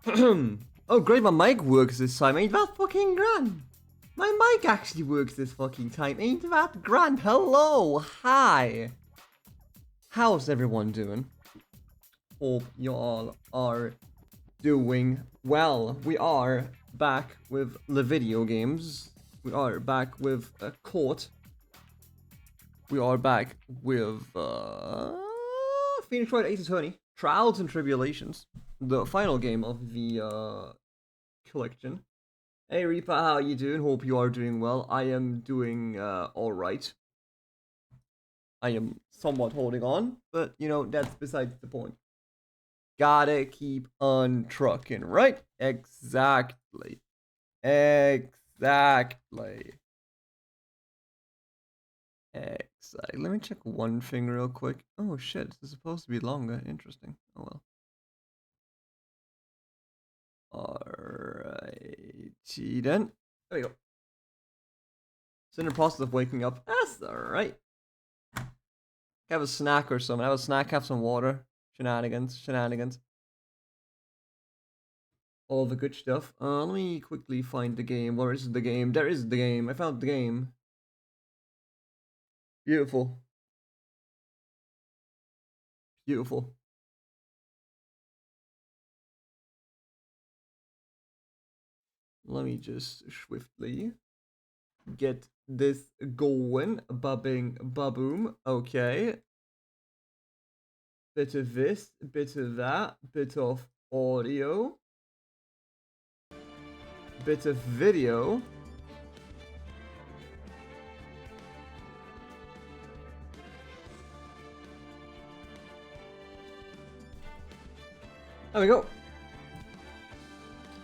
Oh great, my mic works this time. Ain't that fucking grand? My mic actually works this fucking time. Ain't that grand? Hello, hi. How's everyone doing? Hope y'all are doing well. We are back with the video games. We are back with Court. We are back with Phoenix Wright Ace Attorney. Trials and Tribulations. The final game of the collection. Hey Reaper, how you doing? Hope you are doing well. I am doing alright. I am somewhat holding on, but you know, that's besides the point. Gotta keep on trucking, right? Exactly. Exactly. Let me check one thing real quick. Oh shit, this is supposed to be longer. Interesting. Oh well. Alrighty then. There we go. It's in the process of waking up. That's alright. Have a snack or something. Have a snack, have some water. Shenanigans. All the good stuff. Let me quickly find the game. Where is the game? There is the game. I found the game. Beautiful. Beautiful. Let me just swiftly get this going. Ba-bing, ba-boom. Okay. Bit of this, bit of that, bit of audio. Bit of video. There we go.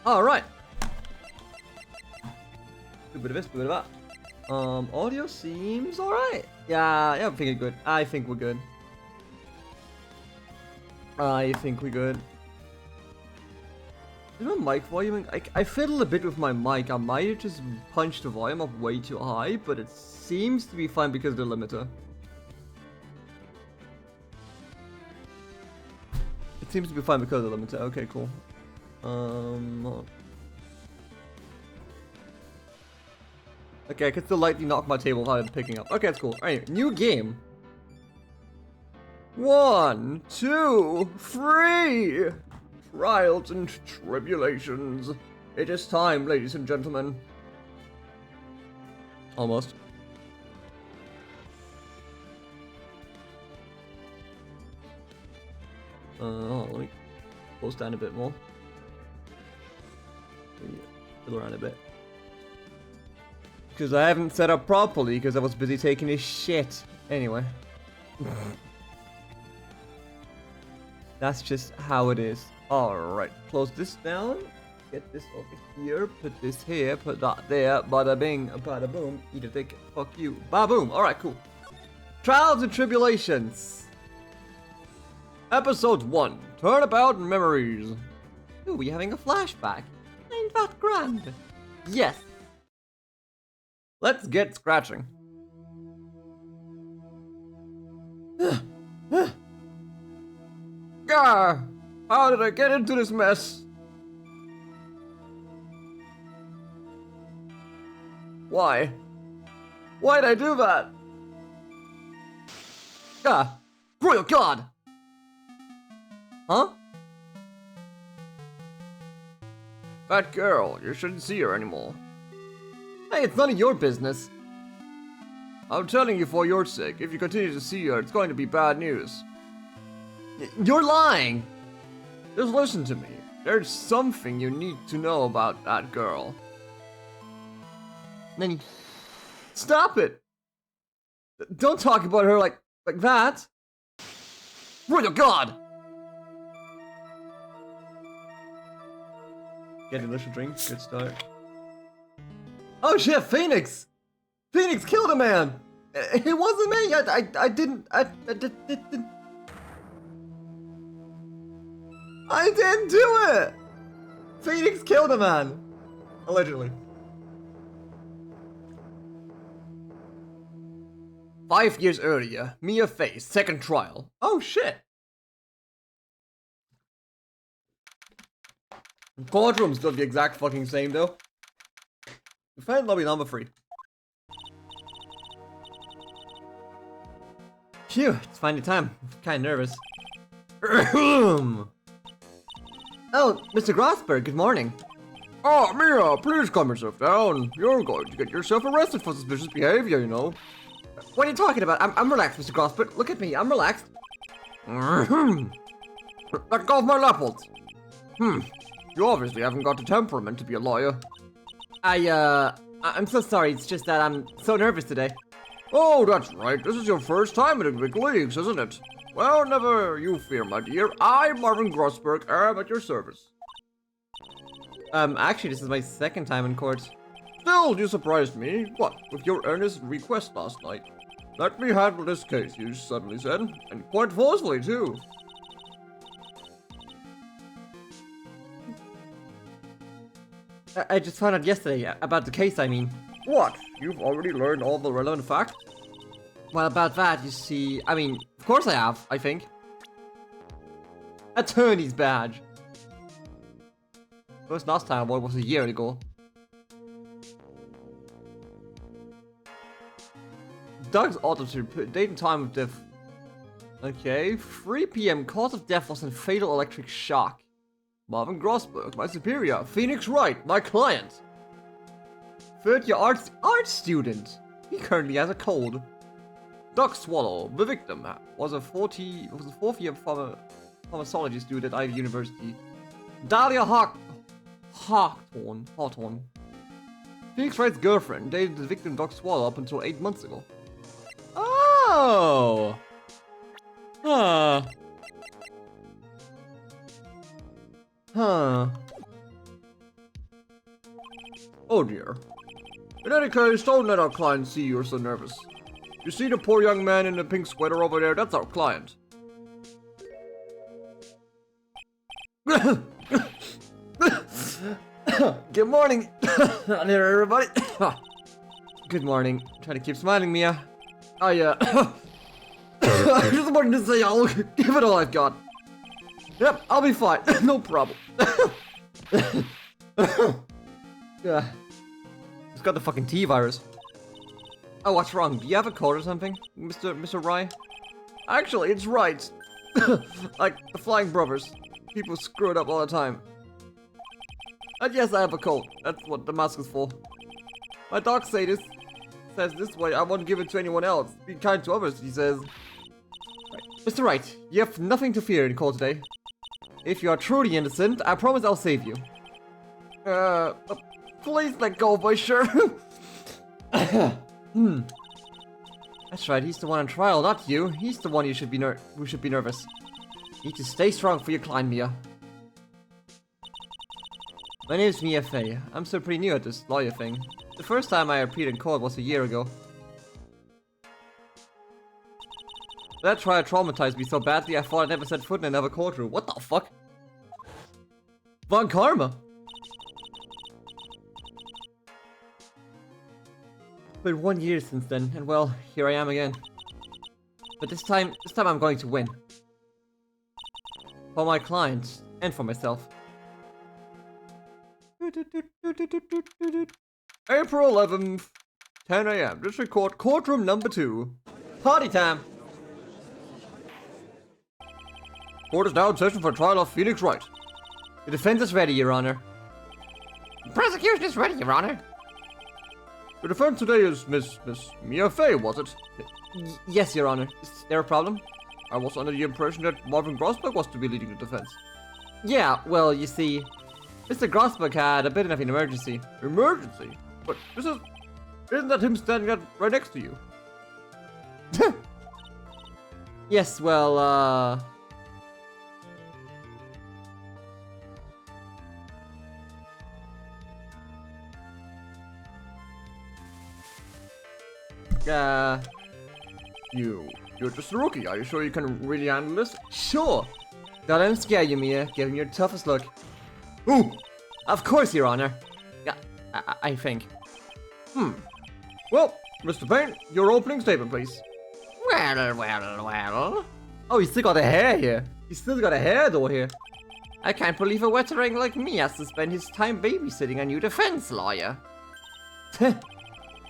Alright. A bit of this, a bit of that. Audio seems alright. Yeah, I think it's good. I think we're good. Is my mic volume? I fiddle a bit with my mic. I might have just punched the volume up way too high, but it seems to be fine because of the limiter. It seems to be fine because of the limiter. Okay, cool. Okay, I can still lightly knock my table without picking up. Okay, that's cool. Alright, new game. 1, 2, 3. Trials and Tribulations. It is time, ladies and gentlemen. Almost. Let me close down a bit more. Fiddle around a bit. Because I haven't set up properly because I was busy taking a shit. Anyway. That's just how it is. Alright, close this down. Get this over here. Put this here. Put that there. Bada bing. Bada boom. Eat a dick. Fuck you. Ba boom. Alright, cool. Trials and Tribulations. Episode 1. Turnabout Memories. Ooh, we having a flashback. Ain't that grand? Yes. Let's get scratching. Gah! How did I get into this mess? Why? Why'd I do that? Gah! Royal God! Huh? That girl, you shouldn't see her anymore. Hey, it's none of your business. I'm telling you for your sake, if you continue to see her, it's going to be bad news. You're lying! Just listen to me. There's something you need to know about that girl. Then stop it! Don't talk about her like that! Royal God! Get a delicious drink, good start. Oh shit, Phoenix! Phoenix killed a man! It wasn't me! I didn't do it! Phoenix killed a man! Allegedly. 5 years earlier, Mia faced second trial. Oh shit! Courtroom's still the exact fucking same though. Defend lobby number 3. Phew, it's finally time. I'm kinda nervous. Oh, Mr. Grossberg, good morning. Oh, Mia, please calm yourself down. You're going to get yourself arrested for suspicious behavior, you know. What are you talking about? I'm relaxed, Mr. Grossberg. Look at me, I'm relaxed. Let go of my lapels. You obviously haven't got the temperament to be a lawyer. I'm so sorry, it's just that I'm so nervous today. Oh, that's right. This is your first time in the big leagues, isn't it? Well, never you fear, my dear. I, Marvin Grossberg, am at your service. Actually, this is my second time in court. Still, you surprised me. What, with your earnest request last night? Let me handle this case, you suddenly said. And quite forcefully, too. I just found out yesterday about the case, I mean. What? You've already learned all the relevant facts? Well, about that, you see, I mean, of course I have, I think. Attorney's badge. First last time, what was a year ago. Doug's autopsy, date and time of death. Okay, 3 p.m. Cause of death was a fatal electric shock. Marvin Grossberg, my superior. Phoenix Wright, my client. Third-year art student. He currently has a cold. Doug Swallow, the victim, was a fourth-year pharmacology student at Ivy University. Dahlia Hawthorne. Phoenix Wright's girlfriend dated the victim Doug Swallow up until 8 months ago. Oh! Huh. Oh dear. In any case, don't let our client see you're so nervous. You see the poor young man in the pink sweater over there? That's our client. Good morning, there, everybody. Good morning. Try to keep smiling, Mia. I just wanted to say I'll give it all I've got. Yep, I'll be fine. No problem. Yeah. It's got the fucking T virus. Oh, what's wrong? Do you have a cold or something, Mr. Rye? Actually, it's Wright. Like the Flying Brothers. People screw it up all the time. And yes, I have a cold. That's what the mask is for. My doc says this way, I won't give it to anyone else. Be kind to others, he says. Right. Mr. Wright, you have nothing to fear in court today. If you are truly innocent, I promise I'll save you. Please let go of my shirt. That's right, he's the one on trial, not you. He's the one who should be nervous. You need to stay strong for your client, Mia. My name's Mia Fey. I'm still pretty new at this lawyer thing. The first time I appeared in court was a year ago. That trial traumatized me so badly I thought I'd never set foot in another courtroom. What the fuck? Von Karma? It's been 1 year since then, and well, here I am again. But this time I'm going to win. For my clients, and for myself. April 11th, 10 a.m. District Court, courtroom number 2. Party time! Court is now in session for trial of Phoenix Wright. The defense is ready, Your Honor. The prosecution is ready, Your Honor. The defense today is Miss Mia Fey, was it? Yes, Your Honor. Is there a problem? I was under the impression that Marvin Grossberg was to be leading the defense. Yeah, well, you see, Mr. Grossberg had a bit of an emergency. Emergency? But isn't that him standing right next to you? Yes, well, You're just a rookie. Are you sure you can really handle this? Sure. Don't let him scare you, Mia. Give him your toughest look. Ooh! Of course, Your Honor. Yeah, I think. Well, Mr. Payne, your opening statement, please. Well. Oh, he's still got a hair here. He's still got a hair though here. I can't believe a veteran like me has to spend his time babysitting a new defense lawyer.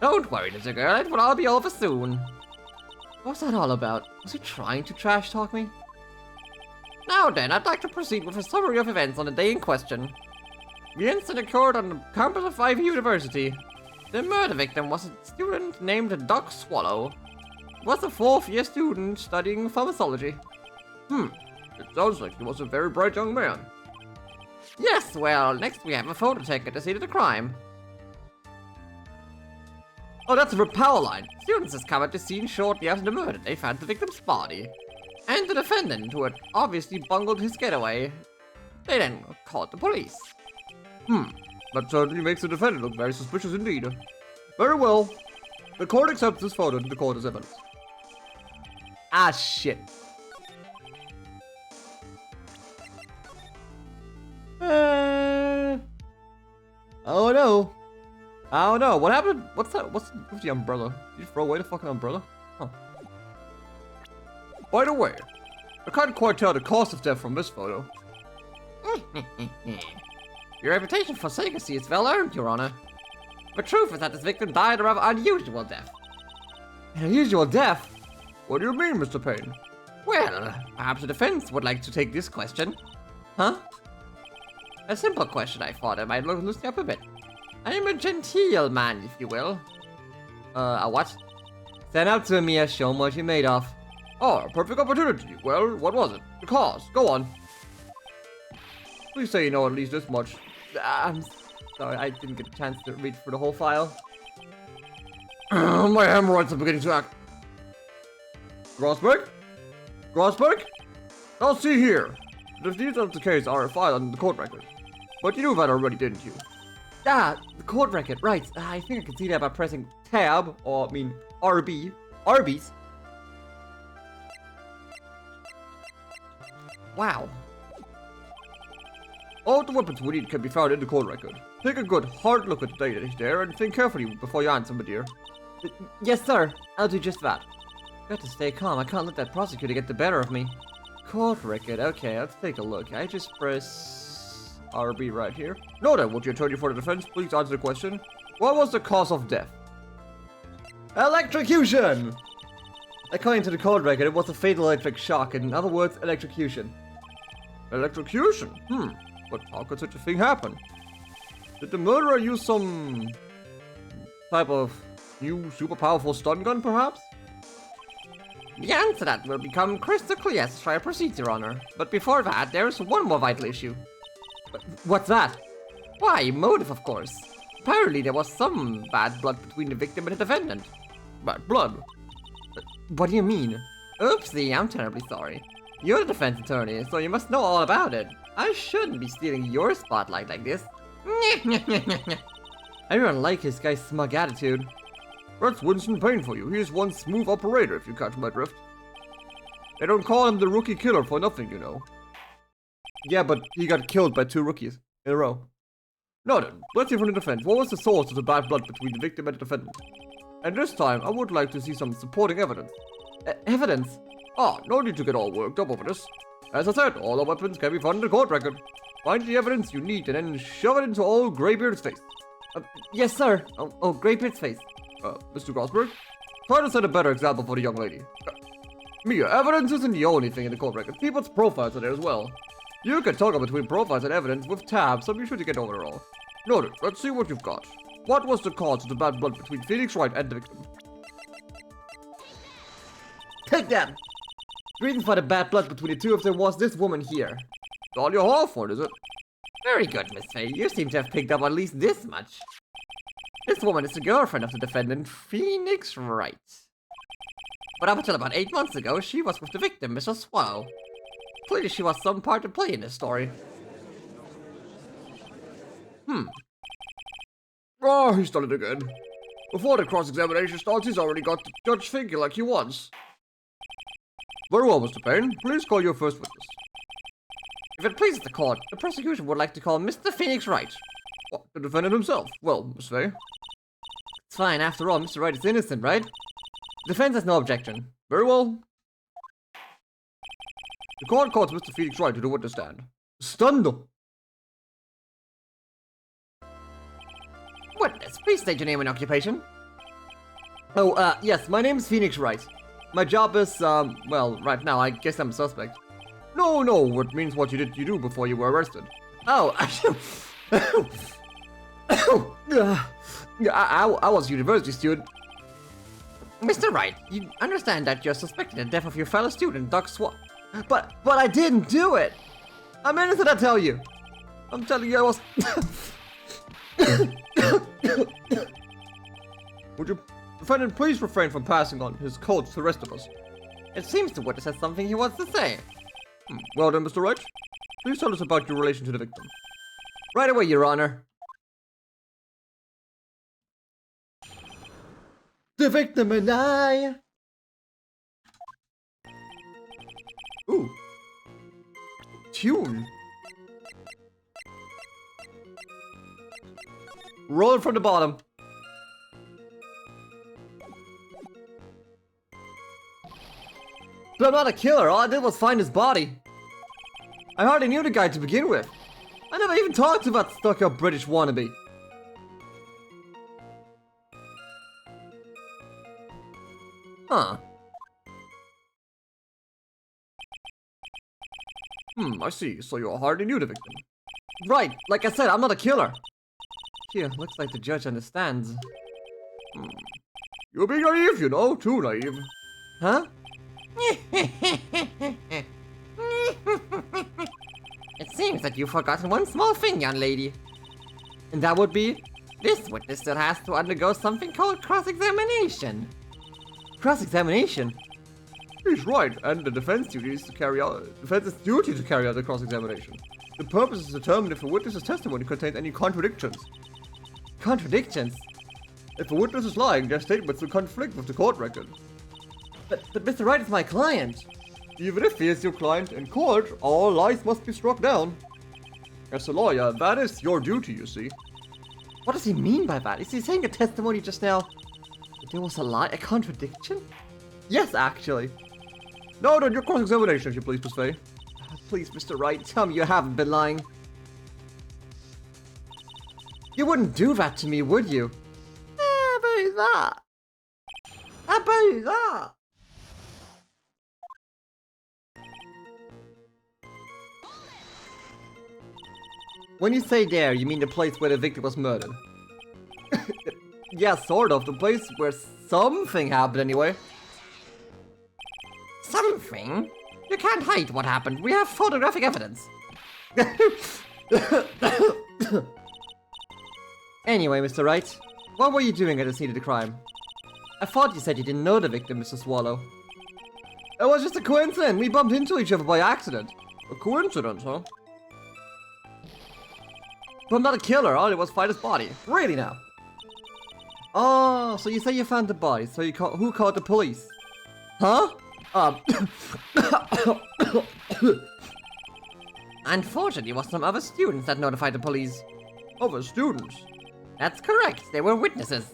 Don't worry, little girl, it will all be over soon. What's that all about? Was he trying to trash talk me? Now then, I'd like to proceed with a summary of events on the day in question. The incident occurred on the campus of Ivy University. The murder victim was a student named Doc Swallow. He was a 4th-year student studying pharmacology. It sounds like he was a very bright young man. Yes, well, next we have a photo taken at the scene of the crime. Oh, that's a power line. Students discovered the scene shortly after the murder. They found the victim's body. And the defendant, who had obviously bungled his getaway. They then called the police. That certainly makes the defendant look very suspicious indeed. Very well. The court accepts this photo to the court as evidence. Ah, shit. Oh no. Oh no, what happened? What's that? What's with the umbrella? Did you throw away the fucking umbrella? Huh. By the way, I can't quite tell the cause of death from this photo. Your reputation for secrecy is well earned, Your Honor. The truth is that this victim died a rather unusual death. An unusual death? What do you mean, Mr. Payne? Well, perhaps the defense would like to take this question. Huh? A simple question, I thought. I might loosen up a bit. I am a genteel man, if you will. A what? Stand up to me, show him what you're made of. Oh, a perfect opportunity. Well, what was it? The cause. Go on. Please say you know at least this much. I'm sorry, I didn't get a chance to read through the whole file. My hemorrhoids are beginning to act. Grossberg? Grossberg? I'll see here. The details of the case are filed on the court record. But you knew that already, didn't you? Ah, the court record, right. I think I can see that by pressing tab, or I mean RB. Arby's. Wow. All the weapons we need can be found in the court record. Take a good, hard look at the data there and think carefully before you answer, my dear. Yes, sir. I'll do just that. Got to stay calm. I can't let that prosecutor get the better of me. Court record. Okay, let's take a look. I just press RB right here. No, then, would you attorney for the defense please answer the question? What was the cause of death? Electrocution! According to the court record, it was a fatal electric shock. In other words, electrocution. Electrocution? But how could such a thing happen? Did the murderer use some type of new super powerful stun gun, perhaps? The answer to that will become crystal clear as trial proceeds, Your Honor. But before that, there is one more vital issue. What's that? Why, motive, of course. Apparently, there was some bad blood between the victim and the defendant. Bad blood? What do you mean? Oopsie, I'm terribly sorry. You're the defense attorney, so you must know all about it. I shouldn't be stealing your spotlight like this. I don't like this guy's smug attitude. That's Winston Payne for you. He is one smooth operator, if you catch my drift. They don't call him the rookie killer for nothing, you know. Yeah, but he got killed by 2 rookies in a row. Now then, let's hear from the defense. What was the source of the bad blood between the victim and the defendant? And this time, I would like to see some supporting evidence. Evidence? Ah, no need to get all worked up over this. As I said, all the weapons can be found in the court record. Find the evidence you need and then shove it into old Greybeard's face. Yes, sir. Oh, Greybeard's face. Mr. Grossberg, try to set a better example for the young lady. Mia, evidence isn't the only thing in the court record. People's profiles are there as well. You can toggle between profiles and evidence with tabs, so be sure to get over it all. Noted, let's see what you've got. What was the cause of the bad blood between Phoenix Wright and the victim? Take that! The reason for the bad blood between the two of them was this woman here. It's all your half for it, is it? Very good, Miss Faye. You seem to have picked up at least this much. This woman is the girlfriend of the defendant, Phoenix Wright. But up until about 8 months ago, she was with the victim, Mr. Swallow. Clearly she was some part to play in this story. Oh, he's done it again. Before the cross-examination starts, he's already got the judge thinking like he wants. Very well, Mr. Payne. Please call your first witness. If it pleases the court, the prosecution would like to call Mr. Phoenix Wright. What, the defendant himself? Well, Miss Faye. It's fine, after all, Mr. Wright is innocent, right? The defense has no objection. Very well. The court calls Mr. Phoenix Wright to the witness stand. Stunned them. Witness, please state your name and occupation. Oh, yes, my name is Phoenix Wright. My job is, well, right now, I guess I'm a suspect. No, it means what you do before you were arrested. Oh, I was a university student. Mr. Wright, you understand that you're suspecting the death of your fellow student, Doc Swat. But I didn't do it! I'm innocent, I tell you! I'm telling you I was... Would you, defendant, please refrain from passing on his codes to the rest of us? It seems the witness has something he wants to say. Well then, Mr. Wright, please tell us about your relation to the victim. Right away, Your Honor. The victim and I... Ooh. Tune. Roll it from the bottom. But I'm not a killer, all I did was find his body. I hardly knew the guy to begin with. I never even talked to that stuck-up British wannabe. Huh. I see, so you hardly knew the victim. Right, like I said, I'm not a killer. Phew, looks like the judge understands. You're being naive, you know, too naive. Huh? It seems that you've forgotten one small thing, young lady. And that would be? This witness still has to undergo something called cross-examination. Cross-examination? He's right, and the defense's duty is to carry out the cross-examination. The purpose is to determine if a witness's testimony contains any contradictions. Contradictions? If a witness is lying, their statements will conflict with the court record. But Mr. Wright is my client. Even if he is your client in court, all lies must be struck down. As a lawyer, that is your duty, you see. What does he mean by that? Is he saying a testimony just now that there was a lie, a contradiction? Yes, actually. No, your cross-examination, if you please, Miss Faye. Please, Mr. Wright, tell me you haven't been lying. You wouldn't do that to me, would you? About that. About that. When you say there, you mean the place where the victim was murdered? Yeah, sort of. The place where something happened anyway. Something? You can't hide what happened. We have photographic evidence. Anyway, Mr. Wright, what were you doing at the scene of the crime? I thought you said you didn't know the victim, Mr. Swallow. It was just a coincidence. We bumped into each other by accident. A coincidence, huh? But I'm not a killer. All I did was find his body. Really now? Oh, so you say you found the body. So who called the police? Huh? Unfortunately, it was some other students that notified the police. Other students? That's correct. They were witnesses.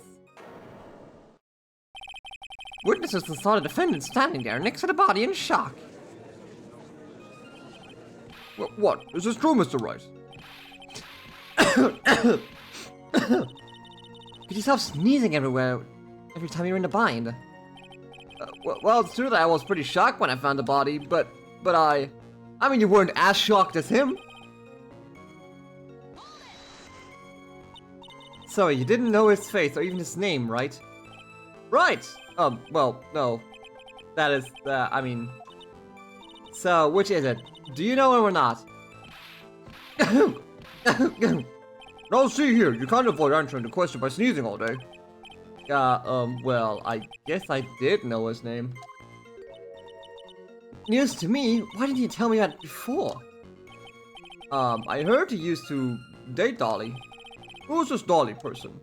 Witnesses who saw the defendant standing there next to the body in shock. What? Is this true, Mr. Wright? Could you stop sneezing everywhere every time you're in a bind? Well, it's true that I was pretty shocked when I found the body, but I mean, you weren't as shocked as him. So, you didn't know his face or even his name, right? Right. Well, no. That is, I mean... So, which is it? Do you know him or not? Now, see here, you can't avoid answering the question by sneezing all day. Well, I guess I did know his name. News to me? Why didn't you tell me that before? I heard he used to date Dolly. Who's this Dolly person?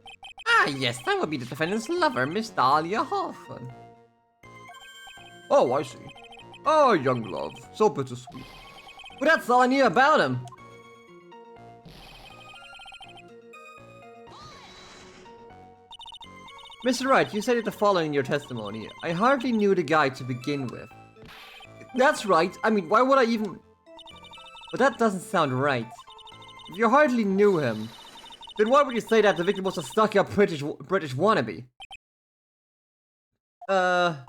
Ah, yes, that would be the defendant's lover, Miss Dahlia Hoffman. Oh, I see. Oh, young love. So bittersweet. But that's all I knew about him. Mr. Wright, you stated the following in your testimony. I hardly knew the guy to begin with. That's right. I mean, why would I even... But that doesn't sound right. If you hardly knew him, then why would you say that the victim was a stuck-up British wannabe? Well,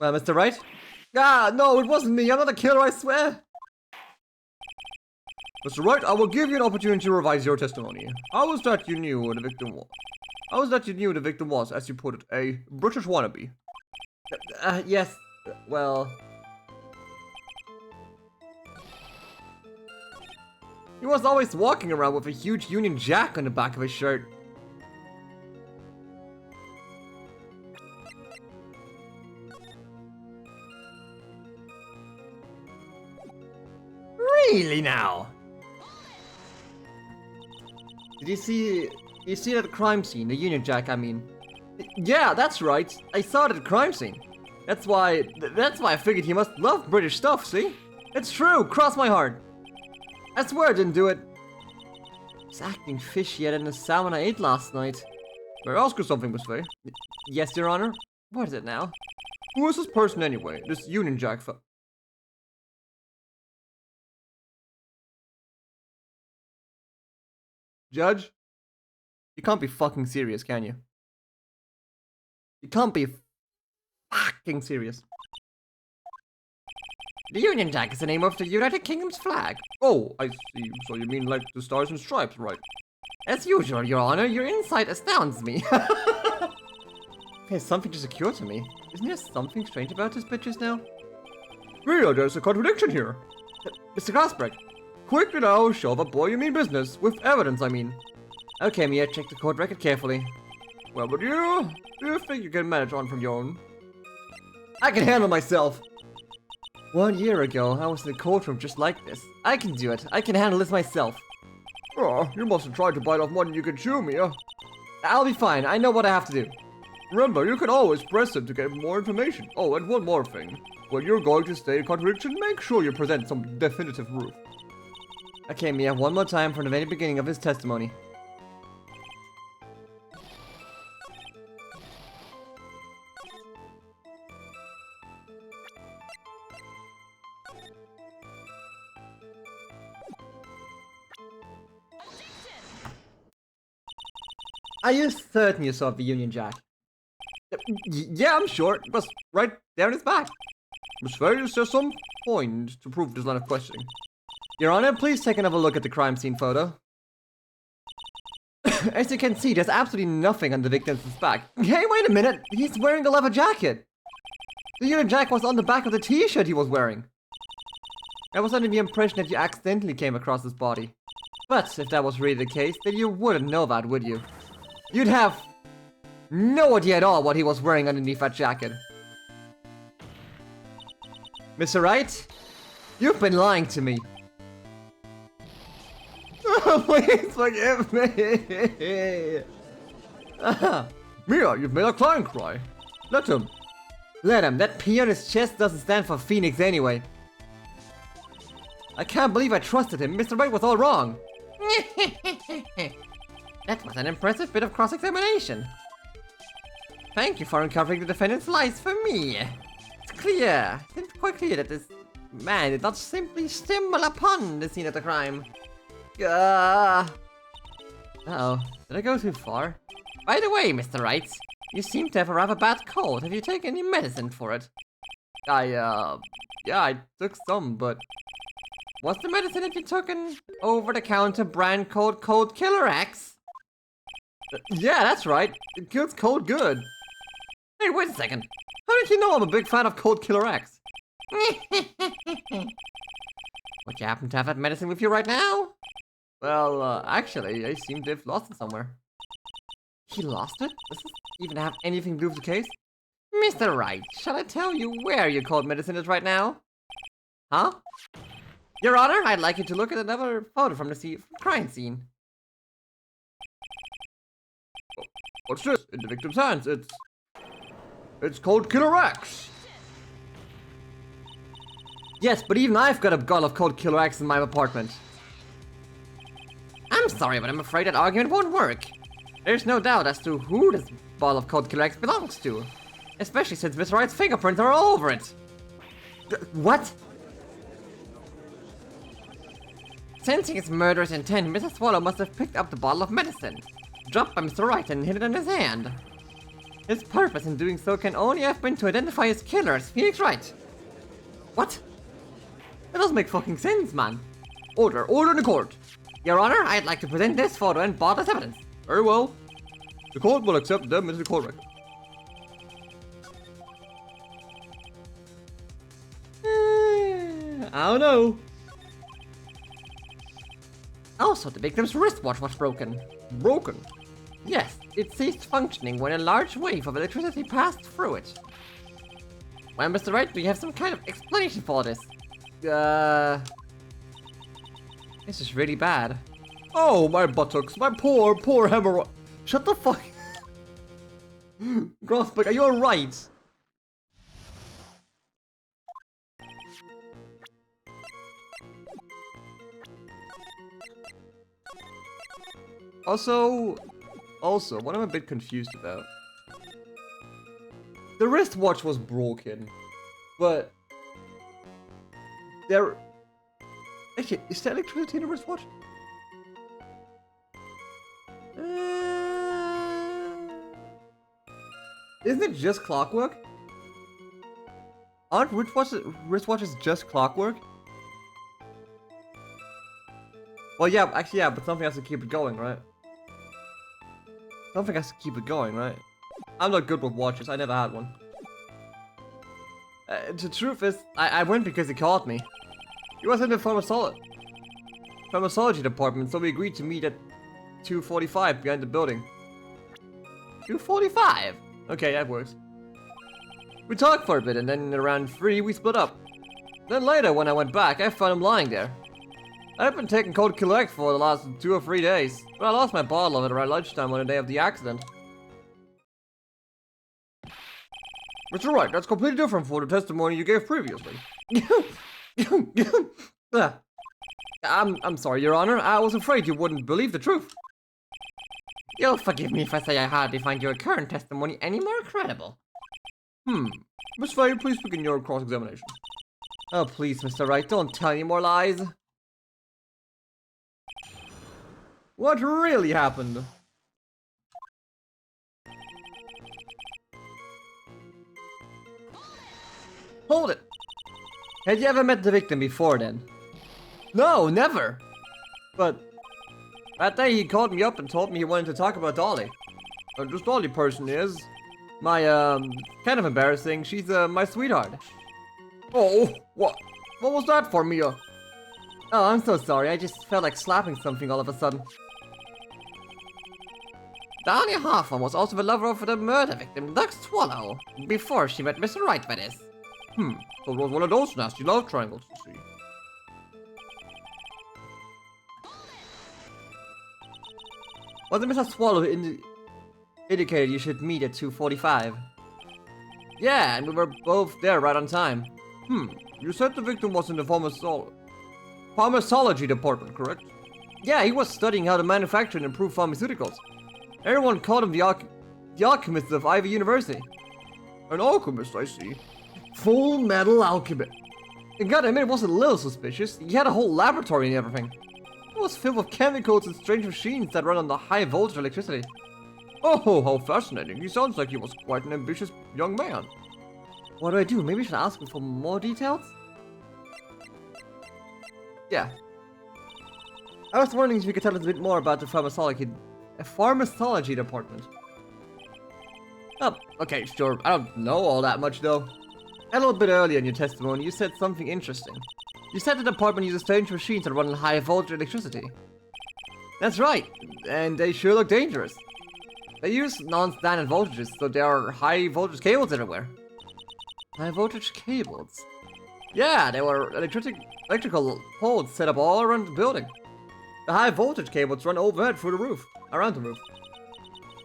Mr. Wright? Ah, no, it wasn't me. I'm not a killer, I swear. Mr. Wright, I will give you an opportunity to revise your testimony. How was that you knew the victim was? How was that you knew the victim was, as you put it, a British wannabe? Yes, well... He was always walking around with a huge Union Jack on the back of his shirt. Really now? Did you see it at the crime scene, the Union Jack, I mean? Yeah, that's right. I saw it at the crime scene. That's why I figured he must love British stuff, see? It's true, cross my heart. I swear I didn't do it. It's acting fishier than the salmon I ate last night. May I ask you something, Miss Faye? Yes, Your Honor. What is it now? Who is this person anyway? This Union Jack Judge? You can't be fucking serious, can you? You can't be fucking serious. The Union Jack is the name of the United Kingdom's flag. Oh, I see. So you mean like the Stars and Stripes, right? As usual, Your Honor, your insight astounds me. Okay, something just occurred to me. Isn't there something strange about these pictures now? Mia, there's a contradiction here. Mr. Glassberg. Quickly now, show the boy you mean business. With evidence, I mean. Okay, Mia, check the court record carefully. Well, but do you think you can manage on from your own? I can handle myself. 1 year ago, I was in the courtroom just like this. I can do it. I can handle this myself. Oh, you mustn't try to bite off more than you can chew, Mia. I'll be fine. I know what I have to do. Remember, you can always press him to get more information. Oh, and one more thing. When you're going to state a contradiction, make sure you present some definitive proof. Okay, Mia, one more time from the very beginning of his testimony. Are you certain you saw the Union Jack? Yeah, I'm sure. It was right there in his back. Miss Faye, is there some point to prove this line of questioning? Your Honor, please take another look at the crime scene photo. As you can see, there's absolutely nothing on the victim's back. Hey, wait a minute! He's wearing a leather jacket! The Union Jack was on the back of the t-shirt he was wearing. I was under the impression that you accidentally came across his body. But if that was really the case, then you wouldn't know that, would you? You'd have no idea at all what he was wearing underneath that jacket. Mr. Wright, you've been lying to me. Please forgive me. Mia, you've made a client cry. Let him. Let him. That P on his chest doesn't stand for Phoenix anyway. I can't believe I trusted him. Mr. Wright was all wrong. That was an impressive bit of cross-examination. Thank you for uncovering the defendant's lies for me. It's clear. It's quite clear that this man did not simply stumble upon the scene of the crime. Uh-oh. Did I go too far? By the way, Mr. Wright, you seem to have a rather bad cold. Have you taken any medicine for it? Yeah, I took some, but... What's the medicine that you took an over-the-counter brand called Cold Killer X? Yeah, that's right. It kills cold good. Hey, wait a second. How did you know I'm a big fan of Cold Killer X? Would you happen to have that medicine with you right now? Well, actually, I seem to have lost it somewhere. He lost it? Does this even have anything to do with the case? Mr. Wright, shall I tell you where your cold medicine is right now? Huh? Your Honor, I'd like you to look at another photo from the crime scene. What's this? In the victim's hands, it's Cold Killer X. Yes, but even I've got a bottle of Cold Killer X in my apartment. I'm sorry, but I'm afraid that argument won't work. There's no doubt as to who this bottle of Cold Killer X belongs to. Especially since Mr. Wright's fingerprints are all over it. What? Sensing its murderous intent, Mr. Swallow must have picked up the bottle of medicine, dropped by Mr. Wright and hid it in his hand. His purpose in doing so can only have been to identify his killer as Phoenix Wright. What? That doesn't make fucking sense, man. Order in the court. Your Honor, I'd like to present this photo and bottle as evidence. Very well. The court will accept them into the court record. I don't know. Also, the victim's wristwatch was broken. Broken. Yes, it ceased functioning when a large wave of electricity passed through it. Well, Mr. Wright, do you have some kind of explanation for this? This is really bad. Oh, my buttocks. My poor hemorrhoid. Shut the fuck. Grossbeck, are you alright? Also, what I'm a bit confused about. The wristwatch was broken, but there. Actually, is there electricity in the wristwatch? Isn't it just clockwork? Aren't wristwatches just clockwork? Well, yeah, actually, yeah, but something has to keep it going, right? Something has to keep it going, right? I'm not good with watches. I never had one. The truth is, I went because he called me. He was in the pharmacology department, so we agreed to meet at 2:45 behind the building. 2:45? Okay, that works. We talked for a bit, and then around 3 we split up. Then later, when I went back, I found him lying there. I've been taking cold Killer for the last 2 or 3 days, but I lost my bottle of it around lunchtime on the day of the accident. Mr. Wright, that's completely different from the testimony you gave previously. I'm sorry, Your Honor. I was afraid you wouldn't believe the truth. You'll forgive me if I say I hardly find your current testimony any more credible. Miss Faye, please begin your cross-examination. Oh, please, Mr. Wright, don't tell any more lies. What really happened? Hold it! Had you ever met the victim before then? No, never! But that day he called me up and told me he wanted to talk about Dolly. This Dolly person is my, kind of embarrassing. She's, my sweetheart. Oh, what was that for, Mia? Oh, I'm so sorry. I just felt like slapping something all of a sudden. Dolly Hoffman was also the lover of the murder victim, Doug Swallow, before she met Mr. Wright, that is. So it was one of those nasty love triangles, you see. Was it Mr. Swallow who indicated you should meet at 2:45? Yeah, and we were both there right on time. You said the victim was in the pharmacology department, correct? Yeah, he was studying how to manufacture and improve pharmaceuticals. Everyone called him the alchemist of Ivy University. An alchemist, I see. Full Metal Alchemist. And goddamn, it was a little suspicious. He had a whole laboratory and everything. It was filled with chemicals and strange machines that run on the high voltage electricity. Oh, how fascinating. He sounds like he was quite an ambitious young man. What do I do? Maybe I should ask him for more details? Yeah. I was wondering if you could tell us a bit more about the pharmacology department. Oh, okay, sure. I don't know all that much, though. A little bit earlier in your testimony, you said something interesting. You said the department uses strange machines that run on high voltage electricity. That's right, and they sure look dangerous. They use non-standard voltages, so there are high voltage cables everywhere. High voltage cables? Yeah, there were electrical poles set up all around the building. The high voltage cables run overhead through the roof, around the roof.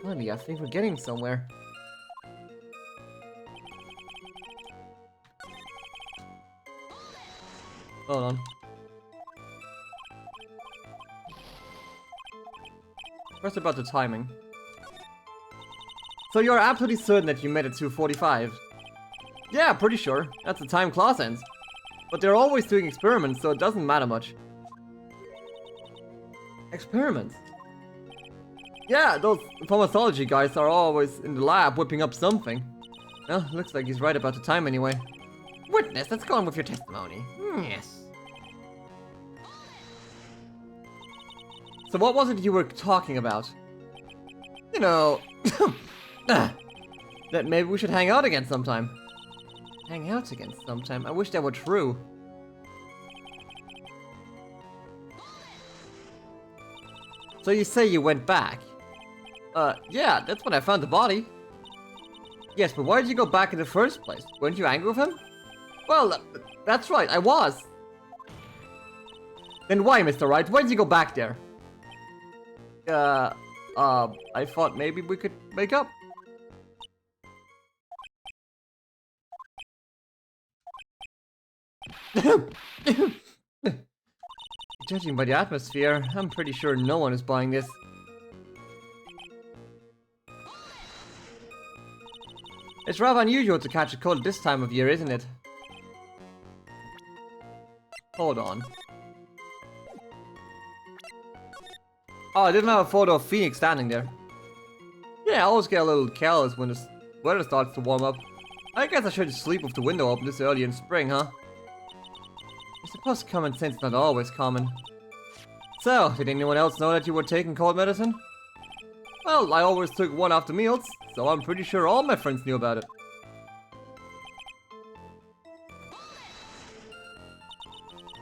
Funny, I think we're getting somewhere. Hold on. First about the timing. So you're absolutely certain that you met at 2:45? Yeah, pretty sure. That's the time class ends. But they're always doing experiments, so it doesn't matter much. Experiments? Yeah, those pharmacology guys are always in the lab whipping up something. Well, looks like he's right about the time anyway. Witness, let's go on with your testimony. Yes. So what was it you were talking about? You know, that maybe we should hang out again sometime. Hang out again sometime? I wish that were true. So you say you went back? Yeah, that's when I found the body. Yes, but why did you go back in the first place? Weren't you angry with him? Well, that's right, I was. Then why, Mr. Wright? Why did you go back there? I thought maybe we could make up. Judging by the atmosphere, I'm pretty sure no one is buying this. It's rather unusual to catch a cold this time of year, isn't it? Hold on. Oh, I didn't have a photo of Phoenix standing there. Yeah, I always get a little careless when the weather starts to warm up. I guess I should sleep with the window open this early in spring, huh? I suppose common sense is not always common. So, did anyone else know that you were taking cold medicine? Well, I always took one after meals, so I'm pretty sure all my friends knew about it.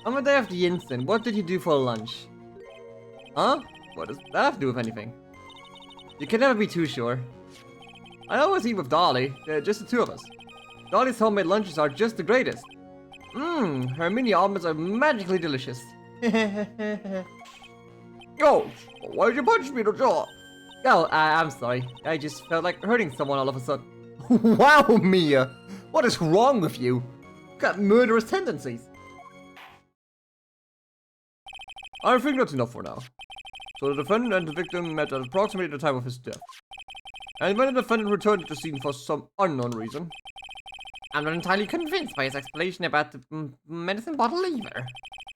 On the day of the incident, what did you do for lunch? Huh? What does that have to do with anything? You can never be too sure. I always eat with Dolly, just the two of us. Dolly's homemade lunches are just the greatest. Her mini almonds are magically delicious. Oh, why did you punch me in the jaw? Oh, I'm sorry. I just felt like hurting someone all of a sudden. Wow, Mia! What is wrong with you? Got murderous tendencies. I think that's enough for now. So the defendant and the victim met at approximately the time of his death. And when the defendant returned to the scene for some unknown reason. I'm not entirely convinced by his explanation about the medicine bottle either.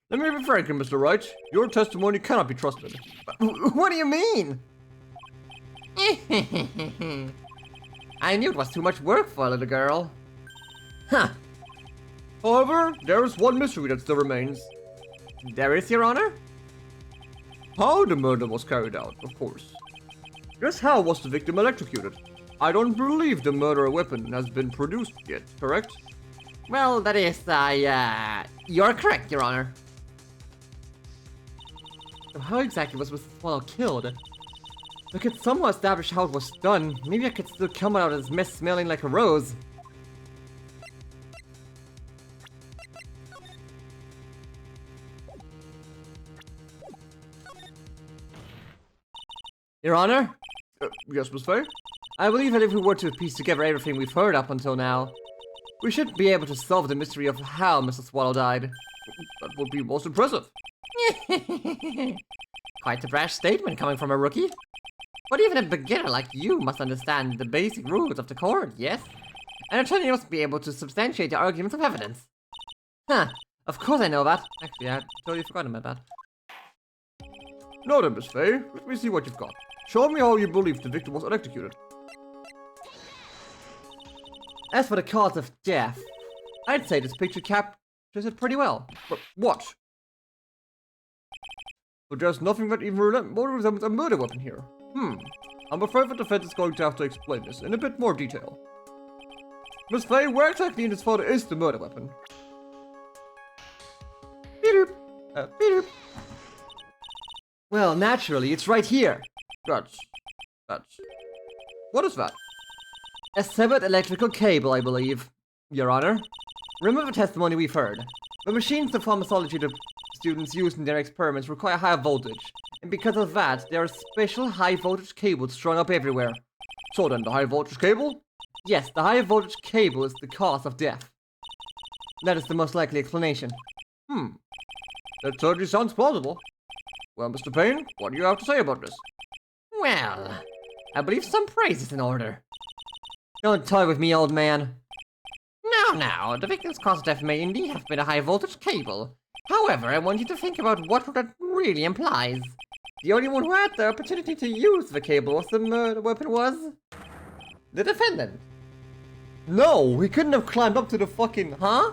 Let me be frank, Mr. Wright. Your testimony cannot be trusted. What do you mean? I knew it was too much work for a little girl. Huh. However, there is one mystery that still remains. There is, Your Honor? How the murder was carried out, of course. Just how was the victim electrocuted? I don't believe the murder weapon has been produced yet, correct? Well, that is, you're correct, Your Honor. So how exactly was Mr. Swallow killed? If I could somehow establish how it was done, maybe I could still come out of this mess smelling like a rose. Your Honor? Yes, Miss Faye? I believe that if we were to piece together everything we've heard up until now, we should be able to solve the mystery of how Mr. Swallow died. That would be most impressive. Quite a brash statement coming from a rookie. But even a beginner like you must understand the basic rules of the court, yes? An attorney must be able to substantiate the arguments of evidence. Huh, of course I know that. Actually, I totally forgotten about that. Now then, Miss Faye, let me see what you've got. Show me how you believe the victim was electrocuted. As for the cause of death, I'd say this picture captures it pretty well. But what? But there's nothing that even resembles a murder weapon here. I'm afraid the defense is going to have to explain this in a bit more detail. Miss Faye, where exactly in this photo is the murder weapon? Beep-doop. Well, naturally, it's right here. That's... What is that? A severed electrical cable, I believe, Your Honor. Remember the testimony we've heard. The machines the pharmacology students use in their experiments require high voltage, and because of that, there are special high voltage cables strung up everywhere. So then, the high voltage cable? Yes, the high voltage cable is the cause of death. That is the most likely explanation. That certainly sounds plausible. Well, Mr. Payne, what do you have to say about this? Well, I believe some praise is in order. Don't toy with me, old man. now, the victim's cause of death may indeed have been a high-voltage cable. However, I want you to think about what that really implies. The only one who had the opportunity to use the cable was the weapon was... the defendant. No, he couldn't have climbed up to the fucking... Huh?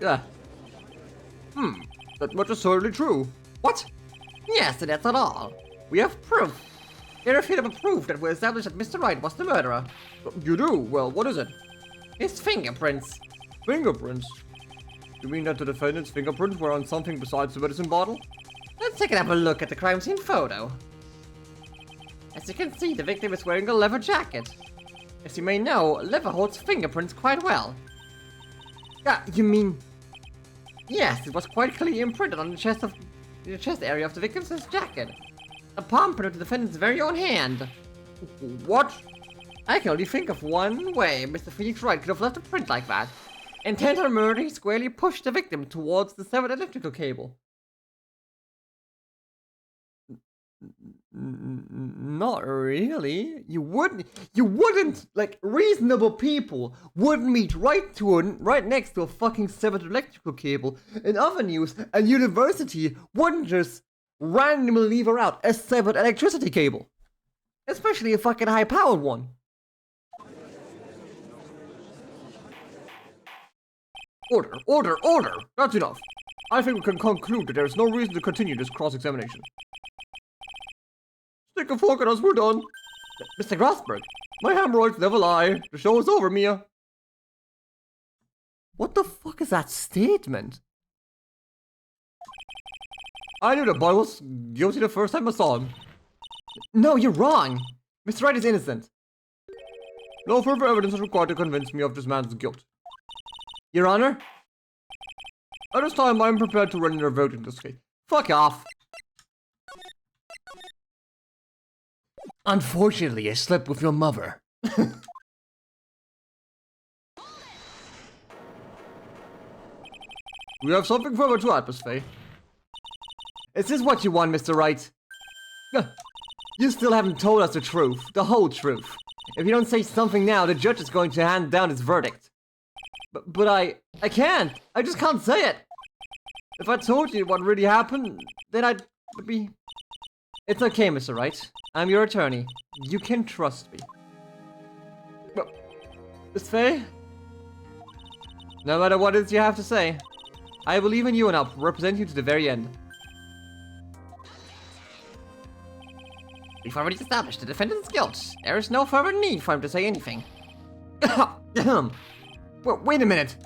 Yeah. That much is certainly true. What? Yes, and that's not all. We have proof. Irrefutable proof that will establish that Mr. Wright was the murderer. You do? Well, what is it? His fingerprints. Fingerprints? You mean that the defendant's fingerprints were on something besides the medicine bottle? Let's take a look at the crime scene photo. As you can see, the victim is wearing a leather jacket. As you may know, leather holds fingerprints quite well. You mean... Yes, it was quite clearly imprinted on the chest area of the victim's jacket. A palm print of the defendant's very own hand. What? I can only think of one way Mr. Phoenix Wright could have left a print like that. Intent on murder, he squarely pushed the victim towards the severed electrical cable. Not really. You wouldn't, like, reasonable people wouldn't meet right next to a fucking severed electrical cable. In other news, a university wouldn't just randomly leave out a severed electricity cable. Especially a fucking high-powered one. Order! That's enough. I think we can conclude that there is no reason to continue this cross-examination. Stick a fork in us, we're done. Mr. Grossberg, My hemorrhoids never lie. The show is over, Mia. What the fuck is that statement? I knew the boy was guilty the first time I saw him. No, you're wrong. Mr. Wright is innocent. No further evidence is required to convince me of this man's guilt. Your Honor? At this time, I am prepared to render a vote in this case. Fuck off. Unfortunately, I slept with your mother. We have something further to add, Miss Faye. Is this what you want, Mr. Wright? You still haven't told us the truth, the whole truth. If you don't say something now, the judge is going to hand down his verdict. But I can't. I just can't say it. If I told you what really happened, then I'd be... It's okay, Mr. Wright. I'm your attorney. You can trust me. But, Miss Faye? No matter what it is you have to say, I believe in you and I'll represent you to the very end. we've already established the defendant's guilt. There is no further need for him to say anything. Well, wait a minute.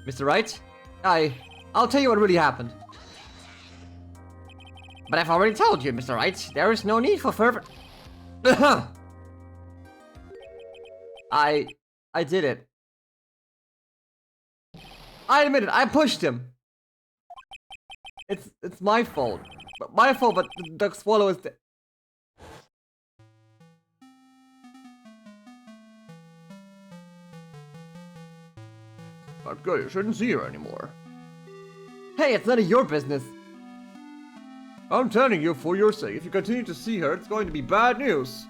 Mr. Wright, I'll tell you what really happened. But I've already told you, Mr. Wright, there is no need for further... I did it. I admit it, I pushed him. It's my fault. My fault, but the duck swallow is dead. That girl, you shouldn't see her anymore. Hey, it's none of your business. I'm telling you, for your sake, if you continue to see her, it's going to be bad news.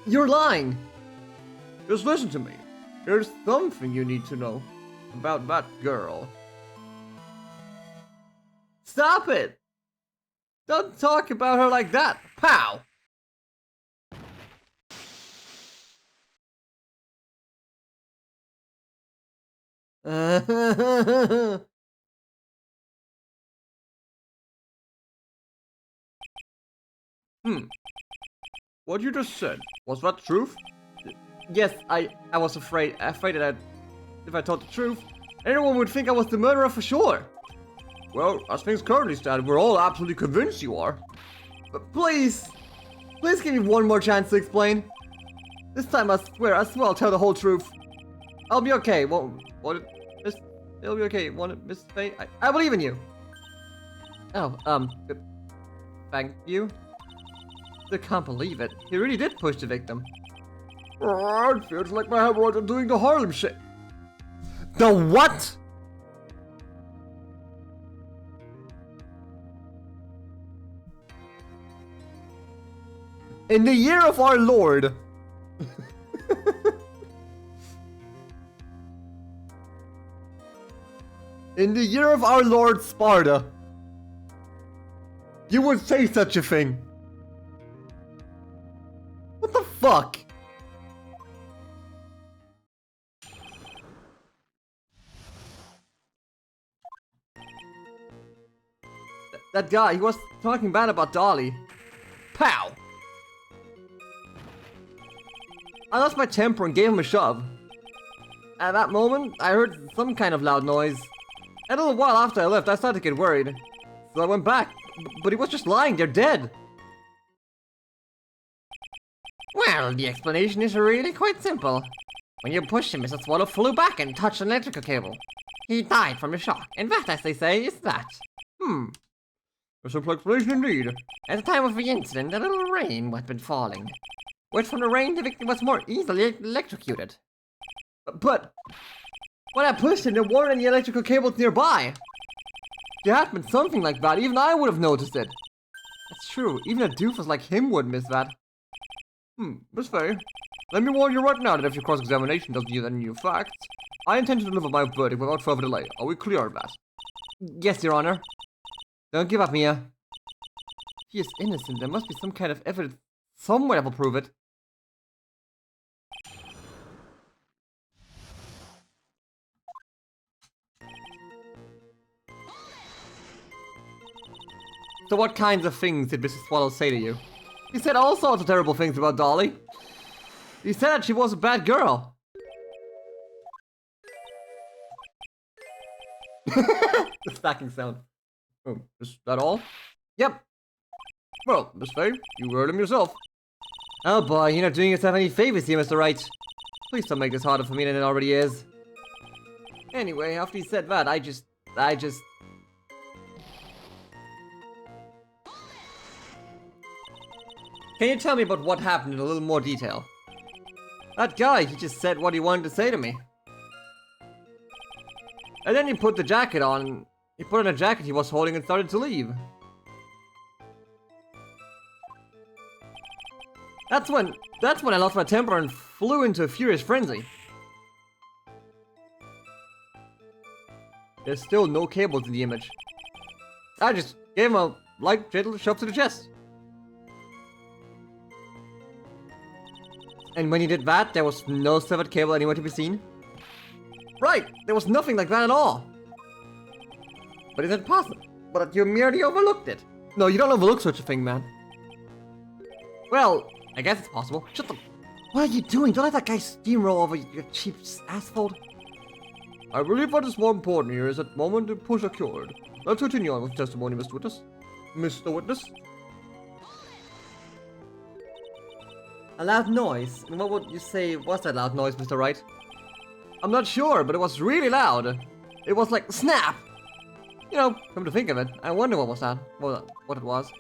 You're lying. Just listen to me. There's something you need to know about that girl. Stop it! Don't talk about her like that. Pow! What you just said, was that truth? Yes, I was afraid that if I told the truth, anyone would think I was the murderer for sure. Well, as things currently stand, we're all absolutely convinced you are. But please give me one more chance to explain. This time I swear I'll tell the whole truth. I'll be okay. It'll be okay. Miss Faye? I believe in you. Oh, thank you. I can't believe it. He really did push the victim. Oh, it feels like my hemorrhoids are doing the Harlem shit. The what? In the year of our Lord. In the year of our Lord Sparta, you would say such a thing. What the fuck? That guy, he was talking bad about Dolly. Pow! I lost my temper and gave him a shove. At that moment, I heard some kind of loud noise. And a little while after I left, I started to get worried. So I went back, but he was just lying there dead. Well, the explanation is really quite simple. When you pushed him, Mr. Swallow flew back and touched an electrical cable. He died from the shock, and that, as they say, is that. A simple explanation indeed. At the time of the incident, a little rain had been falling. Wet from the rain, the victim was more easily electrocuted. But when I pushed him, there weren't any electrical cables nearby. There had been something like that. Even I would have noticed it. That's true. Even a doofus like him would miss that. Miss Faye, let me warn you right now that if your cross-examination doesn't yield any new facts, I intend to deliver my verdict without further delay. Are we clear on that? Yes, Your Honor. Don't give up, Mia. He is innocent. There must be some kind of evidence somewhere that will prove it. So what kinds of things did Mrs. Swallow say to you? He said all sorts of terrible things about Dolly. He said that she was a bad girl. The stacking sound. Oh, is that all? Yep. Well, Miss Faye, you heard him yourself. Oh boy, you're not doing yourself any favors here, Mr. Wright. Please don't make this harder for me than it already is. Anyway, after he said that, I just... Can you tell me about what happened in a little more detail? That guy, he just said what he wanted to say to me. And then he put the jacket on. He put on a jacket he was holding and started to leave. That's when I lost my temper and flew into a furious frenzy. There's still no cables in the image. I just gave him a light, gentle shove to the chest. And when he did that, there was no severed cable anywhere to be seen? Right, there was nothing like that at all. But is it possible? But you merely overlooked it. No, you don't overlook such a thing, man. Well, I guess it's possible. Shut the... What are you doing? Don't let that guy steamroll over your cheap asphalt. I believe what is more important here is that moment the push occurred. Let's continue on with testimony, Mr. Witness. Mr. Witness? A loud noise? And what would you say was that loud noise, Mr. Wright? I'm not sure, but it was really loud. It was like snap! You know, come to think of it, I wonder what was that? What it was.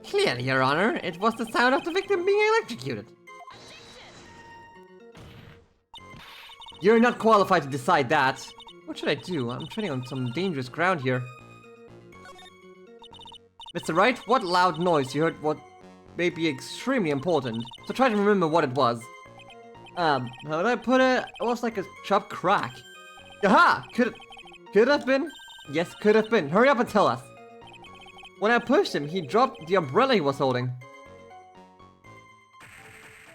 Clearly, Your Honor, it was the sound of the victim being electrocuted. You're not qualified to decide that. What should I do? I'm treading on some dangerous ground here. Mr. Wright, what loud noise you heard what may be extremely important, so try to remember what it was. How would I put it? It was like a sharp crack. Aha! Could it have been? Yes, could have been. Hurry up and tell us. When I pushed him, he dropped the umbrella he was holding.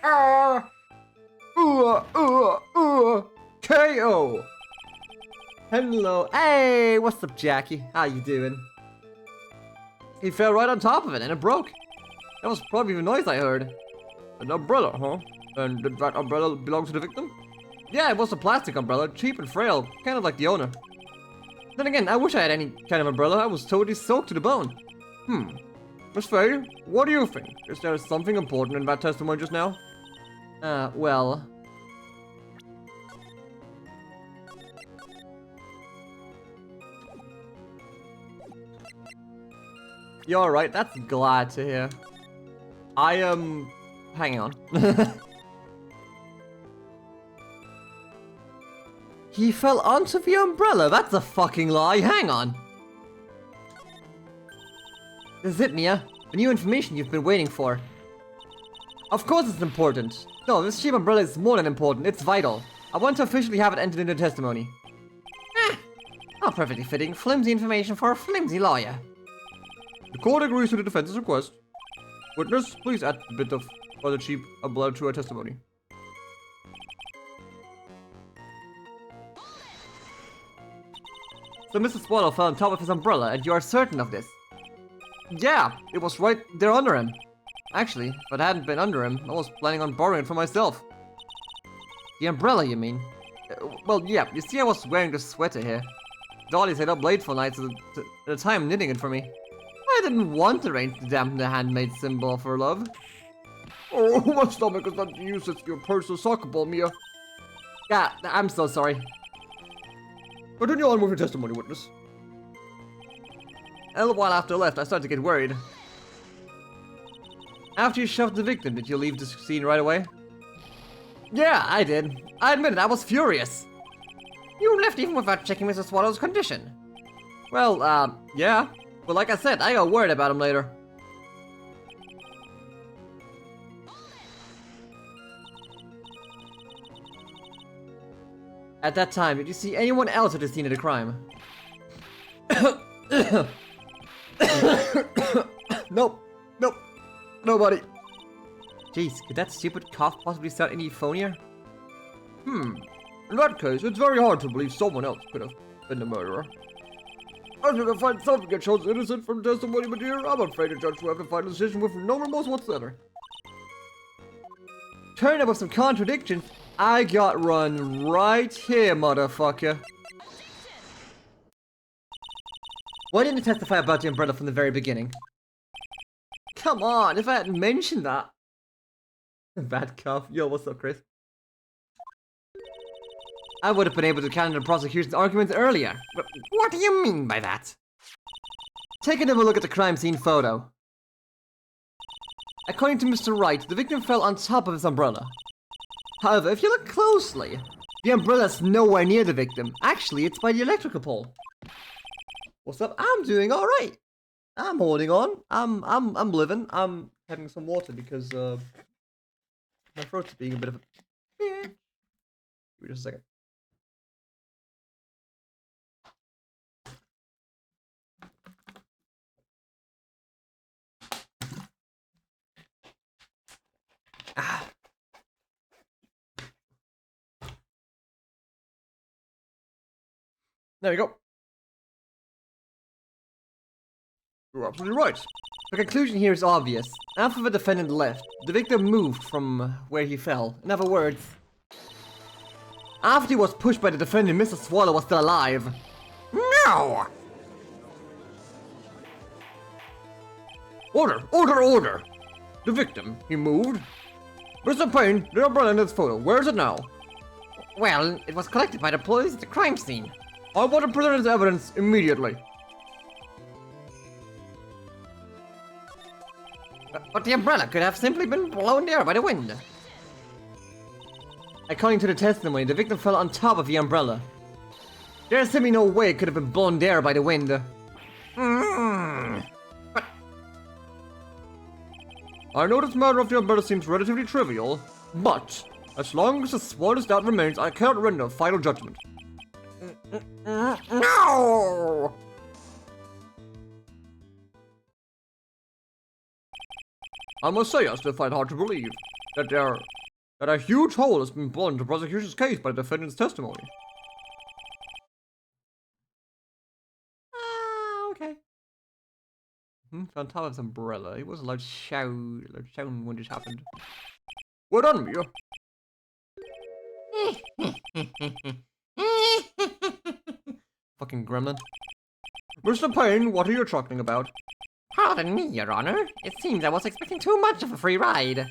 KO! Hello. Hey, what's up, Jackie? How you doing? He fell right on top of it and it broke. That was probably the noise I heard. An umbrella, huh? And did that umbrella belong to the victim? Yeah, it was a plastic umbrella, cheap and frail, kind of like the owner. Then again, I wish I had any kind of umbrella. I was totally soaked to the bone. Miss Faye, what do you think? Is there something important in that testimony just now? Well... You're alright, that's glad to hear. I am... hang on. He fell onto the umbrella, that's a fucking lie, hang on. This is it, Mia. The new information you've been waiting for. Of course it's important. No, this cheap umbrella is more than important, it's vital. I want to officially have it entered into testimony. How perfectly fitting. Flimsy information for a flimsy lawyer. The court agrees to the defense's request. Witness, please add a bit of other cheap blood to our testimony. So Mr. Swallow fell on top of his umbrella, and you are certain of this? Yeah, it was right there under him. Actually, if it hadn't been under him, I was planning on borrowing it for myself. The umbrella, you mean? Well, yeah, you see I was wearing the sweater here. Dolly stayed up late for nights at a time knitting it for me. I didn't want the rain to dampen the handmade symbol of her love. Oh, my stomach is not used as your personal soccer ball, Mia. Yeah, I'm so sorry. Continue on with your testimony, witness. A little while after I left, I started to get worried. After you shoved the victim, did you leave the scene right away? Yeah, I did. I admit it, I was furious. You left even without checking Mr. Swallow's condition. Well, yeah. But like I said, I got worried about him later. At that time, did you see anyone else at the scene of the crime? Nope. Nobody. Jeez, could that stupid cough possibly start any phonier? In that case, it's very hard to believe someone else could have been the murderer. As we can find something that shows innocent from testimony, my dear, I'm afraid the judge will have to find a decision with no remorse whatsoever. Turn up with some contradictions. I got run right here, motherfucker. Why didn't you testify about the umbrella from the very beginning? Come on, if I hadn't mentioned that. Bad cough. Yo, what's up, Chris? I would have been able to counter the prosecution's arguments earlier. But what do you mean by that? Take another look at the crime scene photo. According to Mr. Wright, the victim fell on top of his umbrella. However, if you look closely, the umbrella's nowhere near the victim. Actually, it's by the electrical pole. What's up? I'm doing all right. I'm holding on. I'm living. I'm having some water because my throat's being a bit of a. Give me just a second. Ah. There we go. You're absolutely right. The conclusion here is obvious. After the defendant left, the victim moved from where he fell. In other words, after he was pushed by the defendant, Mr. Swallow was still alive. No! Order! Order! Order! The victim, he moved. Mr. Payne, the umbrella in this photo, where is it now? Well, it was collected by the police at the crime scene. I want to present as evidence immediately. But the umbrella could have simply been blown there by the wind. According to the testimony, the victim fell on top of the umbrella. There is simply no way it could have been blown there by the wind. But I know this matter of the umbrella seems relatively trivial, but as long as the smallest doubt remains, I cannot render a final judgment. no! I must say I still find it hard to believe that a huge hole has been blown in the prosecution's case by the defendant's testimony. Okay. On top of his umbrella. He wasn't allowed to shout when this happened. Well done, Mia. Fucking gremlin. Mr. Payne, what are you chuckling about? Pardon me, Your Honor. It seems I was expecting too much of a free ride.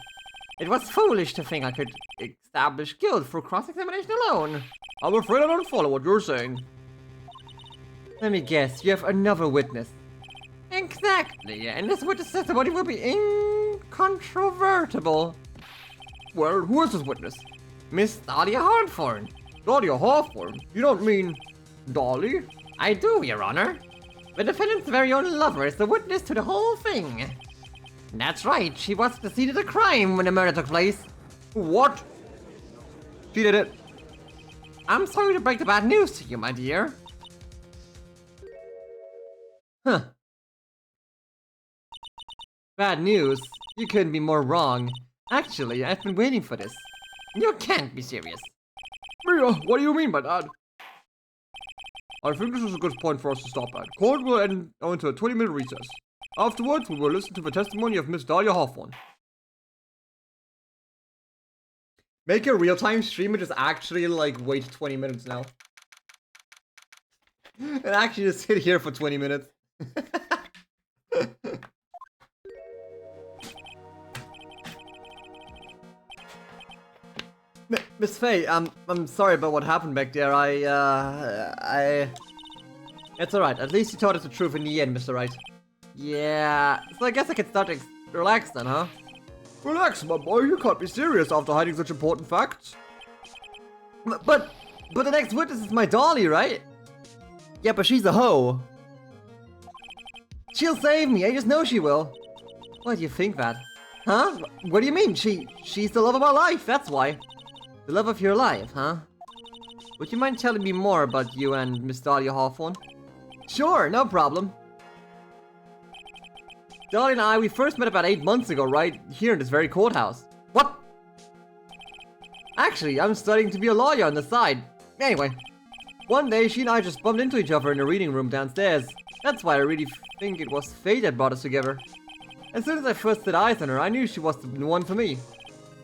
It was foolish to think I could establish guilt through cross-examination alone. I'm afraid I don't follow what you're saying. Let me guess, you have another witness. Exactly, and this witness testimony will be incontrovertible. Well, who is this witness? Miss Dahlia Harnthorne. Dahlia Hawthorne? You don't mean Dolly? I do, Your Honor. The defendant's very own lover is the witness to the whole thing. That's right, she was at the scene of the crime when the murder took place. What? She did it. I'm sorry to break the bad news to you, my dear. Huh. Bad news. You couldn't be more wrong. Actually, I've been waiting for this. You can't be serious. Mia, what do you mean by that? I think this is a good point for us to stop at. Court will end into a 20-minute recess. Afterwards, we will listen to the testimony of Miss Dahlia Hawthorne. Make a real-time stream and just actually, like, wait 20 minutes now. And actually just sit here for 20 minutes. Miss Faye, I'm sorry about what happened back there. It's alright. At least you told us the truth in the end, Mr. Wright. Yeah, so I guess I can start to relax then, huh? Relax, my boy. You can't be serious after hiding such important facts. But the next witness is my dolly, right? Yeah, but she's a hoe. She'll save me. I just know she will. Why do you think that? Huh? What do you mean? She's the love of my life. That's why. The love of your life, huh? Would you mind telling me more about you and Miss Dahlia Hawthorne? Sure, no problem. Dolly and I, we first met about 8 months ago, right here in this very courthouse. What? Actually, I'm studying to be a lawyer on the side. Anyway, one day she and I just bumped into each other in the reading room downstairs. That's why I really think it was fate that brought us together. As soon as I first set eyes on her, I knew she was the one for me.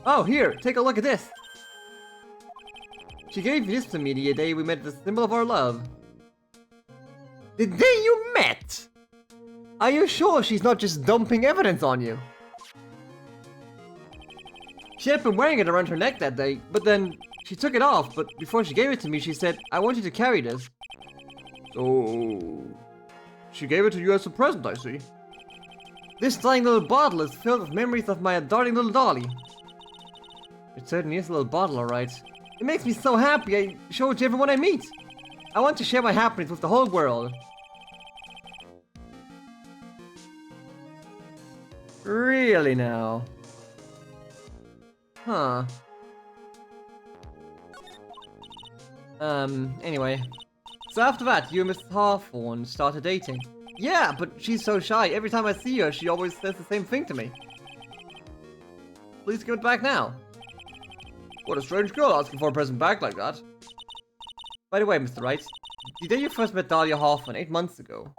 Oh, here, take a look at this. She gave this to me the day we met, the symbol of our love. The day you met? Are you sure she's not just dumping evidence on you? She had been wearing it around her neck that day, but then she took it off, but before she gave it to me, she said, I want you to carry this. So... she gave it to you as a present, I see. This tiny little bottle is filled with memories of my darling little dolly. It certainly is a little bottle, alright. It makes me so happy I show it to everyone I meet. I want to share my happiness with the whole world. Really now? Huh. Anyway. So after that, you and Miss Hawthorne started dating. Yeah, but she's so shy. Every time I see her, she always says the same thing to me. Please give it back now. What a strange girl asking for a present back like that. By the way, Mr. Wright, the day you first met Dahlia Hawthorne 8 months ago,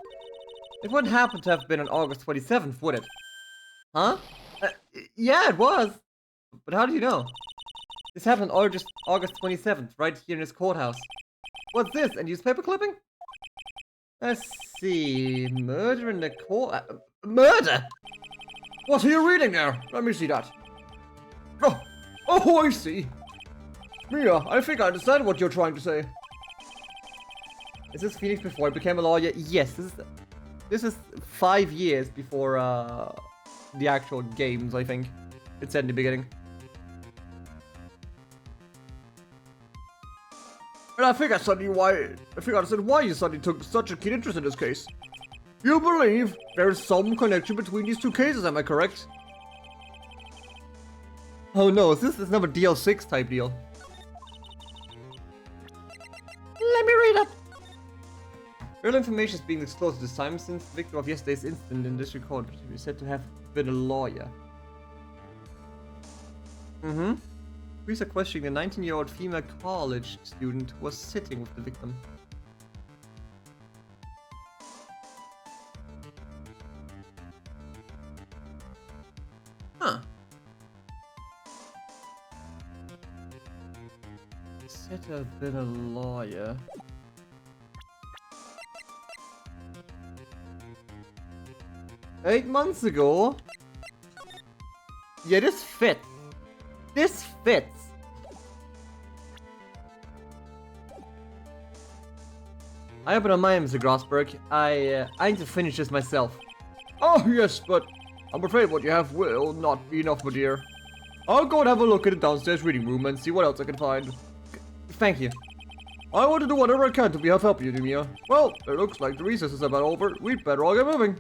it wouldn't happen to have been on August 27th, would it? Huh? Yeah, it was. But how do you know? This happened on August 27th, right here in this courthouse. What's this, a newspaper clipping? Let's see, murder in the court... murder? What are you reading there? Let me see that. Oh, I see. Mia, I think I understand what you're trying to say. Is this Phoenix before I became a lawyer? Yes, this is 5 years before the actual games, I think. It said in the beginning. And I think I understand why you suddenly took such a keen interest in this case. You believe there's some connection between these two cases, am I correct? Oh no, is this another DL6 type deal? Let me read it! Real information is being disclosed this time since the victim of yesterday's incident in this record is said to have been a lawyer. Police are questioning the 19-year-old female college student who was sitting with the victim. Huh. Said to have been a lawyer. "8 months ago?" Yeah, this fits. This fits. I hope I don't mind, Mr. Grossberg. I need to finish this myself. Oh, yes, but I'm afraid what you have will not be enough, my dear. I'll go and have a look at the downstairs reading room and see what else I can find. Thank you. I want to do whatever I can to be of help you, Mia. Well, it looks like the recess is about over. We'd better all get moving.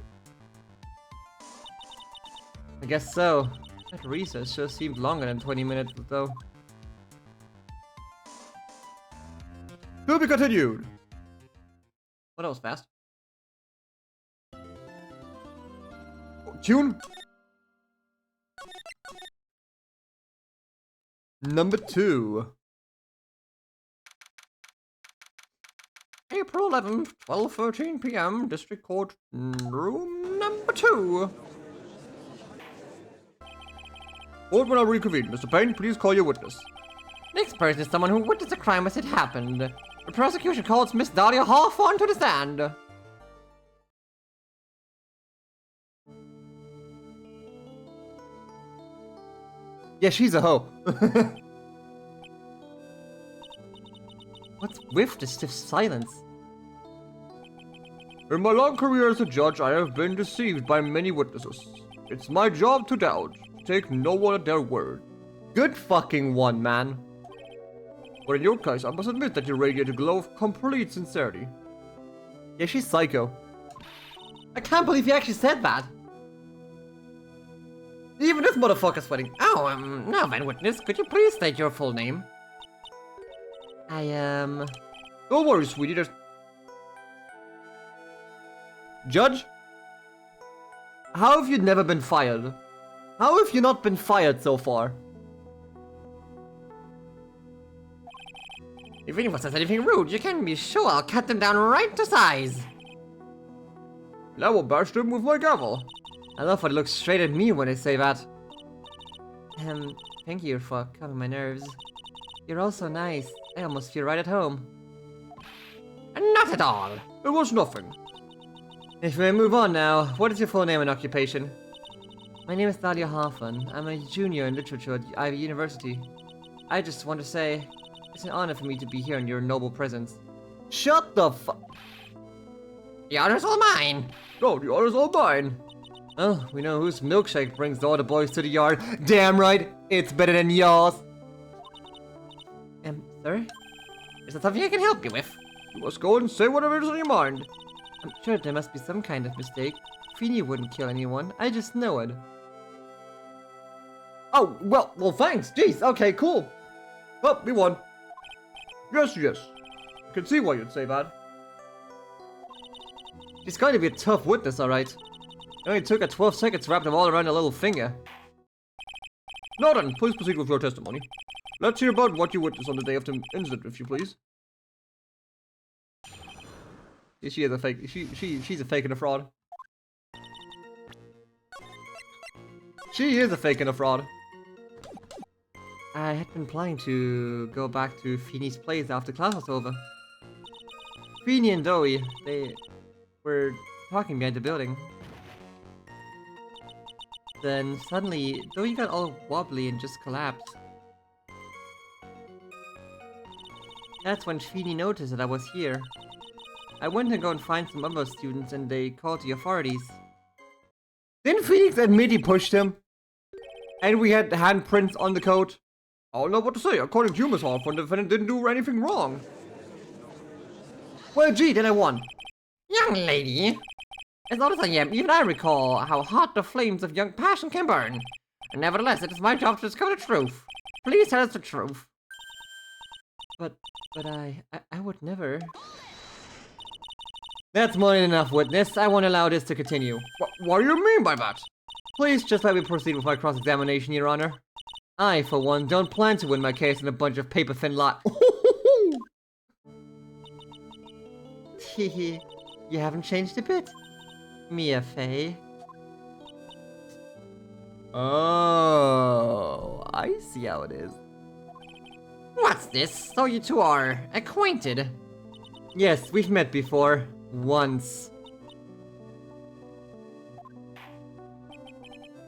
I guess so. That recess sure seemed longer than 20 minutes, though. To be continued. Well, that was fast. Tune. Number 2. April 11th, 12:13 p.m. District Court, room number 2. Court will now reconvene. Mr. Payne, please call your witness. Next person is someone who witnessed a crime as it happened. The prosecution calls Miss Dahlia Hawthorne to the stand. Yeah, she's a hoe. What's with the stiff silence? In my long career as a judge, I have been deceived by many witnesses. It's my job to doubt. Take no one at their word. Good fucking one, man. But in your case, I must admit that you radiate a glow of complete sincerity. Yeah, she's psycho. I can't believe you actually said that. Even this motherfucker's sweating. Oh, now then, witness, could you please state your full name? Don't worry, sweetie, there's... Judge? How have you never been fired? How have you not been fired so far? If anyone says anything rude, you can be sure I'll cut them down right to size. I will bash them with my gavel. I love how they look straight at me when they say that. Thank you for calming my nerves. You're all so nice. I almost feel right at home. Not at all. It was nothing. If we may move on now, what is your full name and occupation? My name is Dahlia Hawthorne. I'm a junior in literature at Ivy University. I just want to say, it's an honor for me to be here in your noble presence. Shut the fu- The honor's all mine. No, the honor's all mine. Oh, we know whose milkshake brings all the boys to the yard. Damn right, it's better than yours. Sir? Is that something I can help you with? You must go and say whatever is on your mind. I'm sure there must be some kind of mistake. Feeny wouldn't kill anyone. I just know it. Oh, well, thanks. Jeez, okay, cool. Oh, we won. Yes. I can see why you'd say that. She's going to be a tough witness, alright. It only took her 12 seconds to wrap them all around her little finger. Now then, please proceed with your testimony. Let's hear about what you witnessed on the day of the incident, if you please. She is a fake. She's a fake and a fraud. She is a fake and a fraud. I had been planning to go back to Feeny's place after class was over. Feeny and Dowie, they were talking behind the building. Then suddenly, Dowie got all wobbly and just collapsed. That's when Feeny noticed that I was here. I went to go and find some other students and they called the authorities. Didn't Phoenix admit he pushed him? And we had handprints on the coat? I don't know what to say. According to you, Miss Hawthorne, the defendant didn't do anything wrong. Well, gee, then I won. Young lady, as old as I am, even I recall how hot the flames of young passion can burn. And nevertheless, it is my job to discover the truth. Please tell us the truth. But I would never. That's more than enough, witness. I won't allow this to continue. What do you mean by that? Please just let me proceed with my cross-examination, Your Honor. I, for one, don't plan to win my case in a bunch of paper-thin lies. Hehe, you haven't changed a bit. Mia Fey. Oh, I see how it is. What's this? So you two are acquainted? Yes, we've met before. Once.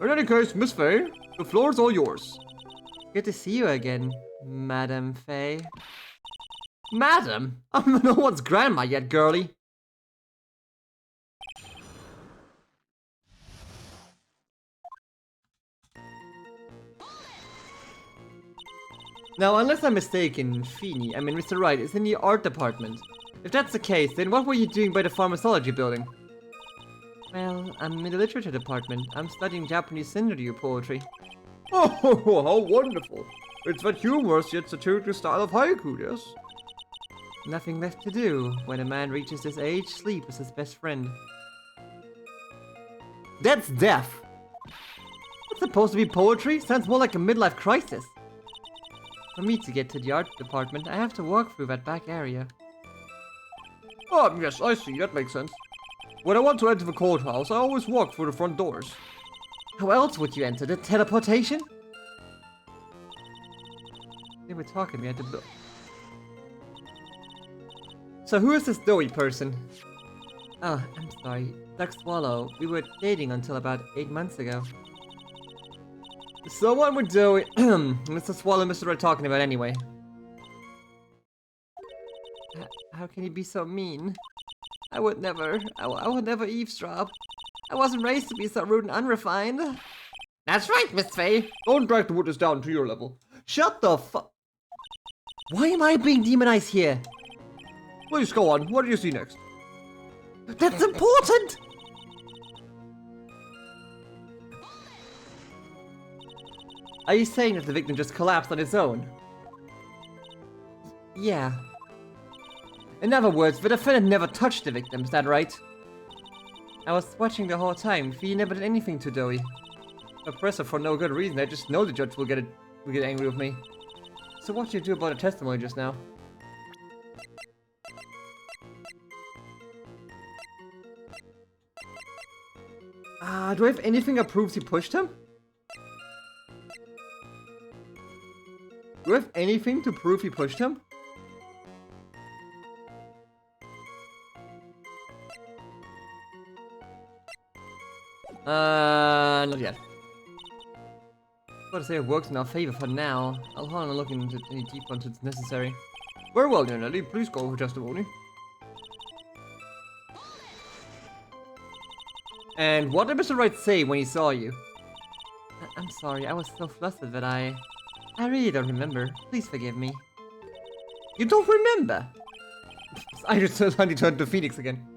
In any case, Miss Fey, the floor is all yours. Good to see you again, Madam Fey. Madam? I'm no one's grandma yet, girlie. Now, unless I'm mistaken, Mr. Wright is in the art department. If that's the case, then what were you doing by the pharmacology building? Well, I'm in the literature department. I'm studying Japanese synergy poetry. Oh, how wonderful. It's that humorous yet satirical style of haiku, yes? Nothing left to do. When a man reaches this age, sleep is his best friend. That's death! supposed to be poetry? Sounds more like a midlife crisis. For me to get to the art department, I have to walk through that back area. Oh, yes, I see. That makes sense. When I want to enter the courthouse, I always walk through the front doors. How else would you enter? The teleportation? They were talking to me at the book. So who is this doughy person? Oh, I'm sorry. Duck Swallow. We were dating until about 8 months ago. Someone with doughy... Mr. Swallow and Mr. Red talking about anyway. How can you be so mean? I would never eavesdrop. I wasn't raised to be so rude and unrefined. That's right, Miss Faye. Don't drag the witness down to your level. Shut the fuck. Why am I being demonized here? Please go on. What do you see next? That's important! Are you saying that the victim just collapsed on his own? Yeah. In other words, the defendant never touched the victim, is that right? I was watching the whole time. He never did anything to Doey. Oppressive for no good reason. I just know the judge will get angry with me. So what do you do about the testimony just now? Do I have anything that proves he pushed him? Do I have anything to prove he pushed him? Not yet. I've got to say it works in our favor for now. I'll hold on looking into any deeper until it's necessary. Very well, then, Ellie. Please go for testimony. And what did Mr. Wright say when he saw you? I'm sorry, I was so flustered that I really don't remember. Please forgive me. You don't remember? I just suddenly turned to Phoenix again.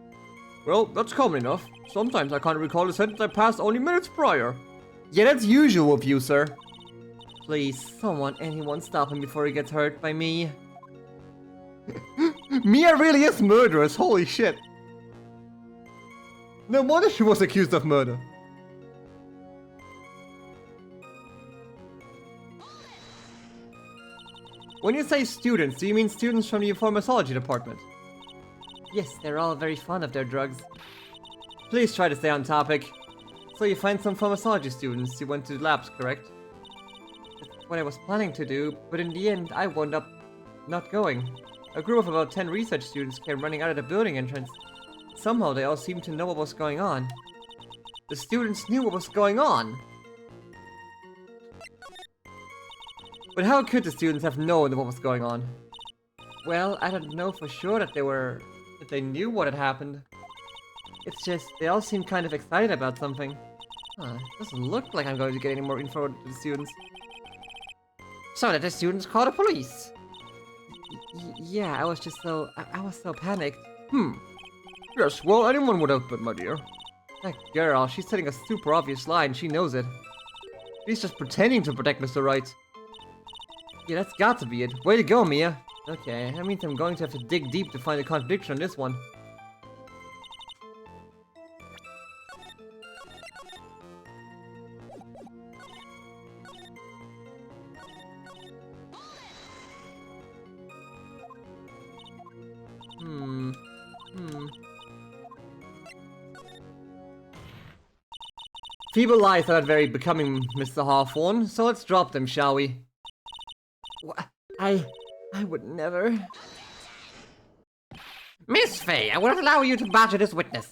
Well, that's common enough. Sometimes I can't recall a sentence I passed only minutes prior. Yeah, that's usual with you, sir. Please, anyone stop him before he gets hurt by me. Mia really is murderous, holy shit. No wonder she was accused of murder. When you say students, do you mean students from the pharmacology department? Yes, they're all very fond of their drugs. Please try to stay on topic. So you find some pharmacology students who went to the labs, correct? That's what I was planning to do, but in the end, I wound up not going. A group of about 10 research students came running out of the building entrance. Somehow they all seemed to know what was going on. The students knew what was going on! But how could the students have known what was going on? Well, I don't know for sure that they knew what had happened. It's just, they all seemed kind of excited about something. Huh, doesn't look like I'm going to get any more info to the students. So did the students call the police? Yeah, I was so panicked. Yes, well, anyone would have been, my dear. That girl, she's setting a super obvious lie and she knows it. She's just pretending to protect Mr. Wright. Yeah, that's got to be it. Way to go, Mia. Okay, that means I'm going to have to dig deep to find a contradiction on this one. Feeble lies are not very becoming, Mr. Hawthorne, so let's drop them, shall we? I would never... Miss Faye, I won't allow you to badger this witness.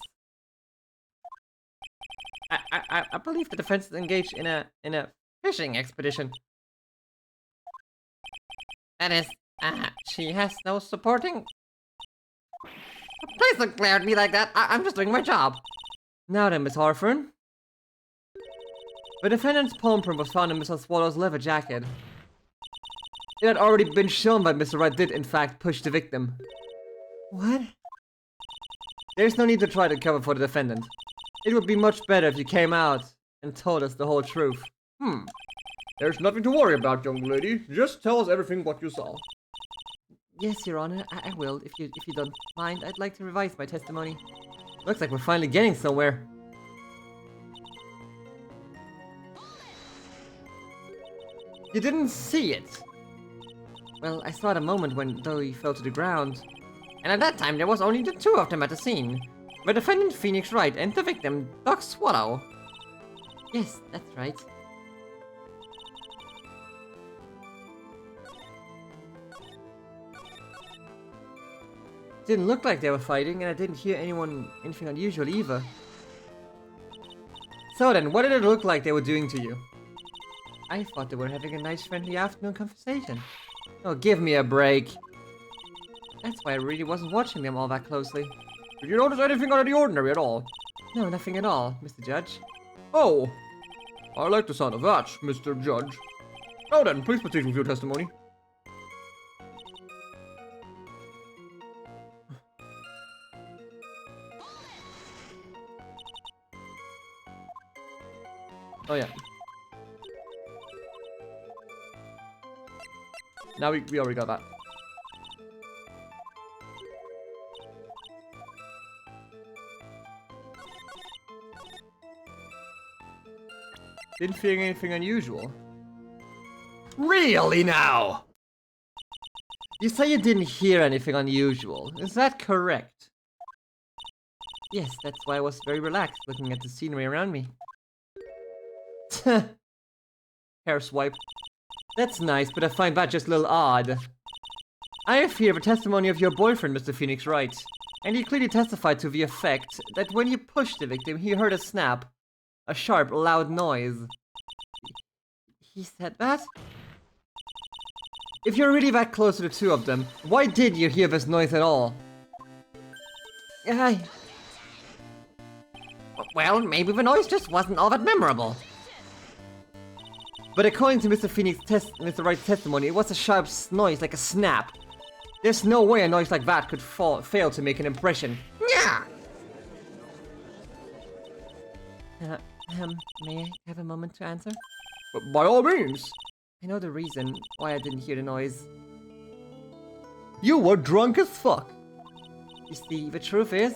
I believe the defense is engaged in a fishing expedition. That is, she has no supporting... Please don't glare at me like that. I'm just doing my job. Now then, Miss Hawthorne. The defendant's palm print was found in Mr. Swallow's leather jacket. It had already been shown that Mr. Wright did, in fact, push the victim. What? There's no need to try to cover for the defendant. It would be much better if you came out and told us the whole truth. There's nothing to worry about, young lady. Just tell us everything what you saw. Yes, Your Honor, I will. If you don't mind, I'd like to revise my testimony. Looks like we're finally getting somewhere. You didn't see it? Well, I saw the moment when Doe fell to the ground. And at that time, there was only the two of them at the scene. The defendant Phoenix Wright and the victim, Doc Swallow. Yes, that's right. Didn't look like they were fighting, and I didn't hear anything unusual either. So then, what did it look like they were doing to you? I thought they were having a nice friendly afternoon conversation. Oh, give me a break. That's why I really wasn't watching them all that closely. Did you notice anything out of the ordinary at all? No, nothing at all, Mr. Judge. Oh, I like the sound of that, Mr. Judge. Now then, please proceed with your testimony. Oh yeah. Now we already got that. Didn't feel anything unusual. Really now? You say you didn't hear anything unusual. Is that correct? Yes, that's why I was very relaxed looking at the scenery around me. Hair swipe. That's nice, but I find that just a little odd. I have here the testimony of your boyfriend, Mr. Phoenix Wright, and he clearly testified to the effect that when you pushed the victim, he heard a snap. A sharp, loud noise. He said that? If you're really that close to the two of them, why did you hear this noise at all? Well, maybe the noise just wasn't all that memorable. But according to Mr. Wright's testimony, it was a sharp noise like a snap. There's no way a noise like that could fail to make an impression. Yeah. May I have a moment to answer? But by all means. I know the reason why I didn't hear the noise. You were drunk as fuck. You see, the truth is,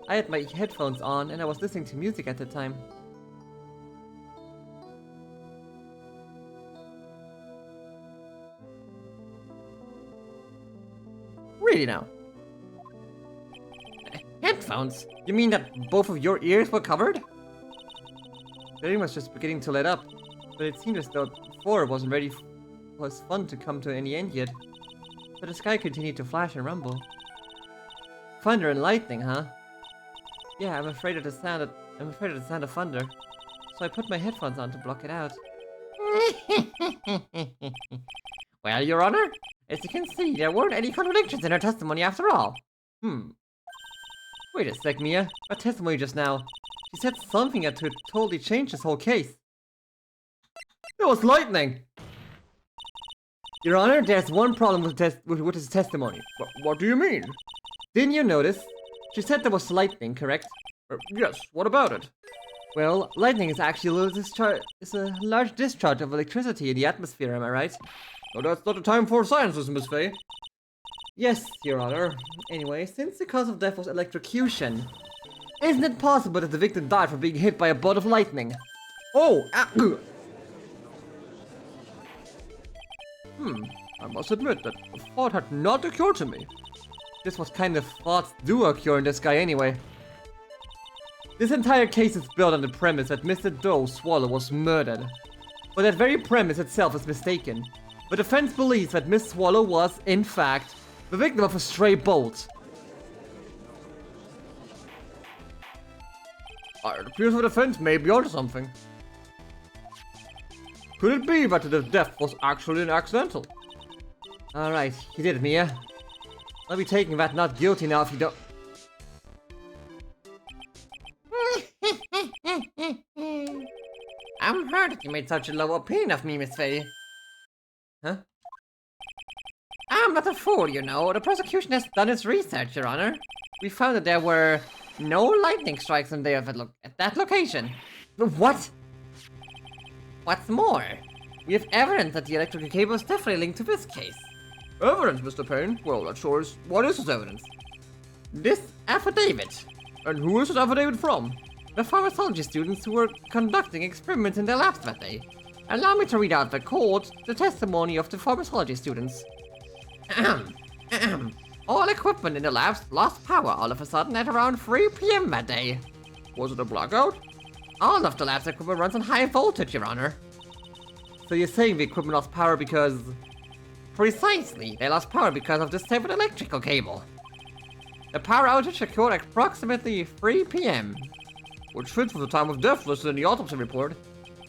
I had my headphones on and I was listening to music at the time. Really now? Headphones? You mean that both of your ears were covered? The room was just beginning to light up, but it seemed as though before it wasn't ready for his fun to come to any end yet. But the sky continued to flash and rumble. Thunder and lightning, huh? Yeah, I'm afraid of the sound of thunder. So I put my headphones on to block it out. Well, Your Honor, as you can see, there weren't any contradictions in her testimony after all. Wait a sec, Mia. Her testimony just now. She said something that could totally change this whole case. It was lightning. Your Honor, there's one problem with his testimony. What do you mean? Didn't you notice? She said there was lightning, correct? Yes, what about it? Well, lightning is actually a large discharge of electricity in the atmosphere, am I right? No, that's not the time for sciences, Miss Faye. Yes, Your Honor. Anyway, since the cause of death was electrocution, isn't it possible that the victim died from being hit by a bolt of lightning? Oh! I must admit that the thought had not occurred to me. Just what kind of thoughts do occur in this guy anyway? This entire case is built on the premise that Mr. Doe Swallow was murdered. But that very premise itself is mistaken. The defense believes that Miss Swallow was, in fact, the victim of a stray bolt. It appears the defense may be onto something. Could it be that the death was actually an accidental? Alright, you did it, Mia. I'll be taking that not guilty now if you don't... I'm hurt that you made such a low opinion of me, Miss Faye. Huh? I'm not a fool, you know. The prosecution has done its research, Your Honor. We found that there were no lightning strikes on there at that location. What? What's more, we have evidence that the electrical cable is definitely linked to this case. Evidence, Mr. Payne? Well, that sure is. What is this evidence? This affidavit. And who is this affidavit from? The pharmacology students who were conducting experiments in their labs that day. Allow me to read out the court, the testimony of the pharmacology students. All equipment in the labs lost power all of a sudden at around 3 p.m. that day. Was it a blackout? All of the lab's equipment runs on high voltage, Your Honor. So you're saying the equipment lost power because... Precisely, they lost power because of the severed electrical cable. The power outage occurred at approximately 3 p.m. Which fits with the time of death listed in the autopsy report.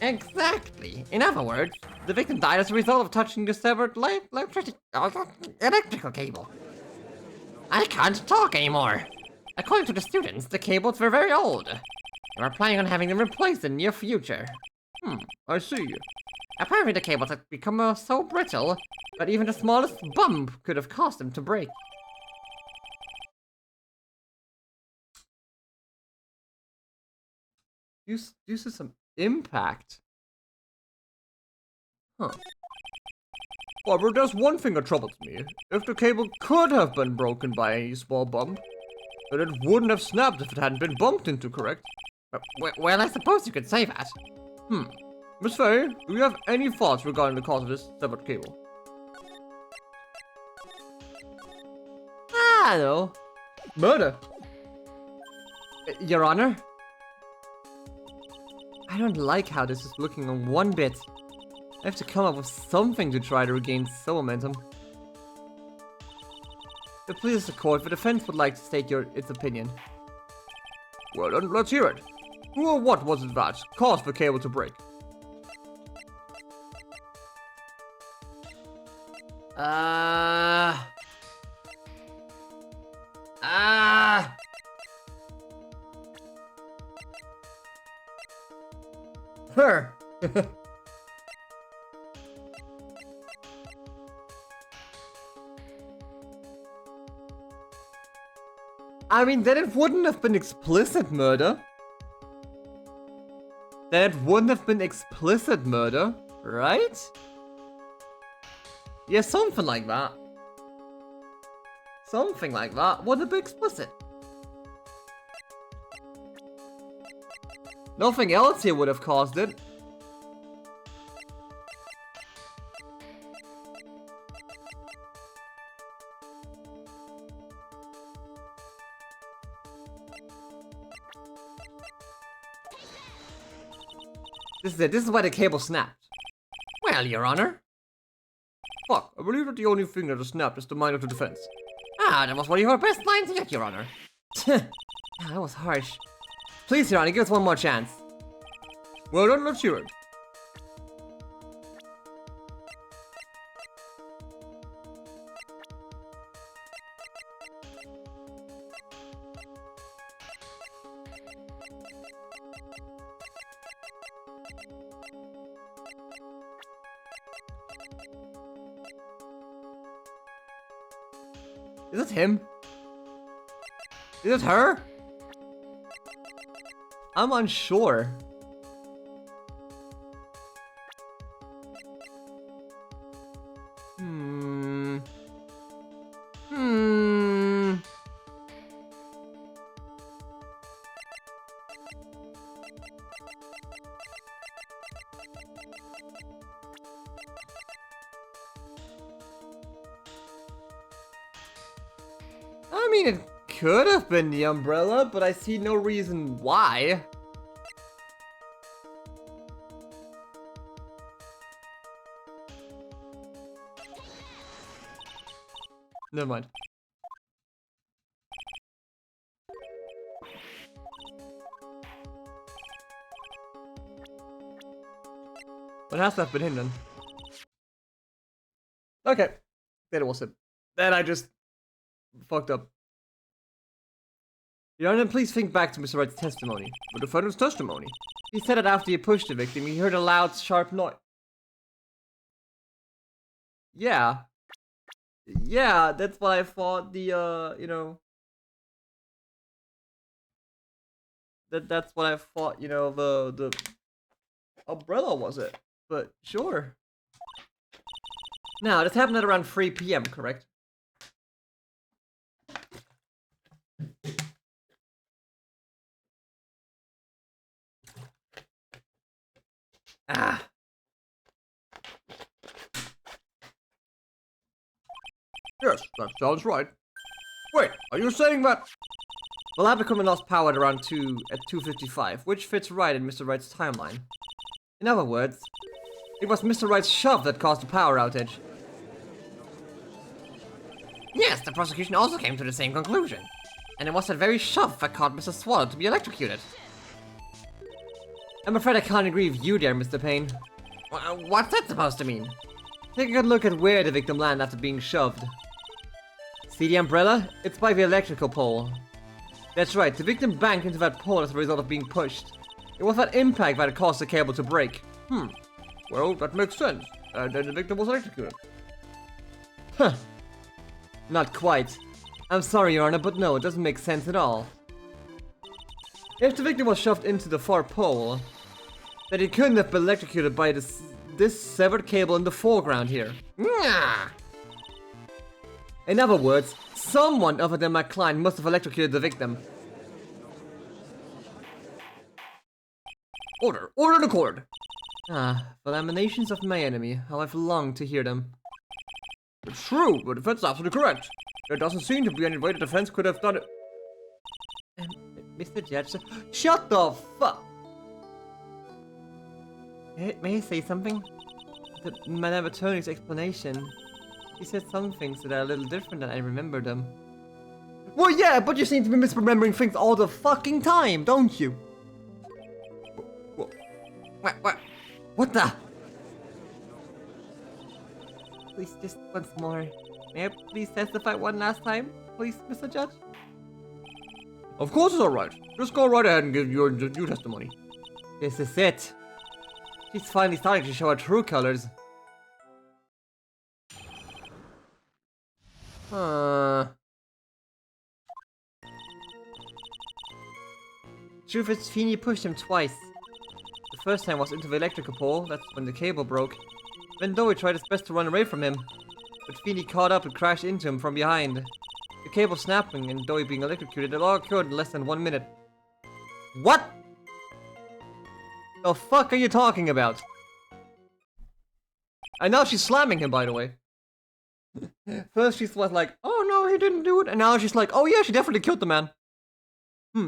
Exactly. In other words, the victim died as a result of touching the severed electrical cable. I can't talk anymore. According to the students, the cables were very old. They were planning on having them replaced in the near future. I see. Apparently the cables had become so brittle that even the smallest bump could have caused them to break. You see some impact. Huh. However, there's one thing that troubles me. If the cable could have been broken by a small bump, then it wouldn't have snapped if it hadn't been bumped into, correct? Well, I suppose you could say that. Miss Faye, do you have any thoughts regarding the cause of this severed cable? I don't know. Murder. Your Honor? I don't like how this is looking on one bit. I have to come up with something to try to regain some momentum. But please, the court, the defense would like to state its opinion. Well then, let's hear it. Who or what was it that caused the cable to break? Her. I mean, then it wouldn't have been explicit murder. Then it wouldn't have been explicit murder, right? Yeah, something like that. Something like that wouldn't be explicit. Nothing else here would have caused it. This is it. This is why the cable snapped. Well, Your Honor. Fuck, I believe that the only thing that has snapped is the mind of the defense. That was one of your best lines yet, Your Honor. That was harsh. Please, Your Honor, give us one more chance. Well then, let's hear it. Is it him? Is it her? I'm unsure. I mean, it could have been the umbrella, but I see no reason why. Never mind. What has to have been him then? Okay. Then it was him. Then I just fucked up. Your Honor, please think back to Mr. Wright's testimony. The defendant's testimony. He said that after he pushed the victim, he heard a loud, sharp noise. Yeah. Yeah, that's what I thought the, you know... That's what I thought, you know, the umbrella was it. But, sure. Now, this happened at around 3 p.m., correct? Yes, that sounds right. Wait, are you saying that? Well, that becoming lost power at around 2:55, which fits right in Mr. Wright's timeline. In other words, it was Mr. Wright's shove that caused the power outage. Yes, the prosecution also came to the same conclusion. And it was that very shove that caused Mr. Swallow to be electrocuted. I'm afraid I can't agree with you there, Mr. Payne. What's that supposed to mean? Take a good look at where the victim landed after being shoved. See the umbrella? It's by the electrical pole. That's right, the victim banked into that pole as a result of being pushed. It was that impact that caused the cable to break. Well, that makes sense. And then the victim was electrocuted. Huh. Not quite. I'm sorry, Your Honor, but no, it doesn't make sense at all. If the victim was shoved into the far pole, then he couldn't have been electrocuted by this severed cable in the foreground here. Nyah! In other words, someone other than my client must have electrocuted the victim. Order in the court. Ah, the lamentations of my enemy, how I've longed to hear them. It's true, the defense is absolutely correct. There doesn't seem to be any way the defense could have done it. Mr. Judge, shut the fuck! May I say something? Madame Attorney's explanation. She said some things that are a little different than I remember them. Well, yeah, but you seem to be misremembering things all the fucking time, don't you? What the? Please, just once more. May I please testify one last time? Please, Mr. Judge? Of course it's alright. Just go right ahead and give your new testimony. This is it. She's finally starting to show her true colors. Truth is, Feeney pushed him twice. The first time was into the electrical pole, that's when the cable broke. Then Dowie tried his best to run away from him, but Feeney caught up and crashed into him from behind. The cable snapping and Dowie being electrocuted, it all occurred in less than 1 minute. What? The fuck are you talking about? And now she's slamming him, by the way. First she was like, oh no, he didn't do it. And now she's like, oh yeah, she definitely killed the man.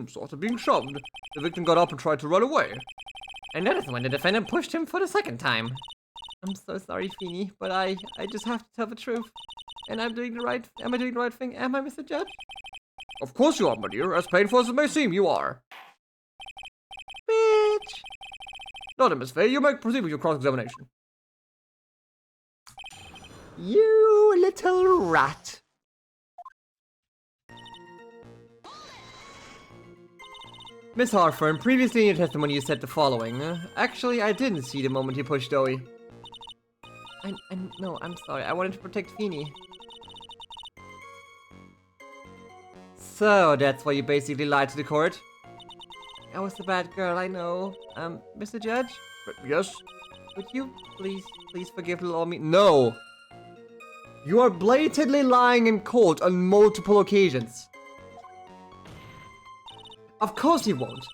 So after being shoved, the victim got up and tried to run away. And that is when the defendant pushed him for the second time. I'm so sorry, Feeney, but I just have to tell the truth. And am I doing the right thing? Am I, Mr. Judge? Of course you are, my dear. As painful as it may seem, you are. Bitch! Now then, Miss Faye, you may proceed with your cross-examination. You little rat. Miss Harford, previously in your testimony you said the following. Actually, I didn't see the moment you pushed Dowie. No, I'm sorry. I wanted to protect Feeney. So, that's why you basically lied to the court? I was a bad girl, I know. Mr. Judge? Yes? Would you please forgive little old me? No! You are blatantly lying in court on multiple occasions. Of course he won't.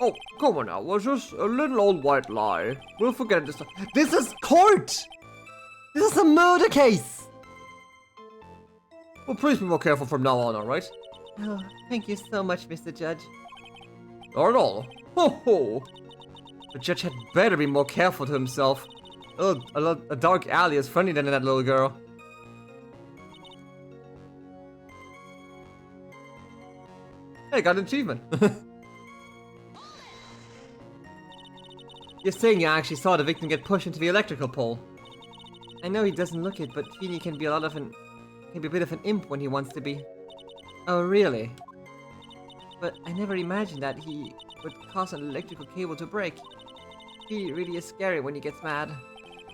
Oh, come on now, was just a little old white lie. We'll forget it this time. This is court! This is a murder case! Well, please be more careful from now on, alright? Oh, thank you so much, Mr. Judge. Not at all. Ho ho! The judge had better be more careful to himself. Oh, a dark alley is funnier than that little girl. Hey, got an achievement. You're saying you actually saw the victim get pushed into the electrical pole. I know he doesn't look it, but Feeney can be a bit of an imp when he wants to be. Oh, really? But I never imagined that he would cause an electrical cable to break. He really is scary when he gets mad.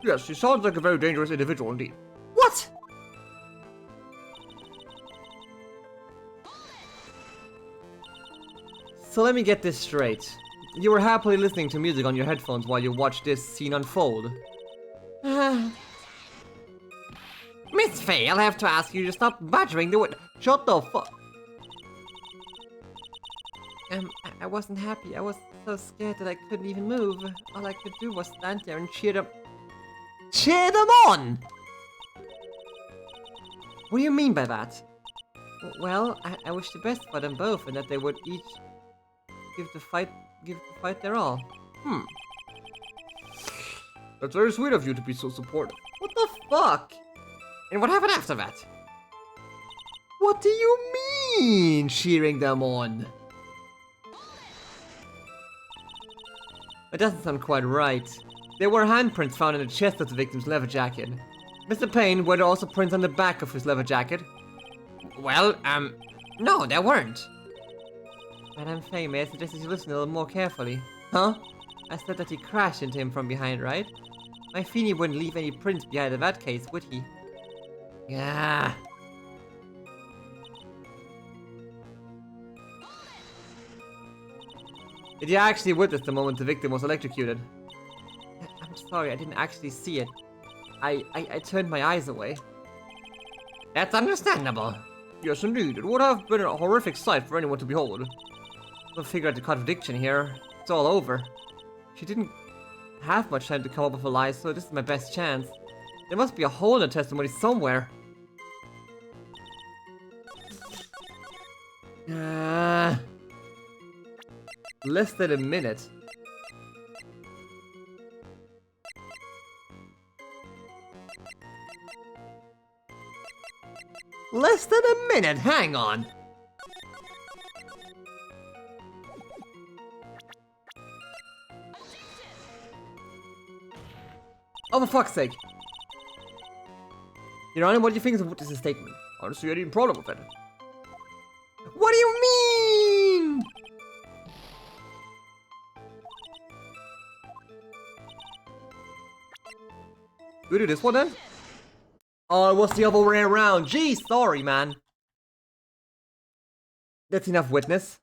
Yes, he sounds like a very dangerous individual indeed. What? So let me get this straight. You were happily listening to music on your headphones while you watched this scene unfold. Miss Faye, I'll have to ask you to stop badgering the wit- Shut the fuck. I wasn't happy. I was so scared that I couldn't even move. All I could do was stand there and cheer them. Cheer them on! What do you mean by that? Well, I wish the best for them both and that they would each give the fight their all. That's very sweet of you to be so supportive. What the fuck? And what happened after that? What do you mean, cheering them on? It doesn't sound quite right. There were handprints found in the chest of the victim's leather jacket. Mr. Payne, were there also prints on the back of his leather jacket? Well, no, there weren't. Madame Faye, may I suggest that you listen a little more carefully? Huh? I said that he crashed into him from behind, right? My Feeny wouldn't leave any prints behind in that case, would he? Yeah. Did you actually witness the moment the victim was electrocuted? I'm sorry, I didn't actually see it. I turned my eyes away. That's understandable. Yes, indeed. It would have been a horrific sight for anyone to behold. We'll figure out the contradiction here. It's all over. She didn't have much time to come up with a lie, so this is my best chance. There must be a hole in the testimony somewhere. Less than a minute. Less than a minute, hang on! Oh, for fuck's sake! Your Honor, what do you think of this statement? I don't see any problem with it. What do you mean? We do this one then? Oh, it was the other way around. Gee, sorry, man. That's enough witness.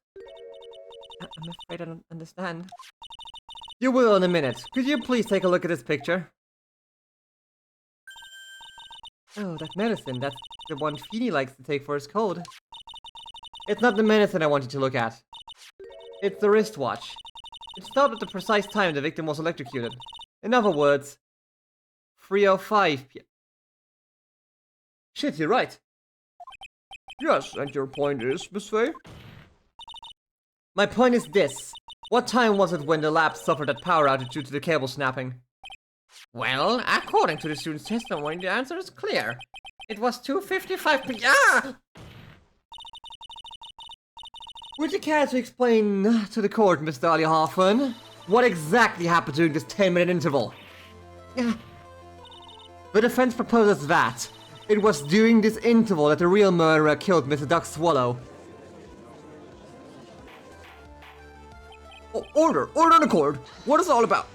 I'm afraid I don't understand. You will in a minute. Could you please take a look at this picture? Oh, that medicine. That's the one Feeny likes to take for his cold. It's not the medicine I want you to look at. It's the wristwatch. It stopped at the precise time the victim was electrocuted. In other words, 3:05 p.m. Shit, you're right. Yes, and your point is, Miss Faye? My point is this. What time was it when the lab suffered that power outage due to the cable snapping? Well, according to the student's testimony, the answer is clear. It was 2:55 p.m. Would you care to explain to the court, Mr. Dahlia-Hoffen, what exactly happened during this 10-minute interval? The defense proposes that it was during this interval that the real murderer killed Mr. Duck Swallow. Oh, order in the court. What is it all about?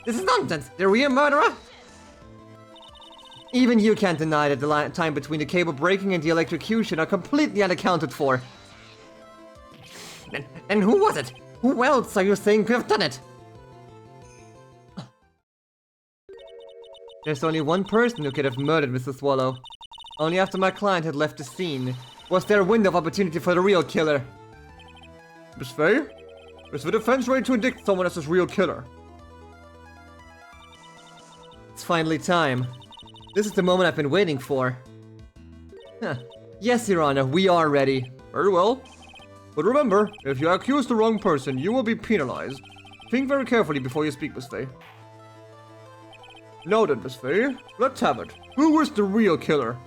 This is nonsense. The real murderer? Even you can't deny that the time between the cable breaking and the electrocution are completely unaccounted for. Then who was it? Who else are you saying could have done it? There's only one person who could have murdered Mr. Swallow. Only after my client had left the scene was there a window of opportunity for the real killer. Miss Faye? Is the defense ready to indict someone as his real killer? It's finally time. This is the moment I've been waiting for. Yes, Your Honor, we are ready. Very well. But remember, if you accuse the wrong person, you will be penalized. Think very carefully before you speak, Miss Faye. Now then, Miss Faye, let's have it. Who is the real killer?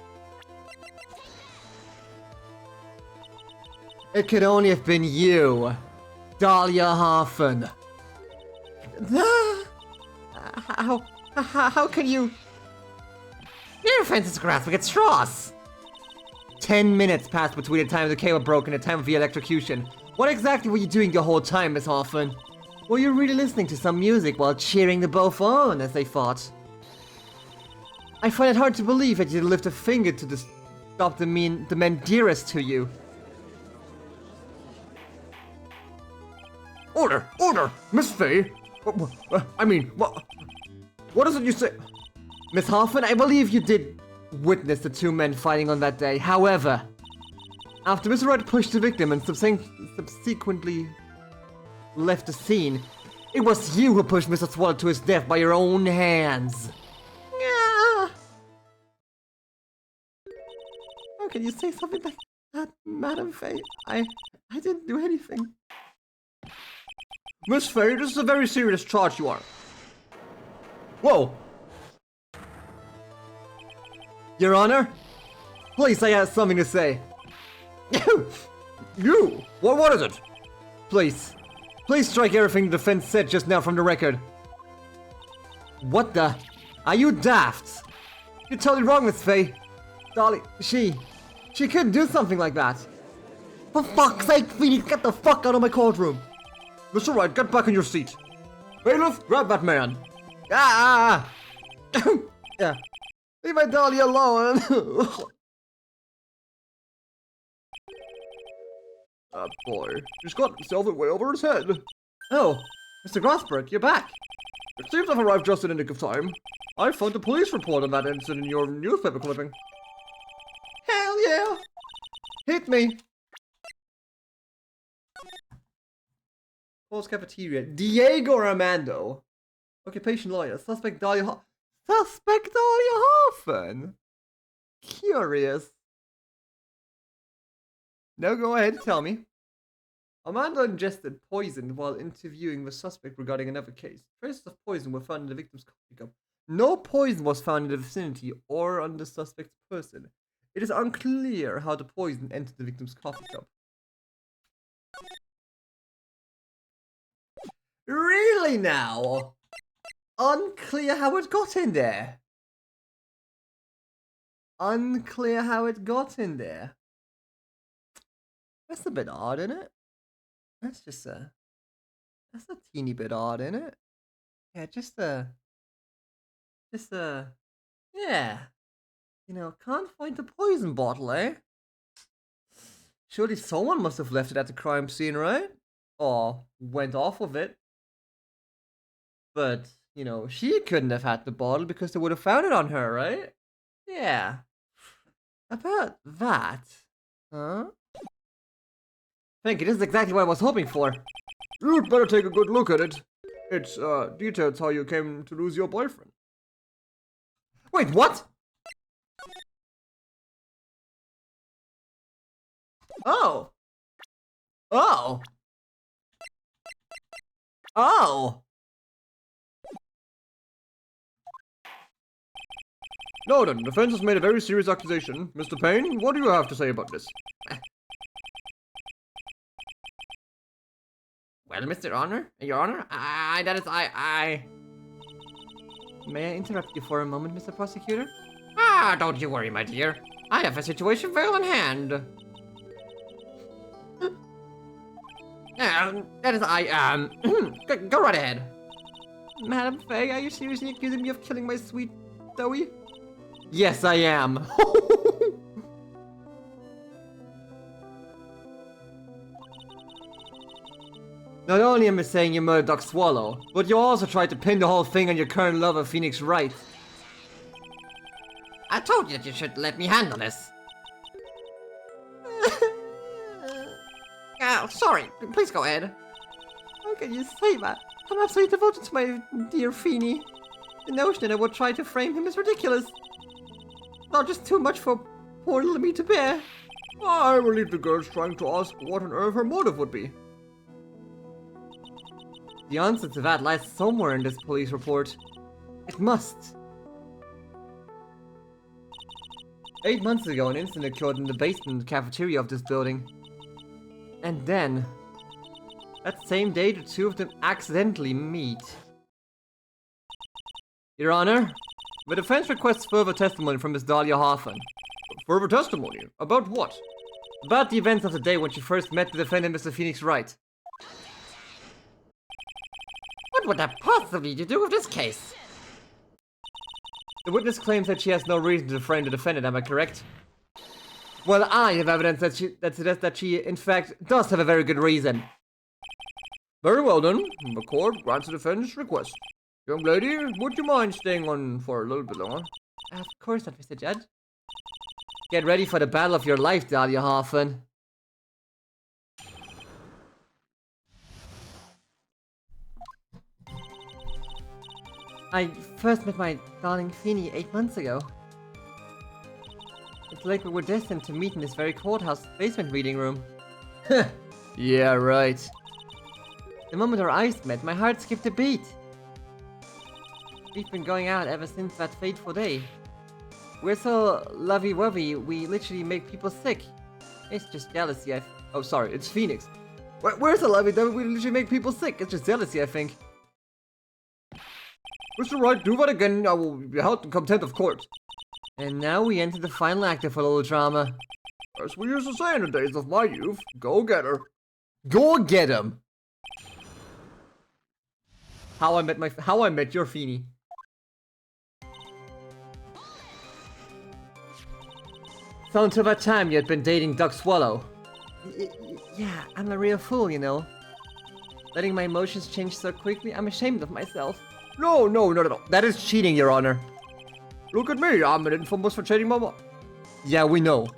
It could only have been you, Dahlia-Hoffen. How can you? Your defense is grasping at straws. 10 minutes passed between the time the cable broke and the time of the electrocution. What exactly were you doing the whole time, Miss Hoffen? Were you really listening to some music while cheering the both on, as they fought? I find it hard to believe that you lift a finger to stop the men dearest to you. Order! Miss Faye! What is it you say? Miss Hoffen, I believe you did witness the two men fighting on that day. However, after Mr. Wright pushed the victim and subsequently left the scene, it was you who pushed Mr. Swallow to his death by your own hands. can you say something like that, Madam Faye? I didn't do anything. Miss Faye, this is a very serious charge you are. Whoa! Your Honor? Please, I have something to say. You! What is it? Please. Please strike everything the defense said just now from the record. What the? Are you daft? You're totally wrong, Miss Faye. Dolly, she couldn't do something like that. For fuck's sake, Phoenix, get the fuck out of my courtroom. Mr. Wright, get back in your seat. Bailiff, grab that man. Ah! Yeah. Leave my Dolly alone. That boy, he's got himself way over his head. Oh, Mr. Grossberg, you're back. It seems I've arrived just in the nick of time. I found a police report on that incident in your newspaper clipping. Hell yeah! Hit me. Paul's Cafeteria. Diego Armando. Occupation lawyer. Suspect Dahlia Hoffman. Curious. Now go ahead, tell me. Armando ingested poison while interviewing the suspect regarding another case. Traces of poison were found in the victim's coffee cup. No poison was found in the vicinity or on the suspect's person. It is unclear how the poison entered the victim's coffee cup. Really now? Unclear how it got in there. Unclear how it got in there. That's a bit odd, isn't it? That's a teeny bit odd, isn't it? Yeah, yeah. You know, can't find the poison bottle, eh? Surely someone must have left it at the crime scene, right? Or went off with it. But, you know, she couldn't have had the bottle because they would have found it on her, right? Yeah. About that. Huh? Thank you, this is exactly what I was hoping for. You'd better take a good look at it. It's, details how you came to lose your boyfriend. Wait, what? Oh. Oh. Oh. Now then, the defense has made a very serious accusation. Mr. Payne, what do you have to say about this? Well, Mr. Honor, Your Honor, May I interrupt you for a moment, Mr. Prosecutor? Ah, don't you worry, my dear. I have a situation well in hand. Go right ahead. Madam Faye, are you seriously accusing me of killing my sweet Zoe? Yes, I am. Not only am I saying you murdered Doc Swallow, but you also tried to pin the whole thing on your current lover, Phoenix Wright. I told you that you should let me handle this. Sorry. Please go ahead. How can you say that? I'm absolutely devoted to my dear Feeny. The notion that I would try to frame him is ridiculous. Not just too much for poor little me to bear. I believe the girl's trying to ask what on earth her motive would be. The answer to that lies somewhere in this police report. It must. 8 months ago, an incident occurred in the basement cafeteria of this building. And then, that same day, the two of them accidentally meet. Your Honor, the defense requests further testimony from Miss Dahlia Hoffman. Further testimony? About what? About the events of the day when she first met the defendant, Mr. Phoenix Wright. What would that possibly do with this case? The witness claims that she has no reason to frame the defendant, am I correct? Well, I have evidence that suggests that she, in fact, does have a very good reason. Very well then, the court grants the defense request. Young lady, would you mind staying on for a little bit longer? Of course not, Mr. Judge. Get ready for the battle of your life, Dahlia Hoffman. I first met my darling Feeny 8 months ago. It's like we were destined to meet in this very courthouse basement reading room. Yeah, right. The moment our eyes met, my heart skipped a beat. We've been going out ever since that fateful day. We're so lovey-wovey, we literally make people sick. It's just jealousy, Oh, sorry, it's Phoenix. Where's the lovey-dovey? We literally make people sick. It's just jealousy, I think. Mr. Wright, do that again. I will be held in contempt of court. And now we enter the final act of a little drama. As we used to say in the days of my youth, go get her. Go get him. How I met your Feeny. So until that time you had been dating Duck Swallow. Yeah, I'm a real fool, you know. Letting my emotions change so quickly, I'm ashamed of myself. No, not at all. That is cheating, Your Honor. Look at me, I'm an infamous for cheating my mom. Yeah, we know.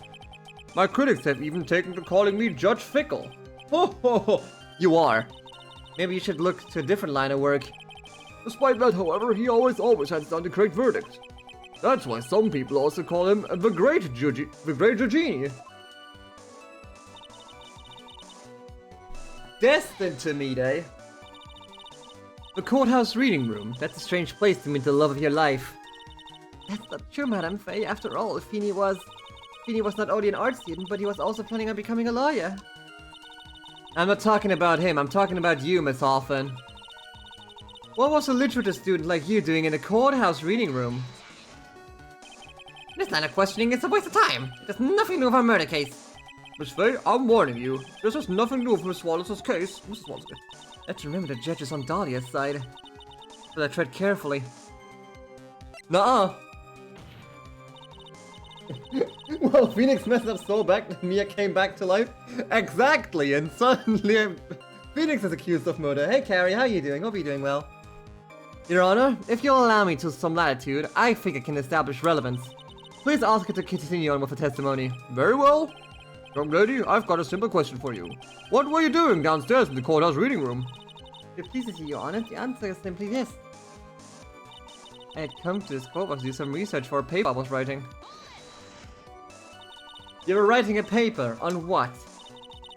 My critics have even taken to calling me Judge Fickle. Ho ho ho, you are. Maybe you should look to a different line of work. Despite that, however, he always hands down the correct verdict. That's why some people also call him the Great Judge. Destined to meet, eh? The courthouse reading room. That's a strange place to meet the love of your life. That's not true, Madame Faye. After all, Feeny was not only an art student, but he was also planning on becoming a lawyer. I'm not talking about him, I'm talking about you, Miss Hoffman. What was a literature student like you doing in a courthouse reading room? This line of questioning is a waste of time. It has nothing to do with our murder case. Miss Faye, I'm warning you. This has nothing to do with Miss Wallace's case. Mrs. Wallace. Let's remember the judge is on Dahlia's side. But I tread carefully. Nuh-uh. Well, Phoenix messed up so bad that Mia came back to life. Exactly, and suddenly Phoenix is accused of murder. Hey Carrie, how you doing? Hope you're doing well. Your Honor, if you'll allow me to some latitude, I think I can establish relevance. Please ask her to continue on with the testimony. Very well. Young lady, I've got a simple question for you. What were you doing downstairs in the courthouse reading room? If it pleases you, Your Honor, the answer is simply this. I had come to this courthouse to do some research for a paper I was writing. You were writing a paper on what?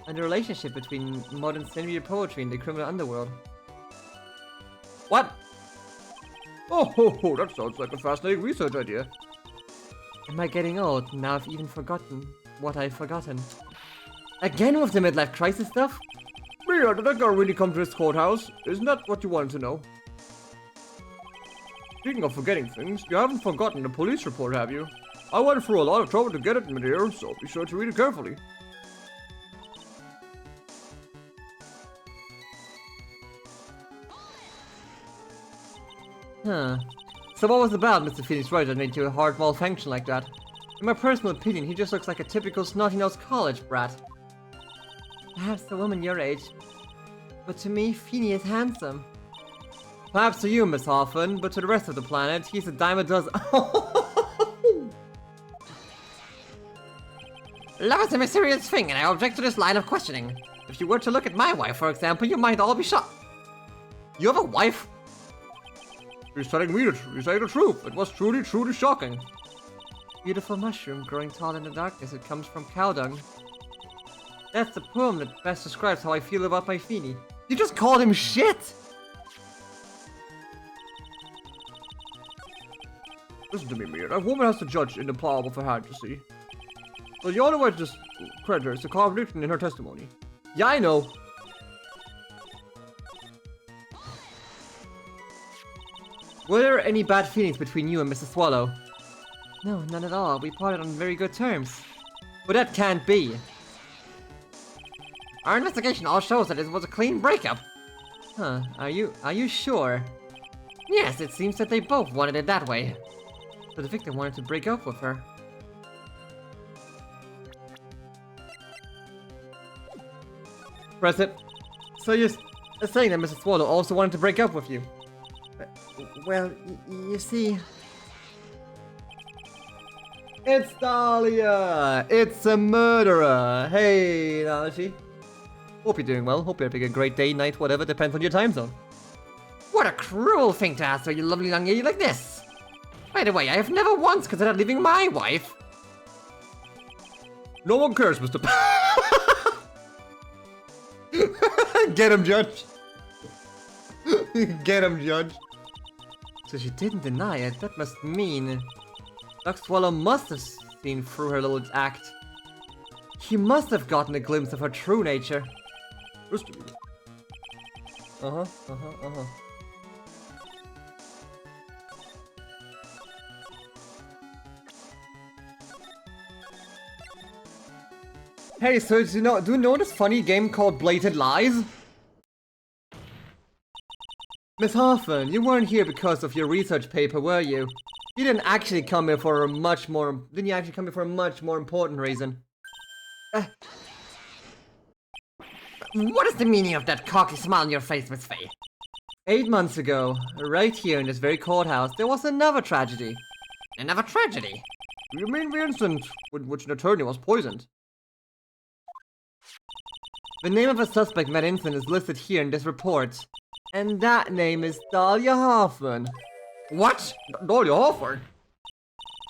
On the relationship between modern century poetry and the criminal underworld. What? Oh, that sounds like a fascinating research idea. Am I getting old? Now I've even forgotten what I've forgotten. Again with the midlife crisis stuff? Mia, did that girl really come to this courthouse? Isn't that what you wanted to know? Speaking of forgetting things, you haven't forgotten the police report, have you? I went through a lot of trouble to get it, my dear, so be sure to read it carefully. Huh. So what was it about Mr. Phoenix Wright that made you a heart malfunction like that? In my personal opinion, he just looks like a typical snotty-nosed college brat. Perhaps a woman your age. But to me, Feeny is handsome. Perhaps to you, Miss Hoffman, but to the rest of the planet, he's a dime a dozen. Love is a mysterious thing, and I object to this line of questioning. If you were to look at my wife, for example, you might all be shocked. You have a wife? He's telling me the truth. It was truly shocking. Beautiful mushroom growing tall in the darkness. It comes from cow dung. That's the poem that best describes how I feel about my Feeny. You just called him shit! Listen to me, Mia. That woman has to judge in the palm of her hand, you see. So the only way to just credit her is a contradiction in her testimony. Yeah, I know. Were there any bad feelings between you and Mrs. Swallow? No, none at all. We parted on very good terms. But that can't be. Our investigation all shows that it was a clean breakup. Huh, are you sure? Yes, it seems that they both wanted it that way. So the victim wanted to break up with her. Press it. So you're saying that Mrs. Swallow also wanted to break up with you? Well, you see... It's Dahlia! It's a murderer! Hey, Nanashi. Hope you're doing well. Hope you're having a great day, night, whatever. Depends on your time zone. What a cruel thing to ask for, you lovely young lady like this! By the way, I have never once considered leaving my wife. No one cares, Mr. Get him, Judge. Get him, Judge. So she didn't deny it. That must mean Duck Swallow must have seen through her little act. He must have gotten a glimpse of her true nature. Hey, so do you know this funny game called Blatant Lies? Miss Hoffman, you weren't here because of your research paper, were you? You didn't actually come here for a much more important reason. What is the meaning of that cocky smile on your face, Miss Faye? 8 months ago, right here in this very courthouse, there was another tragedy. Another tragedy? You mean the incident in which an attorney was poisoned? The name of a suspect in that incident is listed here in this report. And that name is Dahlia Hoffman. What? Dahlia Hoffman?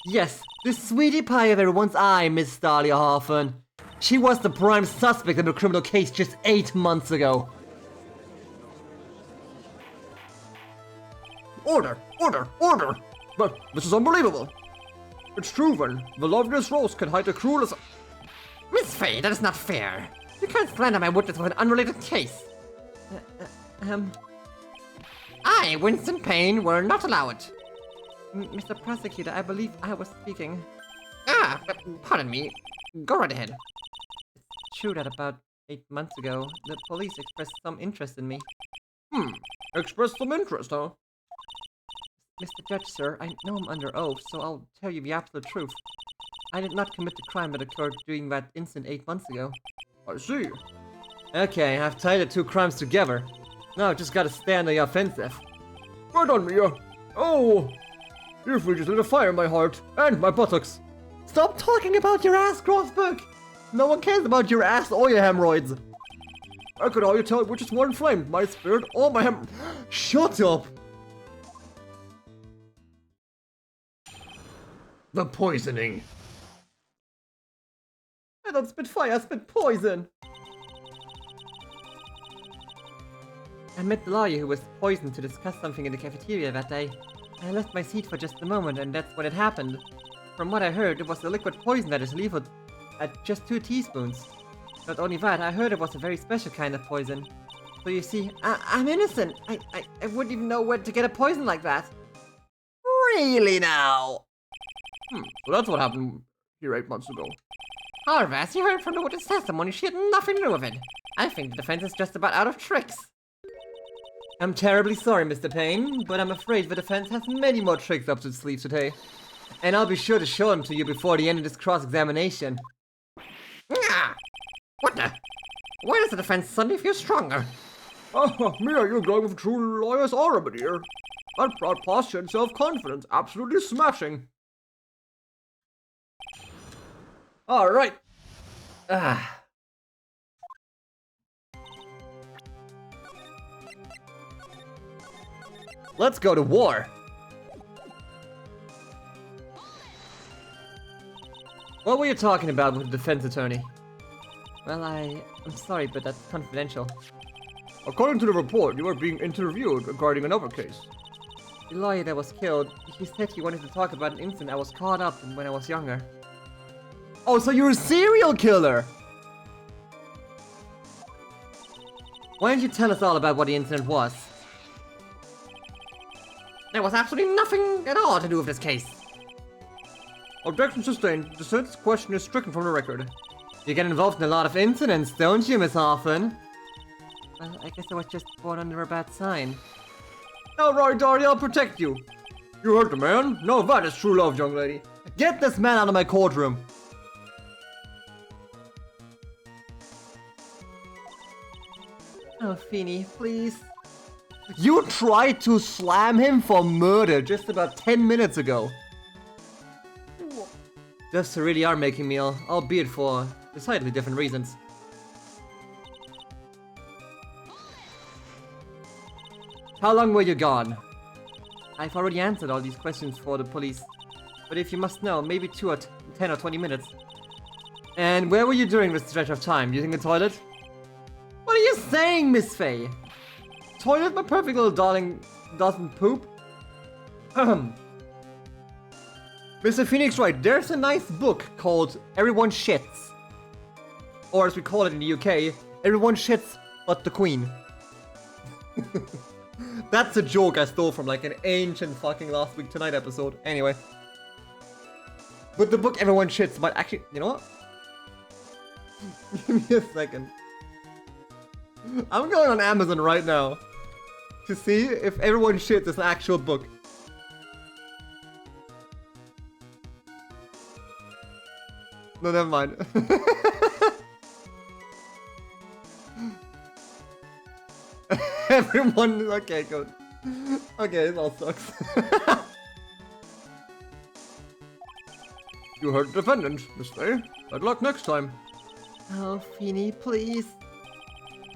Yes, the sweetie pie of everyone's eye, Miss Dahlia Hoffman. She was the prime suspect in the criminal case just 8 months ago. Order! Order! Order! But this is unbelievable! It's true then, the loveliest rose can hide the cruelest... Miss Faye, that is not fair. You can't slander my witness with an unrelated case. I, Winston Payne, will not allow it. Mr. Prosecutor, I believe I was speaking. Pardon me. Go right ahead. It's true that about 8 months ago, the police expressed some interest in me. Expressed some interest, huh? Mr. Judge, sir, I know I'm under oath, so I'll tell you the absolute truth. I did not commit the crime that occurred during that incident 8 months ago. I see. Okay, I've tied the two crimes together. Now I've just gotta stay on the offensive. Right on, Mia. Oh, you've just lit a fire in my heart and my buttocks. Stop talking about your ass, Crossbook! No one cares about your ass or your hemorrhoids. I could already tell which is more inflamed, my spirit or my Shut up! The poisoning. I don't spit fire, I spit poison! I met the lawyer who was poisoned to discuss something in the cafeteria that day. I left my seat for just a moment and that's when it happened. From what I heard, it was a liquid poison that is lethal at just 2 teaspoons. Not only that, I heard it was a very special kind of poison. So you see, I'm innocent. I wouldn't even know where to get a poison like that. Really now? Well, that's what happened here 8 months ago. However, as you heard from the witness testimony, she had nothing to do with it. I think the defense is just about out of tricks. I'm terribly sorry, Mr. Payne, but I'm afraid the defense has many more tricks up its sleeve today. And I'll be sure to show them to you before the end of this cross-examination. What the? Why does the defense suddenly feel stronger? Mia, you're going with a true lawyer's aura, my dear. That proud posture and self-confidence, absolutely smashing. Alright. Let's go to war. What were you talking about with the defense attorney? Well, I'm sorry, but that's confidential. According to the report, you were being interviewed regarding another case. The lawyer that was killed, he said he wanted to talk about an incident I was caught up in when I was younger. Oh, so you're a serial killer! Why don't you tell us all about what the incident was? There was absolutely nothing at all to do with this case. Objection sustained. The defense question is stricken from the record. You get involved in a lot of incidents, don't you, Miss Hoffman? Well, I guess I was just born under a bad sign. All right, Dahlia, I'll protect you. You heard the man? No, that is true love, young lady. Get this man out of my courtroom! Oh, Feeny, please. You tried to slam him for murder just about 10 minutes ago. Just really are making me ill, albeit for decidedly different reasons. How long were you gone? I've already answered all these questions for the police. But if you must know, maybe 10 or 20 minutes. And where were you during this stretch of time? Using the toilet? What are you saying, Miss Faye? Toilet, my perfect little darling, doesn't poop? Mr. Phoenix Wright, there's a nice book called Everyone Shits. Or as we call it in the UK, Everyone Shits but the Queen. That's a joke I stole from like an ancient fucking Last Week Tonight episode. Anyway. But the book Everyone Shits, but actually, you know what? Give me a second. I'm going on Amazon right now to see if Everyone Shits is an actual book. No, never mind. Everyone, okay, good. Okay, this all sucks. You heard the defendant, Miss Faye. Good luck next time. Oh, Feeny, please.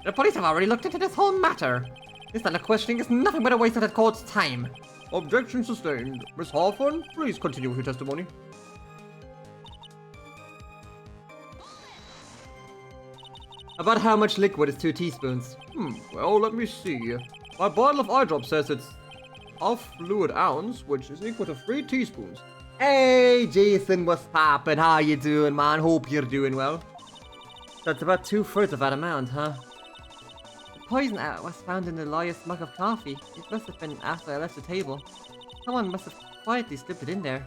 The police have already looked into this whole matter. This line of questioning is nothing but a waste of the court's time. Objection sustained. Miss Hawthorne, please continue with your testimony. About how much liquid is 2 teaspoons? Well, let me see. My bottle of eye drop says it's half fluid ounce, which is equal to 3 teaspoons. Hey, Jason, what's poppin'? How you doing, man? Hope you're doing well. That's about 2/3 of that amount, huh? The poison was found in the lawyer's mug of coffee. It must have been after I left the table. Someone must have quietly slipped it in there.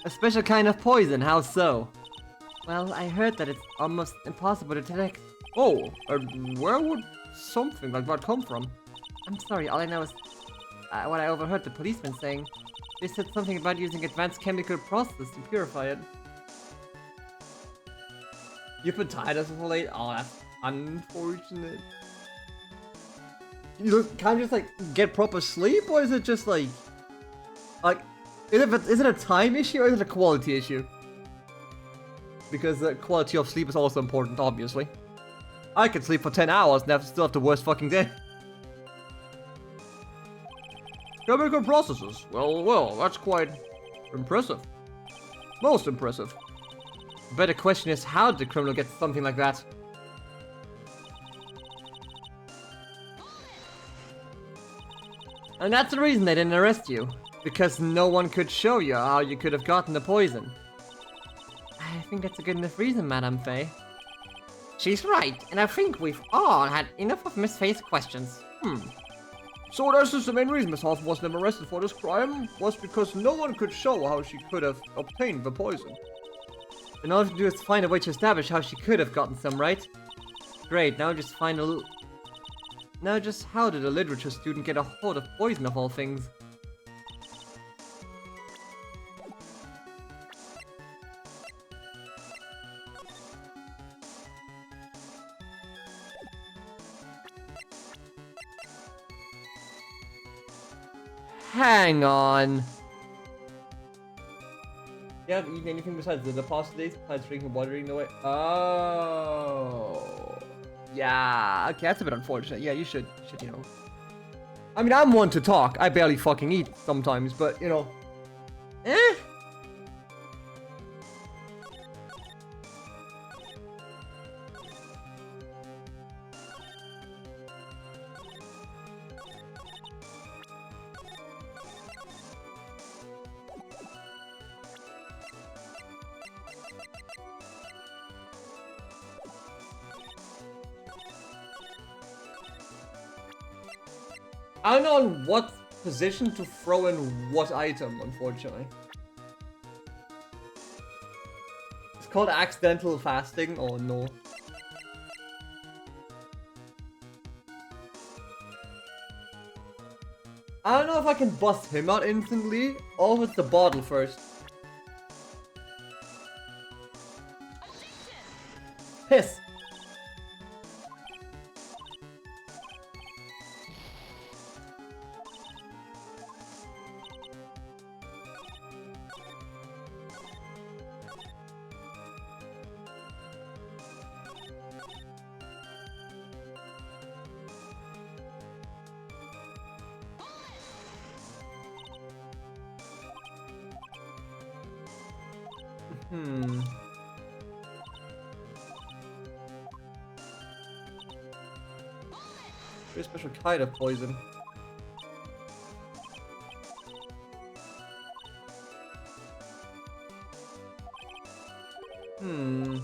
A special kind of poison, how so? Well, I heard that it's almost impossible to detect. Oh, and where would something like that come from? I'm sorry, all I know is what I overheard the policeman saying. They said something about using advanced chemical processes to purify it. You've been tired as of late? Oh, that's unfortunate. You can't just like get proper sleep, or is it just like is it a time issue or is it a quality issue? Because the quality of sleep is also important, obviously. I could sleep for 10 hours and still have the worst fucking day. Chemical processes. Well, that's quite impressive. Most impressive. The better question is, how did the criminal get something like that? And that's the reason they didn't arrest you. Because no one could show you how you could have gotten the poison. I think that's a good enough reason, Madame Faye. She's right, and I think we've all had enough of Miss Faye's questions. So this is the main reason Miss Hawthorne was never arrested for this crime, was because no one could show how she could have obtained the poison. And all you have to do is find a way to establish how she could have gotten some, right? Great, now just find a Now just how did a literature student get a hold of poison of all things? Hang on. You haven't eaten anything besides the past days, besides drinking water eating away? Oh. Yeah, okay, that's a bit unfortunate. Yeah, you should, you know. I mean, I'm one to talk. I barely fucking eat sometimes, but, you know. Eh? I don't know in what position to throw in what item, unfortunately. It's called accidental fasting. Oh no. I don't know if I can bust him out instantly, or with the bottle first. Piss. Hmm. Very special kind of poison. Hmm.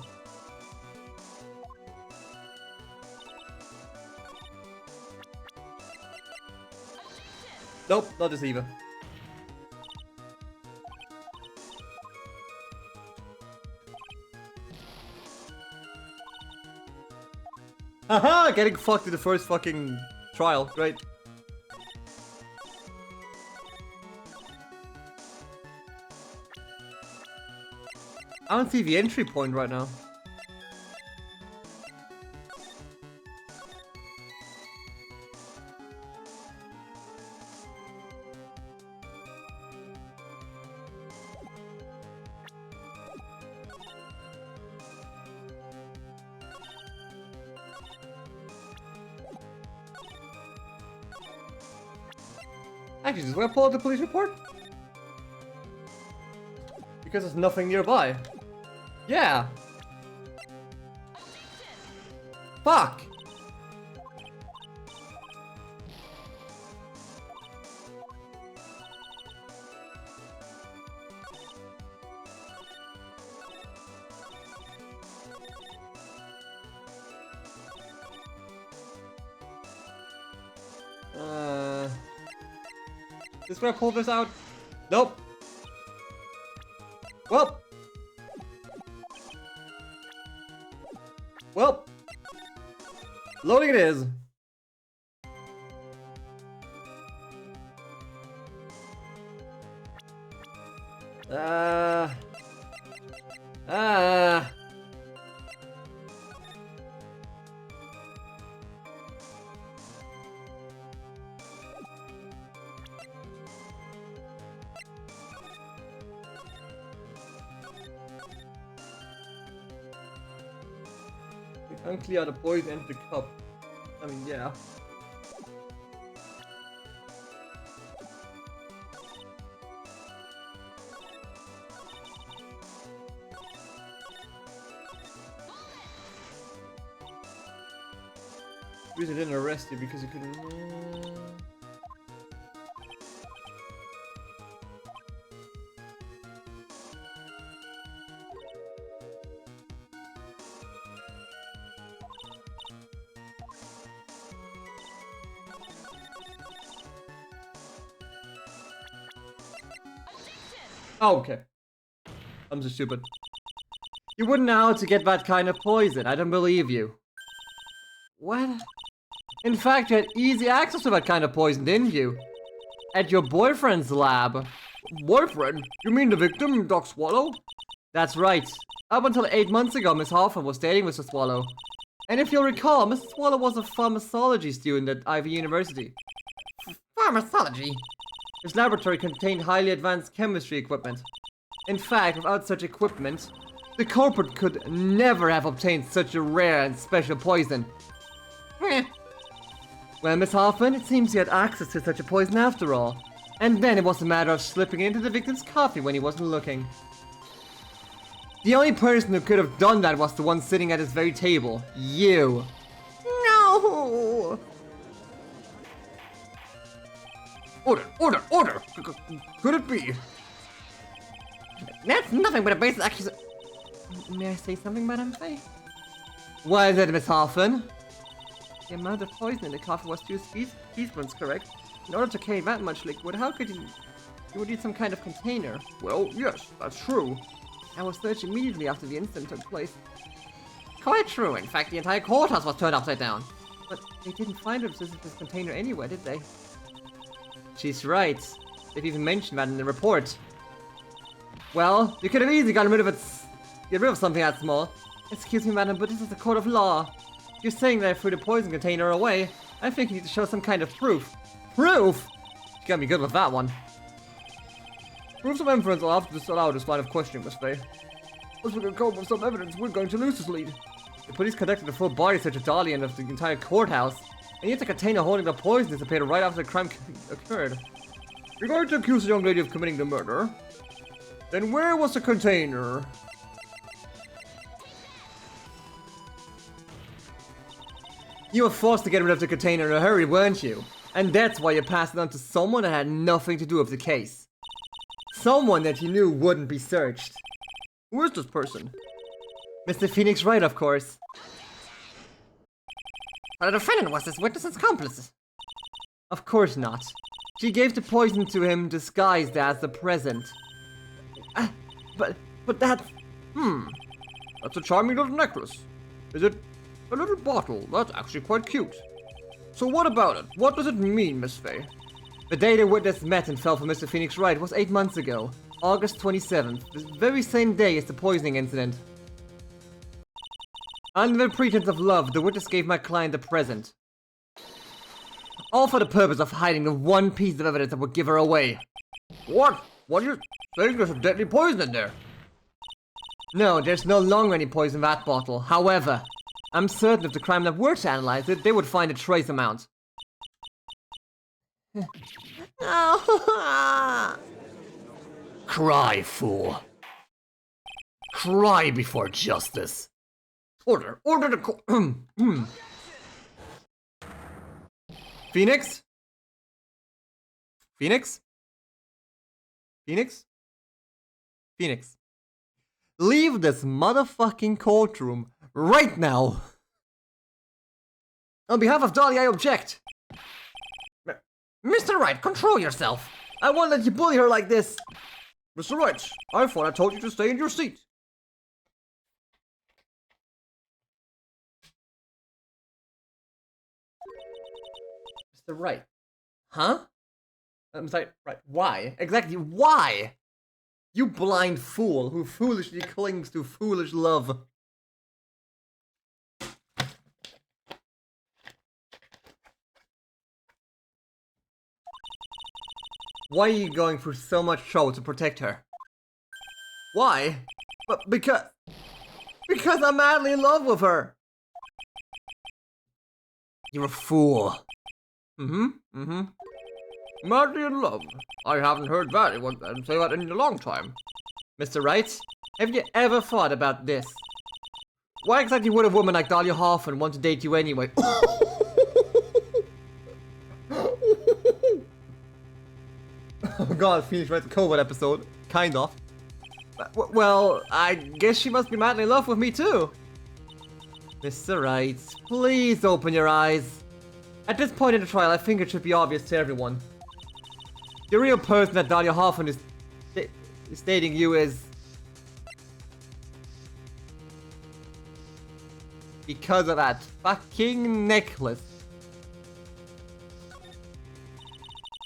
Nope, not this either. Haha! Getting fucked in the first fucking trial. Great. I don't see the entry point right now. Actually, is where I pull out the police report? Because there's nothing nearby. Yeah. Fuck. This where I pull this out? Nope. Well. Well. Loading it is. Unclear the poison and the cup. I mean, yeah. Reason didn't arrest you because you couldn't. Oh, okay. I'm so stupid. You wouldn't know how to get that kind of poison. I don't believe you. What? In fact, you had easy access to that kind of poison, didn't you? At your boyfriend's lab. Boyfriend? You mean the victim, Doc Swallow? That's right. Up until 8 months ago, Miss Hoffman was dating Mr. Swallow. And if you'll recall, Mr. Swallow was a pharmacology student at Ivy University. Pharmacology? His laboratory contained highly advanced chemistry equipment. In fact, without such equipment, the culprit could never have obtained such a rare and special poison. Well, Miss Hoffman, it seems he had access to such a poison after all. And then it was a matter of slipping into the victim's coffee when he wasn't looking. The only person who could have done that was the one sitting at his very table. You. No! Order! Could it be? That's nothing but a basic accusation. May I say something, Madame Faye? What is it, Miss Hoffman? The amount of poison in the coffee was 2 teaspoons, correct? In order to carry that much liquid, how could you would need some kind of container? Well, yes, that's true. I was searched immediately after the incident took place. Quite true. In fact, the entire courthouse was turned upside down. But they didn't find this container anywhere, did they? She's right. They've even mentioned that in the report. Well, you could have easily gotten rid of it. Get rid of something that small. Excuse me, madam, but this is a court of law. You're saying that I threw the poison container away. I think you need to show some kind of proof. Proof? You got me good with that one. Proofs of inference will have to disallow this line of questioning, Miss Faye. Unless we can come up with some evidence, we're going to lose this lead. The police conducted a full body search of Dolly and of the entire courthouse, and yet the container holding the poison disappeared right after the crime occurred. You're going to accuse the young lady of committing the murder? Then where was the container? You were forced to get rid of the container in a hurry, weren't you? And that's why you passed it on to someone that had nothing to do with the case. Someone that you knew wouldn't be searched. Who is this person? Mr. Phoenix Wright, of course. The defendant was this witness's accomplice. Of course not. She gave the poison to him disguised as the present. But that's... That's a charming little necklace. Is it a little bottle? That's actually quite cute. So what about it? What does it mean, Miss Faye? The day the witness met and fell for Mr. Phoenix Wright was 8 months ago, August 27th, the very same day as the poisoning incident. Under the pretense of love, the witness gave my client a present. All for the purpose of hiding the one piece of evidence that would give her away. What? What are you saying? There's a deadly poison in there. No, there's no longer any poison in that bottle. However, I'm certain if the crime lab were to analyze it, they would find a trace amount. Cry, fool. Cry before justice. Order the Phoenix? Phoenix? Phoenix? Phoenix. Leave this motherfucking courtroom right now! On behalf of Dolly, I object! Mr. Wright, control yourself. I won't let you bully her like this! Mr. Wright, I thought I told you to stay in your seat. Mr. Wright. Huh? I'm sorry, right, why? Exactly, why? You blind fool who foolishly clings to foolish love. Why are you going through so much trouble to protect her? Why? But because I'm madly in love with her. You're a fool. Madly in love. I haven't heard that anyone say that in a long time. Mr. Wright, have you ever thought about this? Why exactly would a woman like Dahlia Hoffman want to date you anyway? Oh god, Phoenix Wright's a COVID episode. Kind of. Well, I guess she must be madly in love with me too. Mr. Wright, please open your eyes. At this point in the trial, I think it should be obvious to everyone. The real person that Dahlia Hoffman is dating you is... because of that fucking necklace.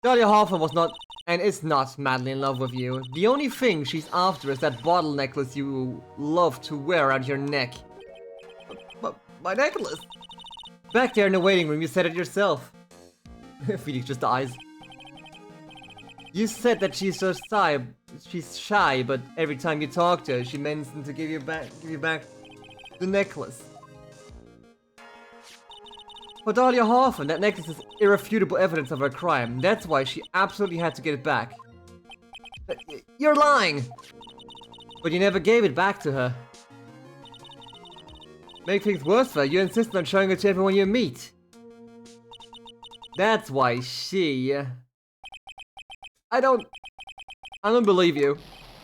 Dahlia Hoffman was not, and is not, madly in love with you. The only thing she's after is that bottle necklace you love to wear around your neck. But my necklace? Back there in the waiting room, you said it yourself. Phoenix just dies. You said that she's shy, but every time you talk to her, she mentions to give you back the necklace. For Dahlia Hoffman, that necklace is irrefutable evidence of her crime. That's why she absolutely had to get it back. You're lying! But you never gave it back to her. Make things worse for her, you insist on showing it to everyone you meet. That's why she... I don't believe you.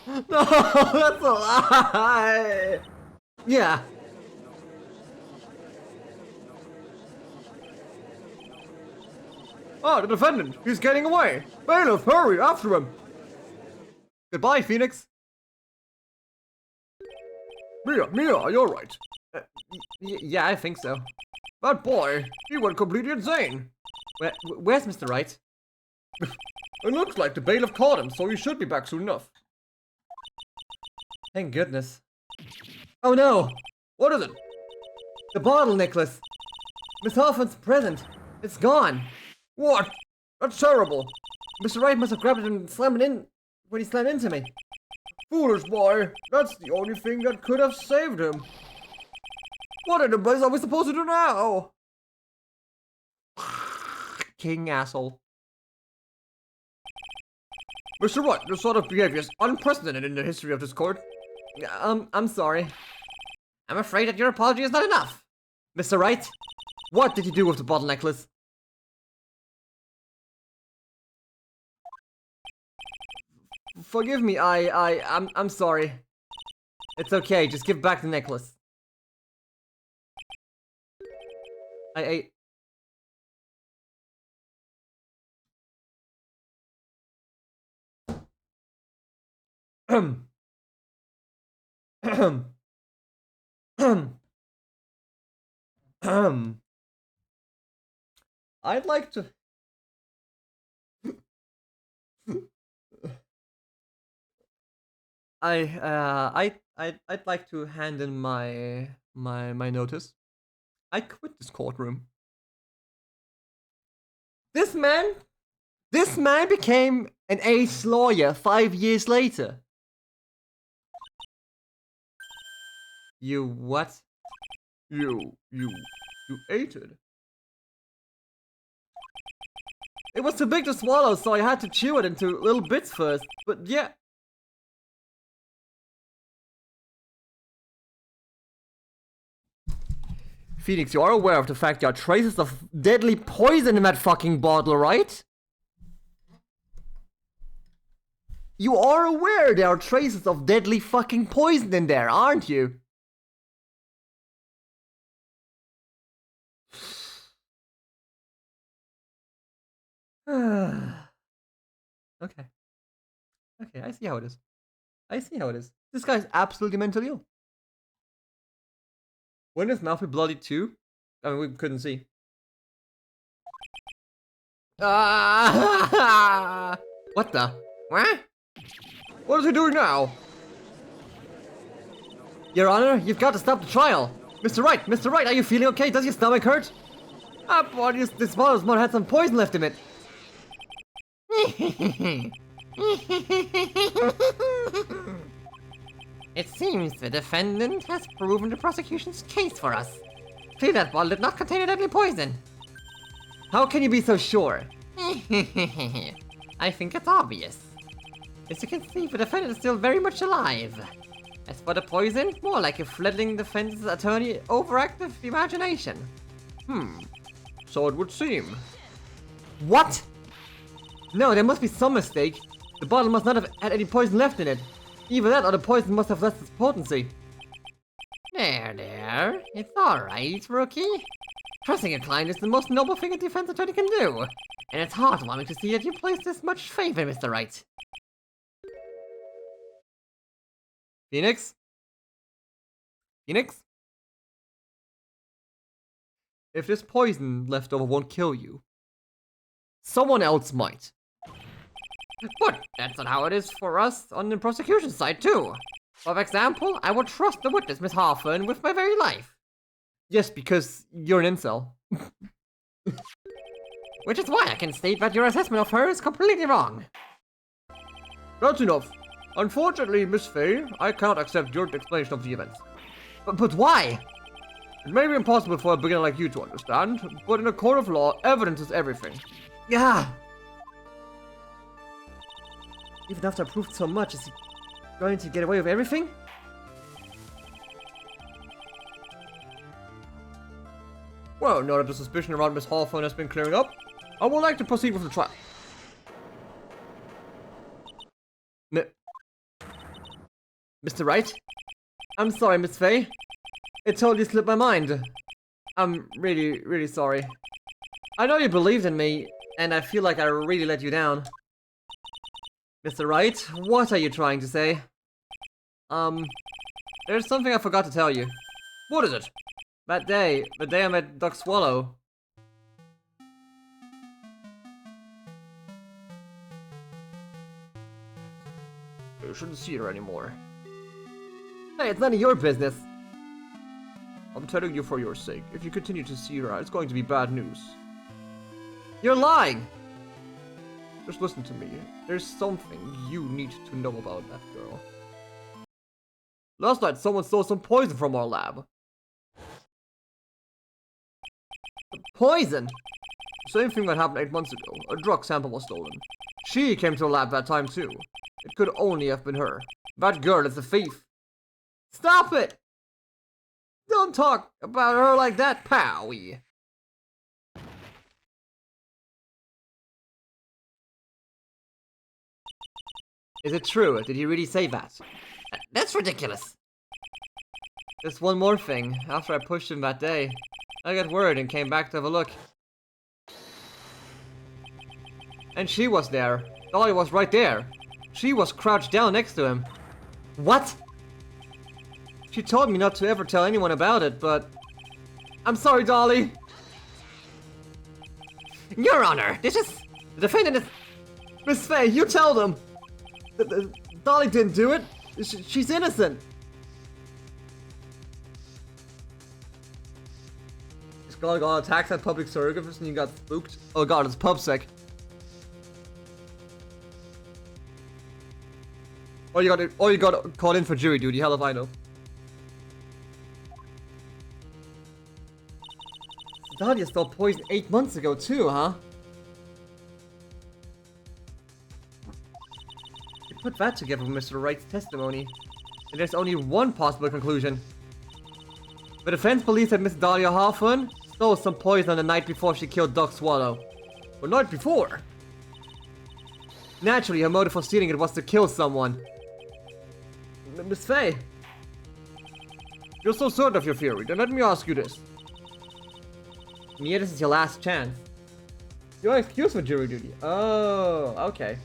No, that's a lie! Yeah. Ah, the defendant! He's getting away! Bailiff, hurry, after him! Goodbye, Phoenix. Mia, you're right. Yeah, I think so. That boy, he went completely insane. Where's Mr. Wright? It looks like the bailiff caught him, so he should be back soon enough. Thank goodness. Oh no! What is it? The bottle necklace! Miss Hoffman's present! It's gone! What? That's terrible. Mr. Wright must have grabbed it and slammed it in when he slammed into me. Foolish boy. That's the only thing that could have saved him. What in the place are we supposed to do now? King asshole. Mr. Wright, this sort of behavior is unprecedented in the history of this court. I'm sorry. I'm afraid that your apology is not enough. Mr. Wright, what did you do with the bottle necklace? Forgive me, I'm sorry. It's okay, just give back the necklace. I I'd like to. I'd like to hand in my notice. I quit this courtroom. This man became an ace lawyer 5 years later. You what? You ate it. It was too big to swallow, so I had to chew it into little bits first. But yeah. Phoenix, you are aware of the fact there are traces of deadly poison in that fucking bottle, right? You are aware there are traces of deadly fucking poison in there, aren't you? Okay. Okay, I see how it is. I see how it is. This guy's absolutely mentally ill. Wouldn't his mouth be bloody too? I mean, we couldn't see. What the? What? What is he doing now? Your Honor, you've got to stop the trial. Mr. Wright, are you feeling okay? Does your stomach hurt? Boy, this bottle's might have some poison left in it. It seems the defendant has proven the prosecution's case for us. Clearly that bottle did not contain a deadly poison. How can you be so sure? I think it's obvious. As you can see, the defendant is still very much alive. As for the poison, more like a fledgling defense attorney overactive imagination. So it would seem. What? No, there must be some mistake. The bottle must not have had any poison left in it. Either that or the poison must have lost its potency. There. It's alright, rookie. Trusting a client is the most noble thing a defense attorney can do. And it's heartwarming to see that you place this much faith in Mr. Wright. Phoenix? Phoenix? If this poison left over won't kill you, someone else might. But that's not how it is for us on the prosecution side too. For example, I would trust the witness, Miss Hawthorne, with my very life. Yes, because you're an incel. Which is why I can state that your assessment of her is completely wrong. That's enough. Unfortunately, Miss Faye, I cannot accept your explanation of the events. But why? It may be impossible for a beginner like you to understand, but in a court of law, evidence is everything. Yeah. Even after I proved so much, is he going to get away with everything? Well, now that the suspicion around Miss Hawthorne has been clearing up, I would like to proceed with the trial. Mr. Wright? I'm sorry, Miss Faye. It totally slipped my mind. I'm really sorry. I know you believed in me, and I feel like I really let you down. Mr. Wright, what are you trying to say? There's something I forgot to tell you. What is it? The day I met Duck Swallow. You shouldn't see her anymore. Hey, it's none of your business. I'm telling you for your sake. If you continue to see her, it's going to be bad news. You're lying! Just listen to me. There's something you need to know about that girl. Last night, someone stole some poison from our lab. Poison? Same thing that happened 8 months ago. A drug sample was stolen. She came to the lab that time too. It could only have been her. That girl is a thief. Stop it! Don't talk about her like that, Powie. Is it true? Did he really say that? That's ridiculous. Just one more thing. After I pushed him that day, I got word and came back to have a look. And she was there. Dolly was right there. She was crouched down next to him. What? She told me not to ever tell anyone about it, but... I'm sorry, Dolly! Your Honor, this is... The defendant is... Miss Faye, you tell them! Dolly didn't do it! She's innocent! Just got attacked at public surrogates and you got spooked. Oh god, it's PubSec. Or you got called in for jury duty, hell if I know. Dahlia stole poison 8 months ago too, huh? You put that together with Mr. Wright's testimony, and there's only one possible conclusion. The defense believes that Miss Dahlia Hawthorne stole some poison on the night before she killed Doc Swallow. The night before? Naturally, her motive for stealing it was to kill someone. Miss Faye, you're so certain of your theory, then let me ask you this. Mia, this is your last chance. You're excused for jury duty. Oh, okay.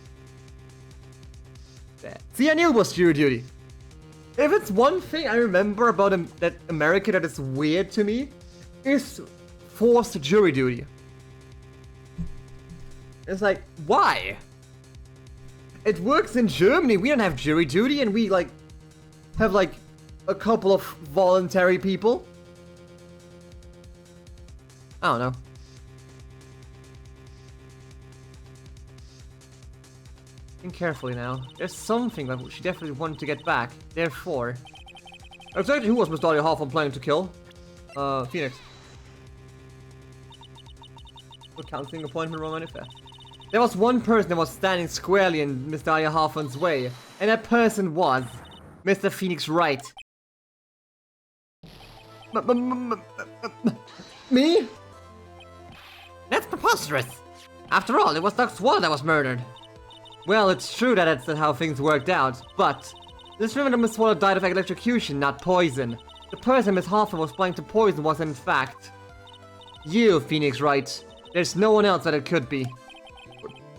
See, I knew it was jury duty. If it's one thing I remember about that America that is weird to me, is forced jury duty. It's like, why? It works in Germany. We don't have jury duty, and we have a couple of voluntary people. I don't know. Think carefully now. There's something that she definitely wanted to get back. Therefore... Exactly who was Miss Dahlia Hawthorne planning to kill? Phoenix. What counseling appointment wrong manifest? There was one person that was standing squarely in Miss Dahlia Hawthorne's way, and that person was Mr. Phoenix Wright. Me? That's preposterous. After all, it was Doc Swallow that was murdered. Well, it's true that that's how things worked out, but this woman that Miss Swallow died of electrocution, not poison. The person Miss Hawthorne was planning to poison was in fact you, Phoenix Wright. There's no one else that it could be.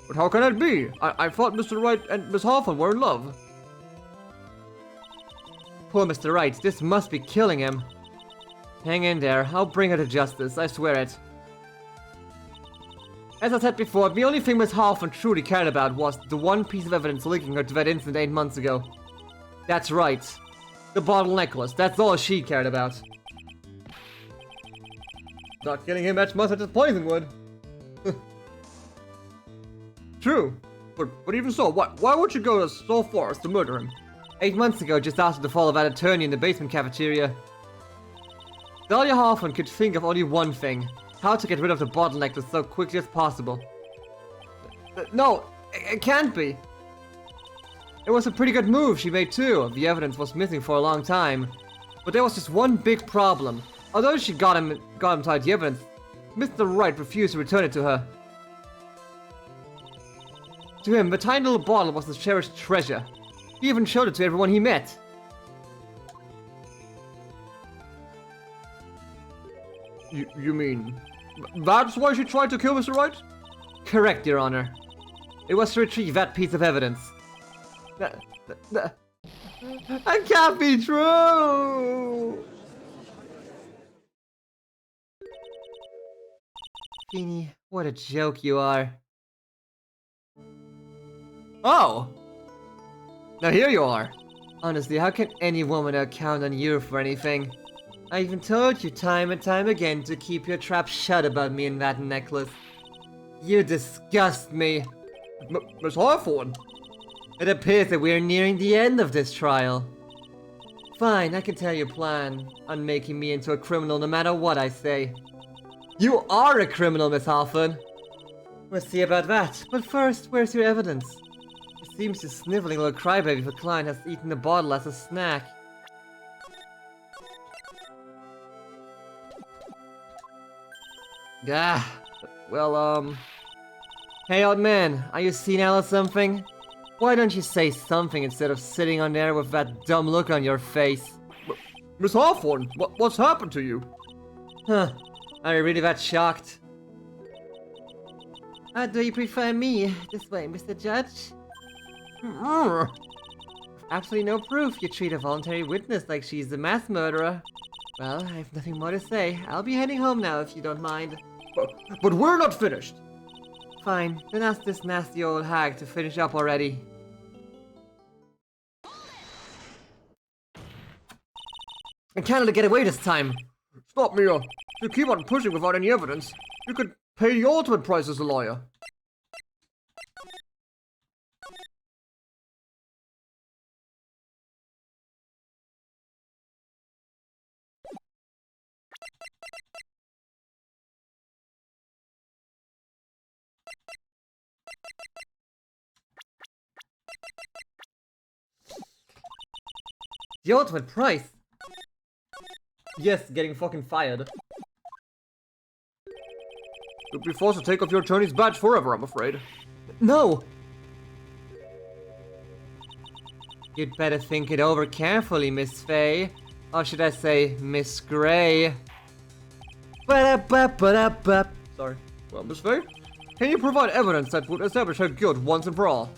But how can it be? I thought Mr. Wright and Miss Hawthorne were in love. Poor Mr. Wright, this must be killing him. Hang in there, I'll bring her to justice, I swear it. As I said before, the only thing Miss Hawthorne truly cared about was the one piece of evidence linking her to that incident 8 months ago. That's right. The bottle necklace, that's all she cared about. Not killing him as much as poison would. True, but even so, why would you go so far as to murder him? 8 months ago, just after the fall of that attorney in the basement cafeteria, Dahlia Hawthorne could think of only one thing. How to get rid of the bottleneck so quickly as possible. No, it can't be. It was a pretty good move she made too. The evidence was missing for a long time. But there was just one big problem. Although she got him tied the evidence, Mr. Wright refused to return it to her. To him, the tiny little bottle was his cherished treasure. He even showed it to everyone he met. You mean... That's why she tried to kill Mr. Wright? Correct, Your Honor. It was to retrieve that piece of evidence. That can't be true! Feeny, what a joke you are. Oh! Now here you are. Honestly, how can any woman count on you for anything? I even told you time and time again to keep your trap shut about me and that necklace. You disgust me. Miss Hawthorne? It appears that we are nearing the end of this trial. Fine, I can tell you plan on making me into a criminal no matter what I say. You are a criminal, Miss Hawthorne. We'll see about that. But first, where's your evidence? It seems you're sniveling little crybaby if a client has eaten the bottle as a snack. Ah, well, Hey, old man, are you senile or something? Why don't you say something instead of sitting on there with that dumb look on your face? Miss Hawthorne, what's happened to you? Huh, are you really that shocked? Do you prefer me this way, Mr. Judge? Absolutely no proof. You treat a voluntary witness like she's a mass murderer. Well, I have nothing more to say. I'll be heading home now if you don't mind. But we're not finished. Fine, then ask this nasty old hag to finish up already. I can't let her get away this time. Stop, Mia. If you keep on pushing without any evidence, you could pay the ultimate price as a lawyer. The ultimate price? Yes, getting fucking fired. You'll be forced to take off your attorney's badge forever, I'm afraid. No! You'd better think it over carefully, Miss Faye. Or should I say, Miss Gray. Ba-da-ba-ba-da-ba. Sorry. Well, Miss Faye, can you provide evidence that would establish her guilt once and for all?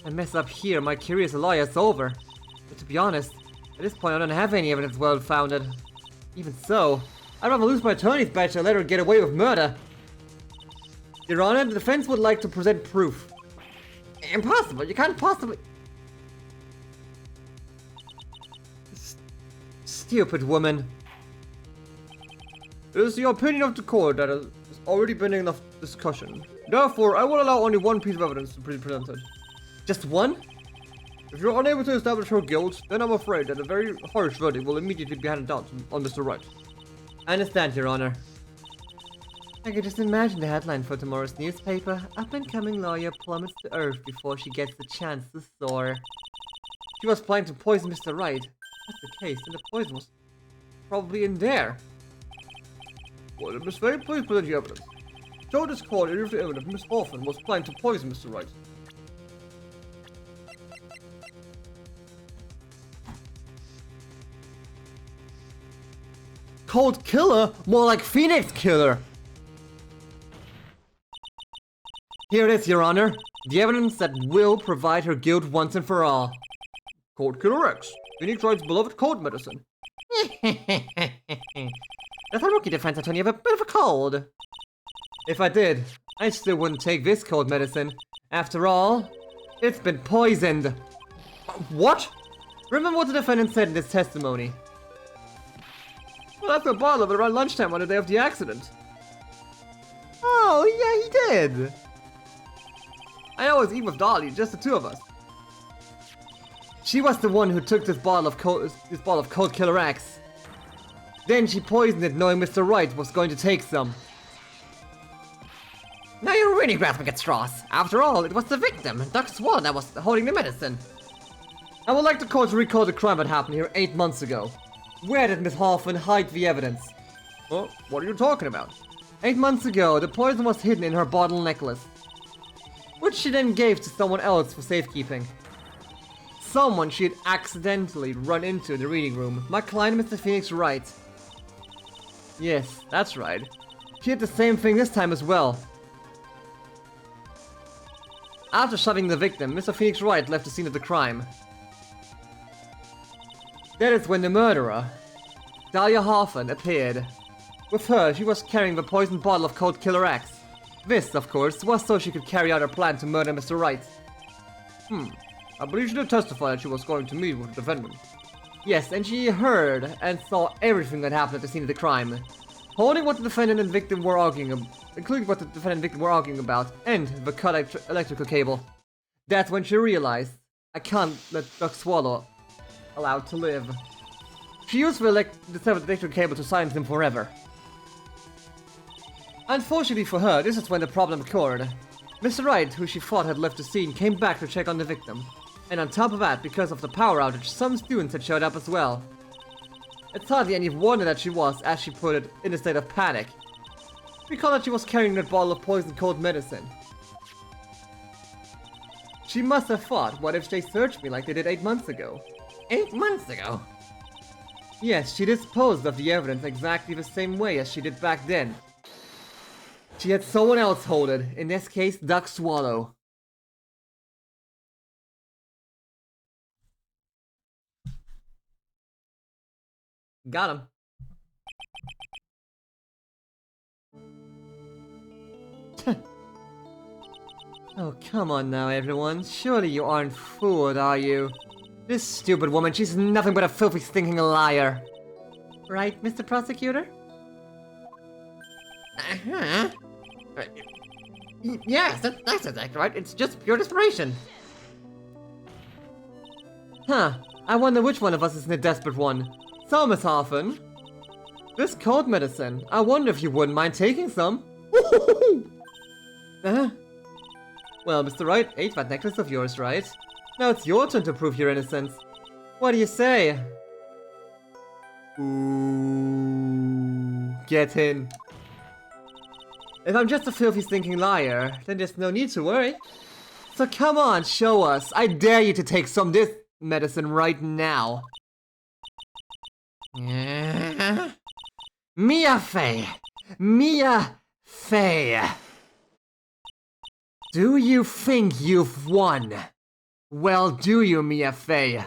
I mess up here, my career as a lawyer is over. But to be honest, at this point I don't have any evidence well-founded. Even so, I'd rather lose my attorney's badge than let her get away with murder. Your Honor, the defense would like to present proof. Impossible, you can't possibly... Stupid woman. It is the opinion of the court that has already been enough discussion. Therefore, I will allow only one piece of evidence to be presented. Just one? If you're unable to establish her guilt, then I'm afraid that a very harsh verdict will immediately be handed down on Mr. Wright. I understand, Your Honor. I could just imagine the headline for tomorrow's newspaper. Up-and-coming lawyer plummets to earth before she gets the chance to soar. She was planning to poison Mr. Wright. If that's the case, then the poison was probably in there. Well, Miss Faye, please present your evidence. Show this court if the evidence Miss Hawthorne was planning to poison Mr. Wright. Cold killer? More like Phoenix killer! Here it is, Your Honor. The evidence that will provide her guilt once and for all. Cold Killer X. Phoenix Wright's beloved cold medicine. Does a rookie defense attorney have a bit of a cold? If I did, I still wouldn't take this cold medicine. After all, it's been poisoned. What? Remember what the defendant said in his testimony. Well, that's a bottle of it around lunchtime on the day of the accident. Oh, yeah, he did. I always eat with Dolly, just the two of us. She was the one who took this bottle of Cold Killer X. Then she poisoned it knowing Mr. Wright was going to take some. Now you're really grasping at straws. After all, it was the victim, Dr. Swan, that was holding the medicine. I would like the court to recall the crime that happened here 8 months ago. Where did Miss Hawthorne hide the evidence? Well, what are you talking about? 8 months ago, the poison was hidden in her bottle necklace, which she then gave to someone else for safekeeping. Someone she had accidentally run into in the reading room. My client, Mr. Phoenix Wright. Yes, that's right. She did the same thing this time as well. After shoving the victim, Mr. Phoenix Wright left the scene of the crime. That is when the murderer, Dahlia Hawthorne, appeared. With her, she was carrying the poisoned bottle of Cold Killer X. This, of course, was so she could carry out her plan to murder Mr. Wright. I believe she did testify that she was going to meet with the defendant. Yes, and she heard and saw everything that happened at the scene of the crime. Holding what the defendant and victim were arguing about, including what the defendant and victim were arguing about, and the cut electrical cable. That's when she realized, I can't let Duck Swallow allowed to live. She used the severed electrical cable to silence him forever. Unfortunately for her, this is when the problem occurred. Mr. Wright, who she thought had left the scene, came back to check on the victim. And on top of that, because of the power outage, some students had showed up as well. It's hardly any wonder that she was, as she put it, in a state of panic. Recall that she was carrying that bottle of poison cold medicine. She must have thought, what if they searched me like they did 8 months ago? 8 months ago? Yes, she disposed of the evidence exactly the same way as she did back then. She had someone else hold it, in this case, Duck Swallow. Got him. Oh, come on now, everyone. Surely you aren't fooled, are you? This stupid woman, she's nothing but a filthy, stinking liar. Right, Mr. Prosecutor? Uh-huh. Yes, that's exactly right. It's just pure desperation. Huh. I wonder which one of us is the desperate one. So, Miss Hoffman, this cold medicine, I wonder if you wouldn't mind taking some. Well, Mr. Wright ate that necklace of yours, right? Now it's your turn to prove your innocence. What do you say? Ooh, get in. If I'm just a filthy stinking liar, then there's no need to worry. So come on, show us. I dare you to take some of this medicine right now. Mia Fey! Mia Fey. Do you think you've won? Well, do you, Mia Fey?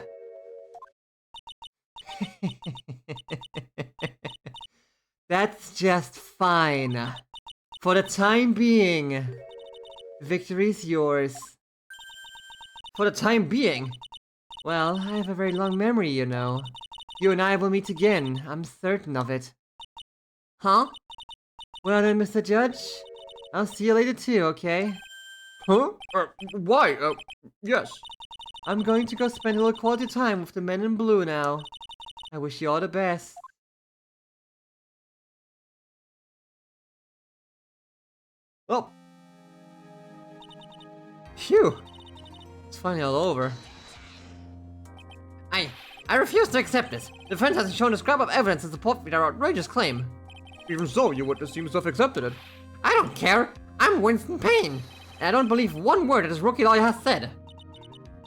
That's just fine. For the time being, victory's yours. For the time being? Well, I have a very long memory, you know. You and I will meet again, I'm certain of it. Huh? Well then, Mr. Judge, I'll see you later too, okay? Huh? Why? Yes. I'm going to go spend a little quality time with the men in blue now. I wish you all the best. Oh. Phew. It's finally all over. I refuse to accept this. The defense hasn't shown a scrap of evidence to support their outrageous claim. Even so, you witness seems to have accepted it. I don't care. I'm Winston Payne. And I don't believe one word that this rookie lawyer has said.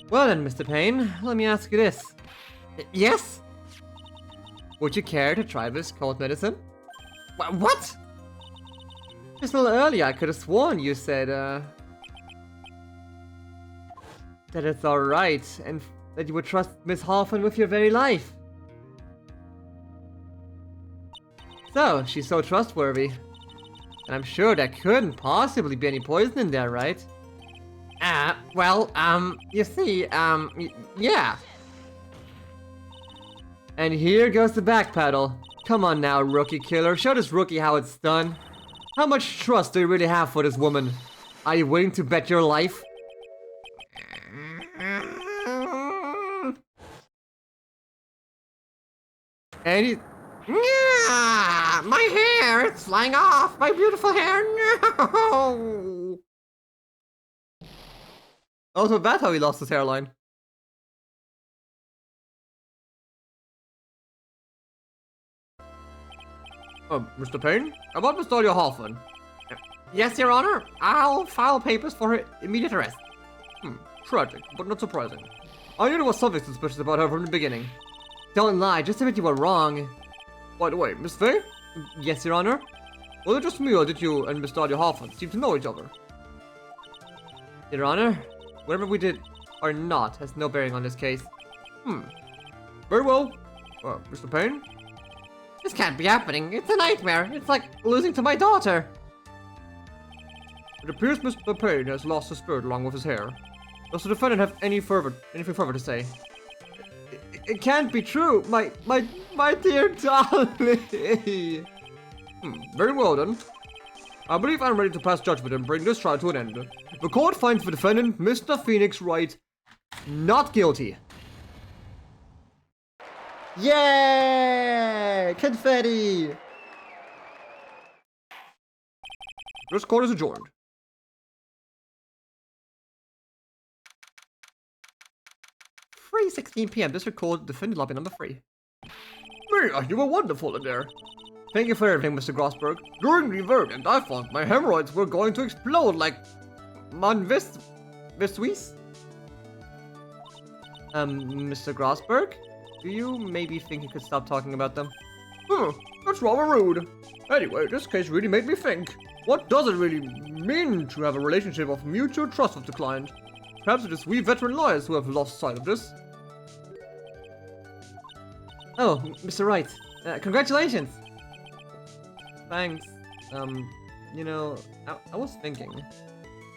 Well then, Mr. Payne, let me ask you this. Yes? Would you care to try this cold medicine? What? Just a little earlier, I could have sworn you said, that it's alright, and that you would trust Miss Hoffman with your very life. So, she's so trustworthy. And I'm sure there couldn't possibly be any poison in there, right? You see, yeah. And here goes the back pedal. Come on now, rookie killer, show this rookie how it's done. How much trust do you really have for this woman? Are you willing to bet your life? And he... Yeah, my hair, it's flying off. My beautiful hair, no. Oh, so that's how he lost his hairline. Mr. Payne? About Miss Dahlia Hoffman. Yes, Your Honor. I'll file papers for her immediate arrest. Tragic, but not surprising. I knew there was something suspicious about her from the beginning. Don't lie, just admit you were wrong. By the way, Miss Fey? Yes, Your Honor? Was it just me or did you and Miss Dahlia Hoffman seem to know each other? Your Honor, whatever we did or not has no bearing on this case. Very well. Mr. Payne? This can't be happening. It's a nightmare. It's like losing to my daughter. It appears Mr. Payne has lost his spirit along with his hair. Does the defendant have anything further to say? It can't be true, my dear darling. Very well then. I believe I'm ready to pass judgment and bring this trial to an end. The court finds the defendant, Mr. Phoenix Wright, not guilty. Yay! Confetti! This court is adjourned. 3:16 p.m. District Court, defendant lobby number 3. Yeah, you were wonderful in there. Thank you for everything, Mr. Grossberg. During the verdict, I thought my hemorrhoids were going to explode like... Visvis? Mr. Grossberg? Do you maybe think you could stop talking about them? That's rather rude. Anyway, this case really made me think. What does it really mean to have a relationship of mutual trust with the client? Perhaps it is we veteran lawyers who have lost sight of this. Oh, Mr. Wright. Congratulations! Thanks. You know, I was thinking.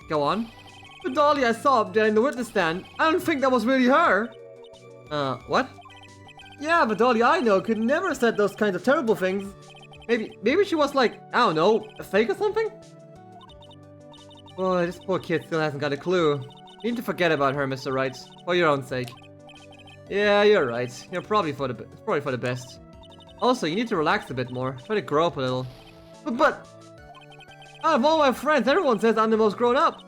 Go on. The dolly I saw up there in the witness stand, I don't think that was really her. What? Yeah, the dolly I know could never have said those kinds of terrible things. Maybe she was like, I don't know, a fake or something? Boy, this poor kid still hasn't got a clue. You need to forget about her, Mr. Wright, for your own sake. Yeah, you're right. You're probably for the best. Also, you need to relax a bit more. Try to grow up a little. But out of all my friends, everyone says I'm the most grown up.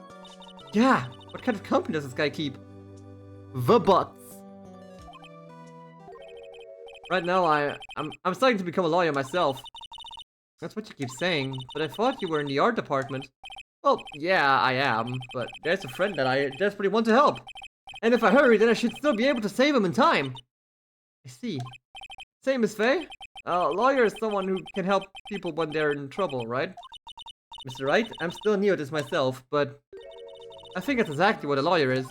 Yeah, what kind of company does this guy keep? The butts. Right now, I'm starting to become a lawyer myself. That's what you keep saying, but I thought you were in the art department. Well, yeah, I am, but there's a friend that I desperately want to help. And if I hurry, then I should still be able to save him in time. I see. Same as Faye. A lawyer is someone who can help people when they're in trouble, right? Mr. Wright, I'm still new at this myself, but I think that's exactly what a lawyer is.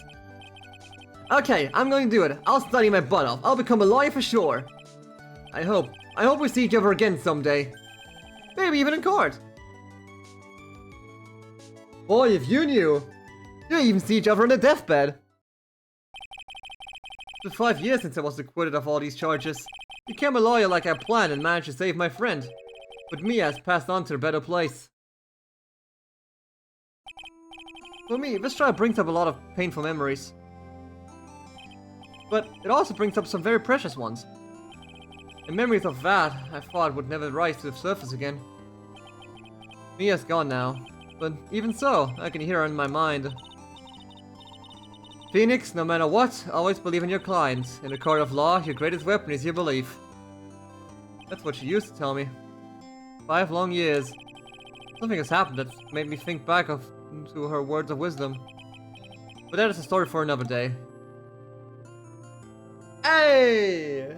Okay, I'm going to do it. I'll study my butt off. I'll become a lawyer for sure. I hope we see each other again someday. Maybe even in court. Boy, if you knew. You even see each other on the deathbed. It's been 5 years since I was acquitted of all these charges. Became a lawyer like I planned and managed to save my friend. But Mia has passed on to a better place. For me, this trial brings up a lot of painful memories. But it also brings up some very precious ones. The memories of that I thought would never rise to the surface again. Mia's gone now, but even so, I can hear her in my mind. Phoenix, no matter what, always believe in your client. In the court of law, your greatest weapon is your belief. That's what she used to tell me. 5 long years. Something has happened that's made me think back to her words of wisdom. But that is a story for another day. Hey!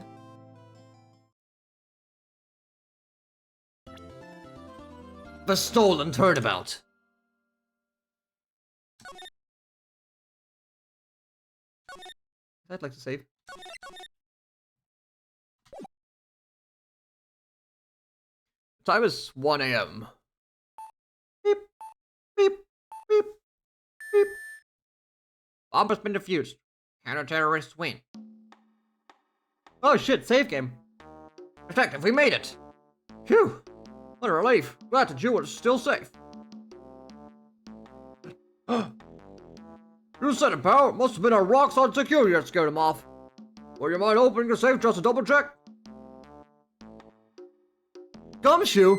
The stolen turnabout. I'd like to save. Time is 1 AM. Beep, beep, beep, beep. Bomb has been defused. Counter-terrorists win. Oh shit, save game. Detective, we made it! Phew! What a relief. Glad the jewel is still safe. You said it, pal. Must have been our rock-solid security that scared him off. Would you mind opening the safe just to double-check? Gumshoe?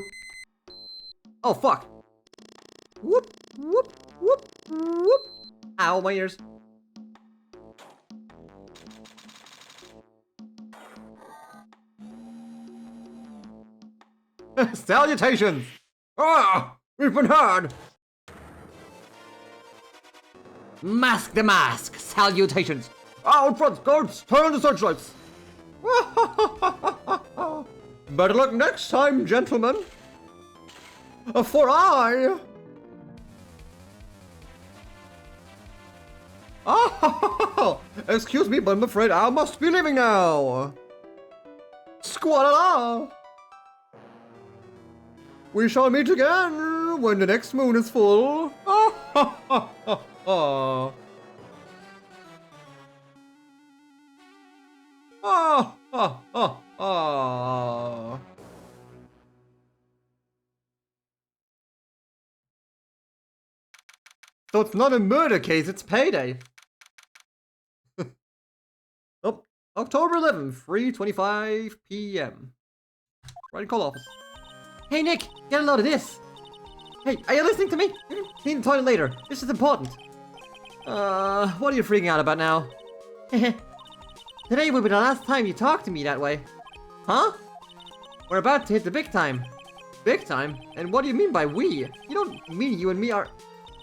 Oh, fuck. Whoop, whoop, whoop, whoop. Ow, my ears. Salutations! Ah! We've been had! Mask the mask! Salutations! Out front, guards! Turn on the searchlights! Better luck next time, gentlemen! For I... Oh, excuse me, but I'm afraid I must be leaving now! Squad-a-la! We shall meet again when the next moon is full. So it's not a murder case, it's payday. Oh, October 11th, 3:25 p.m. Right call office. Hey Nick, get a load of this. Hey, are you listening to me? Clean the toilet later. This is important. What are you freaking out about now? Today will be the last time you talk to me that way. Huh? We're about to hit the big time. Big time? And what do you mean by we? You don't mean you and me are...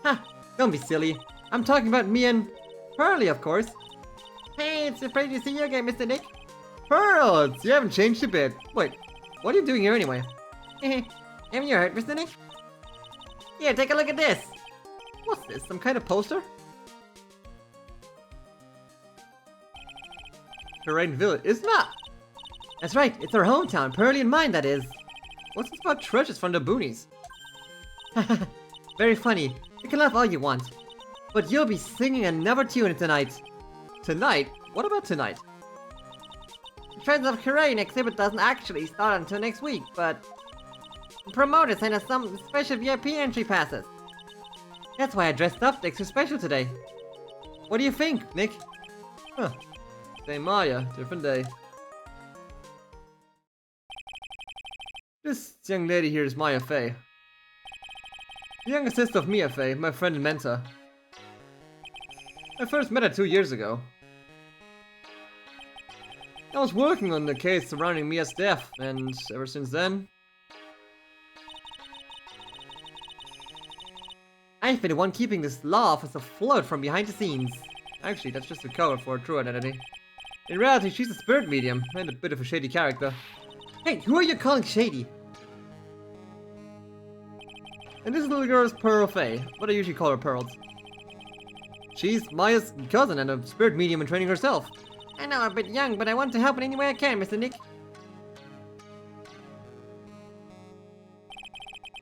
Ha! Don't be silly. I'm talking about me and... Pearly, of course. Hey, it's great to see you again, Mr. Nick. Pearls! You haven't changed a bit. Wait, what are you doing here anyway? Haven't you heard, Mr. Nick? Here, take a look at this. What's this? Some kind of poster? Terrain Village. Isn't that? That's right, it's our hometown, Pearly and mine, that is. What's this about treasures from the boonies? Very funny. You can laugh all you want. But you'll be singing another tune tonight. Tonight? What about tonight? The Treasures of Karain exhibit doesn't actually start until next week, but... the promoters sent us some special VIP entry passes. That's why I dressed up extra special today. What do you think, Nick? Huh. Same Maya, different day. This young lady here is Maya Fey. The younger sister of Mia Fey, my friend and mentor. I first met her 2 years ago. I was working on the case surrounding Mia's death, and ever since then... I've been the one keeping this law office afloat from behind the scenes. Actually, that's just a cover for her true identity. In reality, she's a spirit medium, and a bit of a shady character. Hey, who are you calling shady? And this little girl is Pearl Fey, but I usually call her Pearls. She's Maya's cousin and a spirit medium in training herself. I know I'm a bit young, but I want to help in any way I can, Mr. Nick.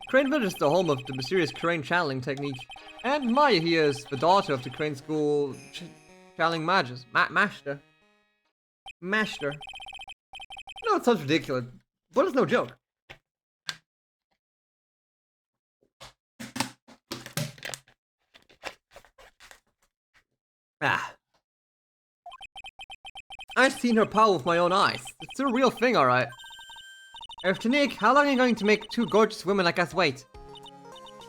Crane Village is the home of the mysterious Crane channeling technique. And Maya here is the daughter of the Crane School channeling master. Master. No, it sounds ridiculous, but it's no joke. Ah. I've seen her power with my own eyes. It's a real thing, alright. After Nick, how long are you going to make two gorgeous women like us wait?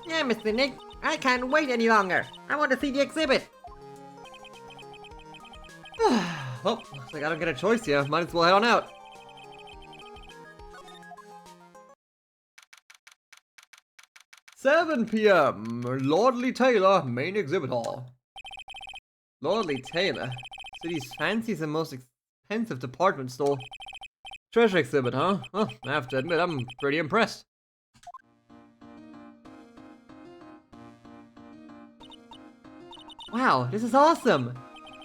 Yeah, Mr. Nick, I can't wait any longer. I want to see the exhibit. Well, looks like I don't get a choice here. Might as well head on out. "7 p.m. Lordly Taylor, main exhibit hall." Lordly Taylor? City's fanciest and most expensive department store. Treasure exhibit, huh? Well, I have to admit, I'm pretty impressed. Wow, this is awesome!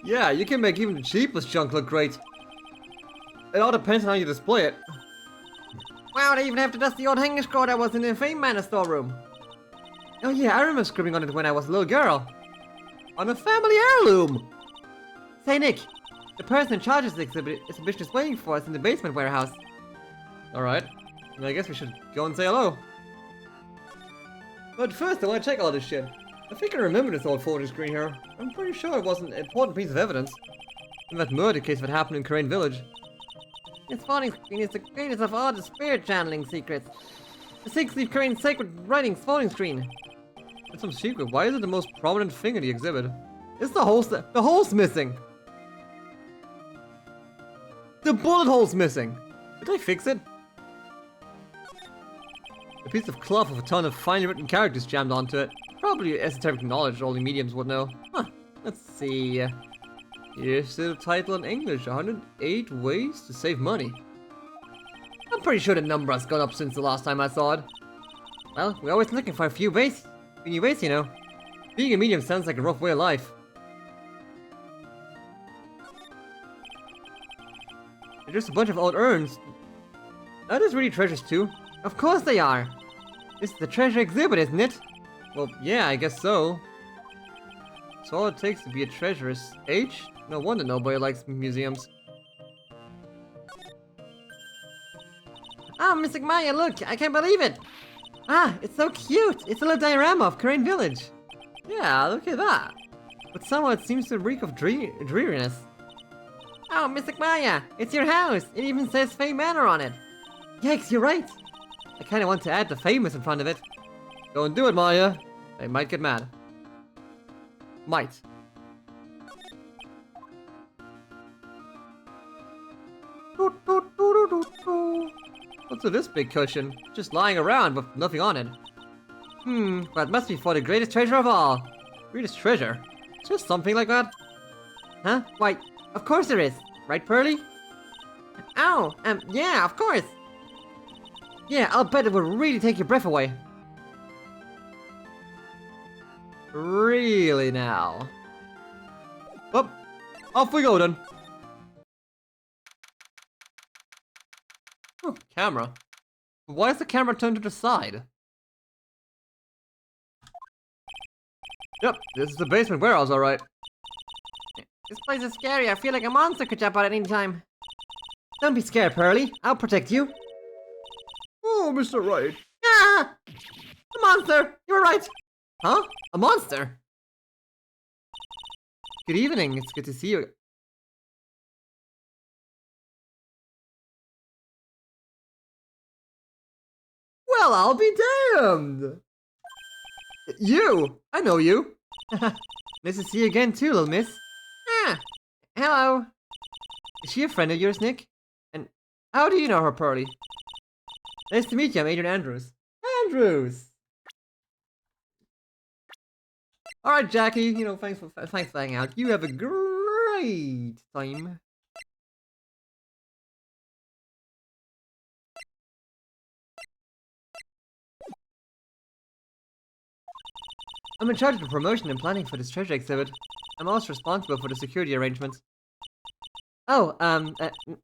Yeah, you can make even the cheapest junk look great. It all depends on how you display it. Wow, they even have the dusty old hanging scroll that was in the Fame Manor storeroom. Oh yeah, I remember scribbling on it when I was a little girl. On a family heirloom! Say Nick, the person in charge of the exhibition is waiting for us in the basement warehouse. Alright, I guess we should go and say hello. But first I want to check all this shit. I think I remember this old photo screen here. I'm pretty sure it was an important piece of evidence. In that murder case that happened in Crane Village. This photo screen is the greatest of all the spirit channeling secrets. The 6-leaf Crane sacred writings photo screen. It's some secret. Why is it the most prominent thing in the exhibit? It's the hole's missing! The bullet hole's missing! Did I fix it? A piece of cloth with a ton of finely written characters jammed onto it. Probably esoteric knowledge only mediums would know. Huh, let's see. Here's the title in English, 108 Ways to Save Money. I'm pretty sure the number has gone up since the last time I saw it. Well, we're always looking for a few new ways, you know. Being a medium sounds like a rough way of life. They're just a bunch of old urns. Are these really treasures too? Of course they are. This is the treasure exhibit, isn't it? Well, yeah, I guess so. It's all it takes to be a treasurer's H? No wonder nobody likes museums. Oh, Mystic Maya, look! I can't believe it! Ah, it's so cute! It's a little diorama of Crane Village. Yeah, look at that. But somehow it seems to reek of dreariness. Oh, Mystic Maya, it's your house! It even says Fame Manor on it. Yikes, you're right! I kinda want to add the famous in front of it. Don't do it, Maya. They might get mad. Might. What's with this big cushion? Just lying around with nothing on it. That must be for the greatest treasure of all. Greatest treasure? Just something like that? Huh? Why, of course there is. Right, Pearly? Oh, yeah, of course. Yeah, I'll bet it would really take your breath away. Really now? Well, off we go then. Oh, camera. Why is the camera turned to the side? Yep, this is the basement warehouse, alright. This place is scary. I feel like a monster could jump out at any time. Don't be scared, Pearly. I'll protect you. Oh, Mr. Wright. Ah! A monster! You were right. Huh? A monster? Good evening, it's good to see you. Well, I'll be damned! You! I know you! Nice to see you again too, little miss. Ah! Hello. Is she a friend of yours, Nick? And how do you know her, Pearly? Nice to meet you, I'm Adrian Andrews. Andrews! Alright, Jackie, you know, thanks for hanging out. You have a great time. I'm in charge of the promotion and planning for this treasure exhibit. I'm also responsible for the security arrangements. Oh,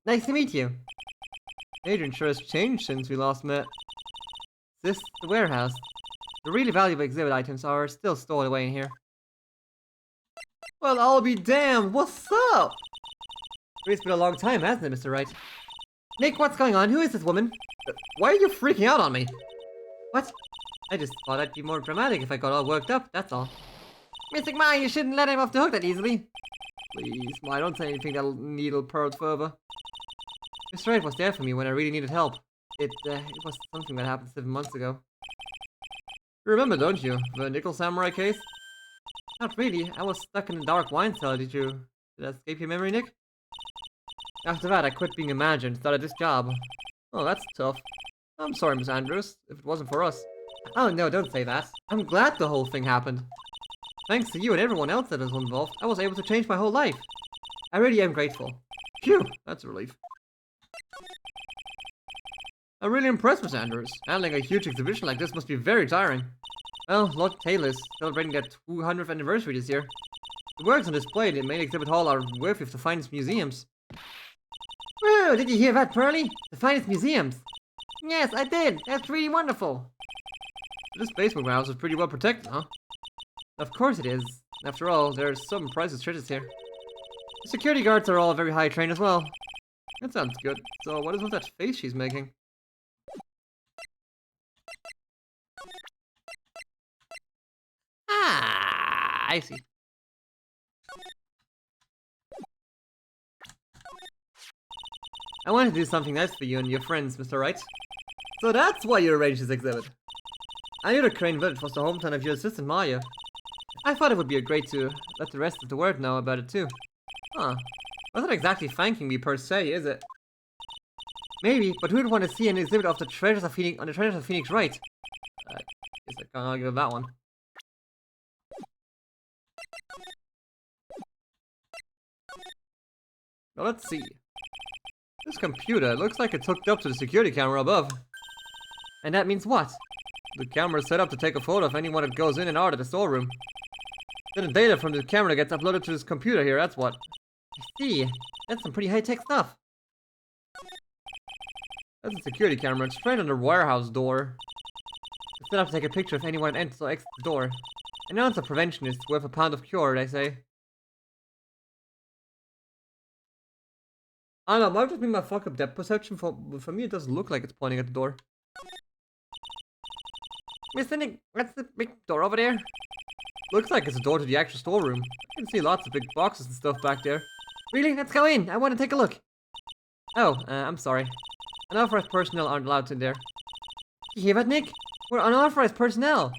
nice to meet you. Adrian sure has changed since we last met. Is this the warehouse? The really valuable exhibit items are still stored away in here. Well, I'll be damned. What's up? It's been a long time, hasn't it, Mr. Wright? Nick, what's going on? Who is this woman? Why are you freaking out on me? What? I just thought I'd be more dramatic if I got all worked up, that's all. Mystic Ma, you shouldn't let him off the hook that easily. Please, Ma, don't say anything that'll needle pearls further. Mr. Wright was there for me when I really needed help. It was something that happened 7 months ago. You remember, don't you? The Nickel Samurai case? Not really. I was stuck in a dark wine cellar. Did that escape your memory, Nick? After that, I quit being a manager and started this job. Oh, that's tough. I'm sorry, Miss Andrews, if it wasn't for us. Oh no, don't say that. I'm glad the whole thing happened. Thanks to you and everyone else that was involved, I was able to change my whole life. I really am grateful. Phew, that's a relief. I'm really impressed, Miss Andrews. Handling a huge exhibition like this must be very tiring. Well, Lord Taylor's celebrating their 200th anniversary this year. The works on display in the main exhibit hall are worthy of the finest museums. Whoa, did you hear that, Pearly? The finest museums. Yes, I did. That's really wonderful. This basement warehouse is pretty well protected, huh? Of course it is. After all, there's some priceless treasures here. The security guards are all very high trained as well. That sounds good. So what is with that face she's making? Ah, I see. I wanted to do something nice for you and your friends, Mr. Wright. So that's why you arranged this exhibit. I knew the Crane Village was the hometown of your assistant Maya. I thought it would be great to let the rest of the world know about it too. Huh. That's not exactly thanking me per se, is it? Maybe, but who'd want to see an exhibit of the treasures of Phoenix Wright? Guess I can't argue with that one. Now let's see. This computer looks like it's hooked up to the security camera above. And that means what? The camera is set up to take a photo of anyone that goes in and out of the storeroom. Then the data from the camera gets uploaded to this computer here, that's what. I see. That's some pretty high-tech stuff. That's a security camera. It's trained on the warehouse door. It's set up to take a picture of anyone that enters or exits the door. An ounce of prevention is worth a pound of cure, they say. I don't know, might just be my fuck up depth perception. For me, it doesn't look like it's pointing at the door. Mr. Nick, what's the big door over there? Looks like it's a door to the actual storeroom. I can see lots of big boxes and stuff back there. Really? Let's go in. I want to take a look. Oh, I'm sorry. Unauthorized personnel aren't allowed in there. You hear that, Nick? We're unauthorized personnel.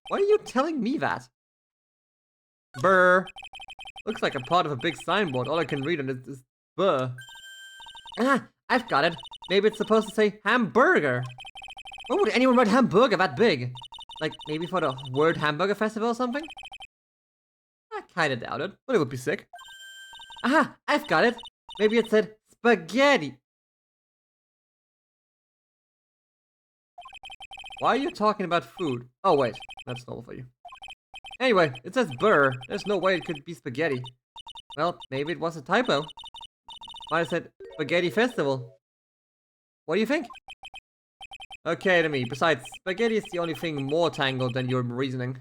Why are you telling me that? Brr. Looks like a part of a big signboard. All I can read on it is brr. Ah, I've got it. Maybe it's supposed to say hamburger. Why would anyone write hamburger that big? Like, maybe for the World Hamburger Festival or something? I kinda doubt it, but it would be sick. Aha! I've got it! Maybe it said spaghetti. Why are you talking about food? Oh wait, that's normal for you. Anyway, it says burr. There's no way it could be spaghetti. Well, maybe it was a typo. Might have said spaghetti festival. What do you think? Okay to me. Besides, spaghetti is the only thing more tangled than your reasoning.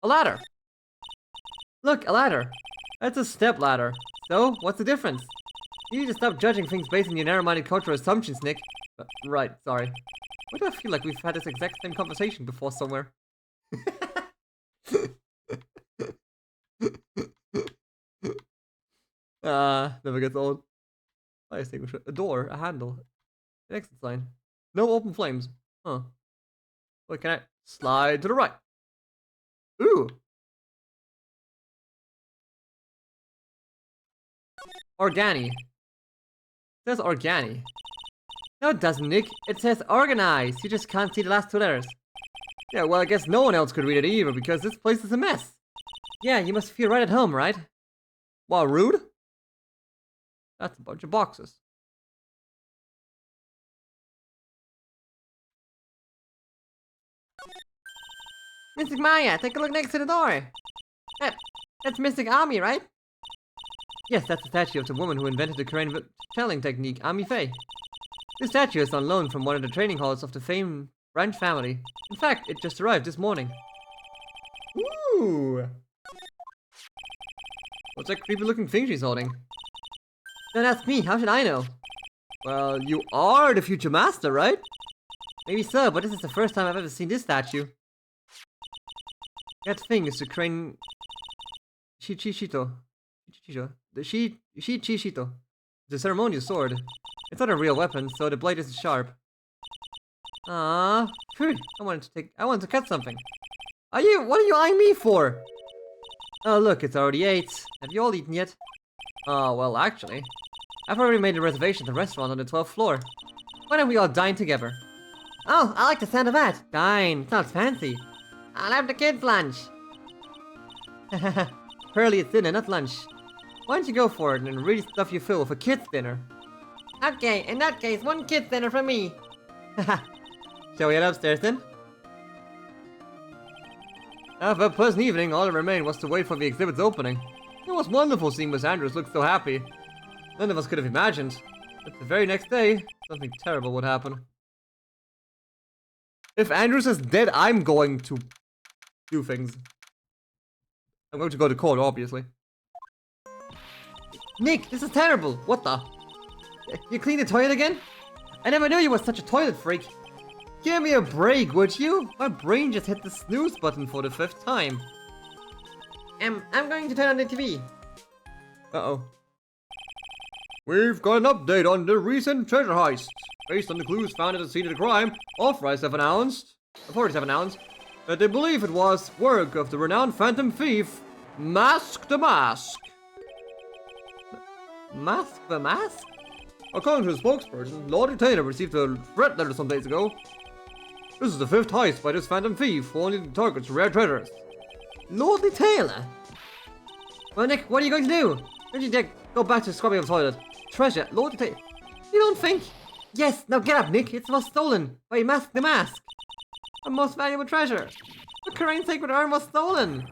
A ladder! Look, a ladder! That's a step ladder. So, what's the difference? You need to stop judging things based on your narrow-minded cultural assumptions, Nick. Right, sorry. Why do I feel like we've had this exact same conversation before somewhere? Never gets old. Fire extinguisher. A door, a handle, an exit sign. No open flames. Huh. Wait, can I slide to the right? Ooh. Organi. It says organi. No, it doesn't, Nick. It says organized. You just can't see the last two letters. Yeah, well, I guess no one else could read it either, because this place is a mess. Yeah, you must feel right at home, right? Wow, rude? That's a bunch of boxes. Mystic Maya, take a look next to the door. That's Mystic Ami, right? Yes, that's the statue of the woman who invented the crane channeling technique, Ami Faye. This statue is on loan from one of the training halls of the famed Branch family. In fact, it just arrived this morning. Ooh! What's that creepy looking thing she's holding? Don't ask me, how should I know? Well, you are the future master, right? Maybe so, but this is the first time I've ever seen this statue. That thing is the crane... Shichishito. The Shichishito. The ceremonial sword. It's not a real weapon, so the blade isn't sharp. Ah, I wanted to cut something. What are you eyeing me for? Oh look, it's already 8. Have you all eaten yet? Oh, well actually, I've already made a reservation at the restaurant on the 12th floor. Why don't we all dine together? Oh, I like the sound of that. Dine, sounds fancy. I'll have the kids' lunch. Pearly, it's dinner, not lunch. Why don't you go for it and really stuff your fill with a kid's dinner? Okay, in that case, one kid's dinner for me. Shall we head upstairs then? After a pleasant evening, all that remained was to wait for the exhibit's opening. It was wonderful seeing Miss Andrews look so happy. None of us could have imagined that the very next day, something terrible would happen. If Andrews is dead, I'm going to do things. I'm going to go to court, obviously. Nick, this is terrible! What the? You cleaned the toilet again? I never knew you were such a toilet freak. Give me a break, would you? My brain just hit the snooze button for the 5th time. I'm going to turn on the TV. Uh-oh. We've got an update on the recent treasure heists. Based on the clues found at the scene of the crime, authorities have announced that they believe it was work of the renowned phantom thief, Mask the Mask. Mask the Mask? According to the spokesperson, Lord Taylor received a threat letter some days ago. This is the 5th heist by this phantom thief who only targets rare treasures. Lord Taylor? Well, Nick, what are you going to do? Don't you dare go back to scrubbing up the toilet. Treasure, Lord Taylor. You don't think? Yes, now get up, Nick. It was stolen by Mask the Mask. Our most valuable treasure. The Korean sacred urn was stolen.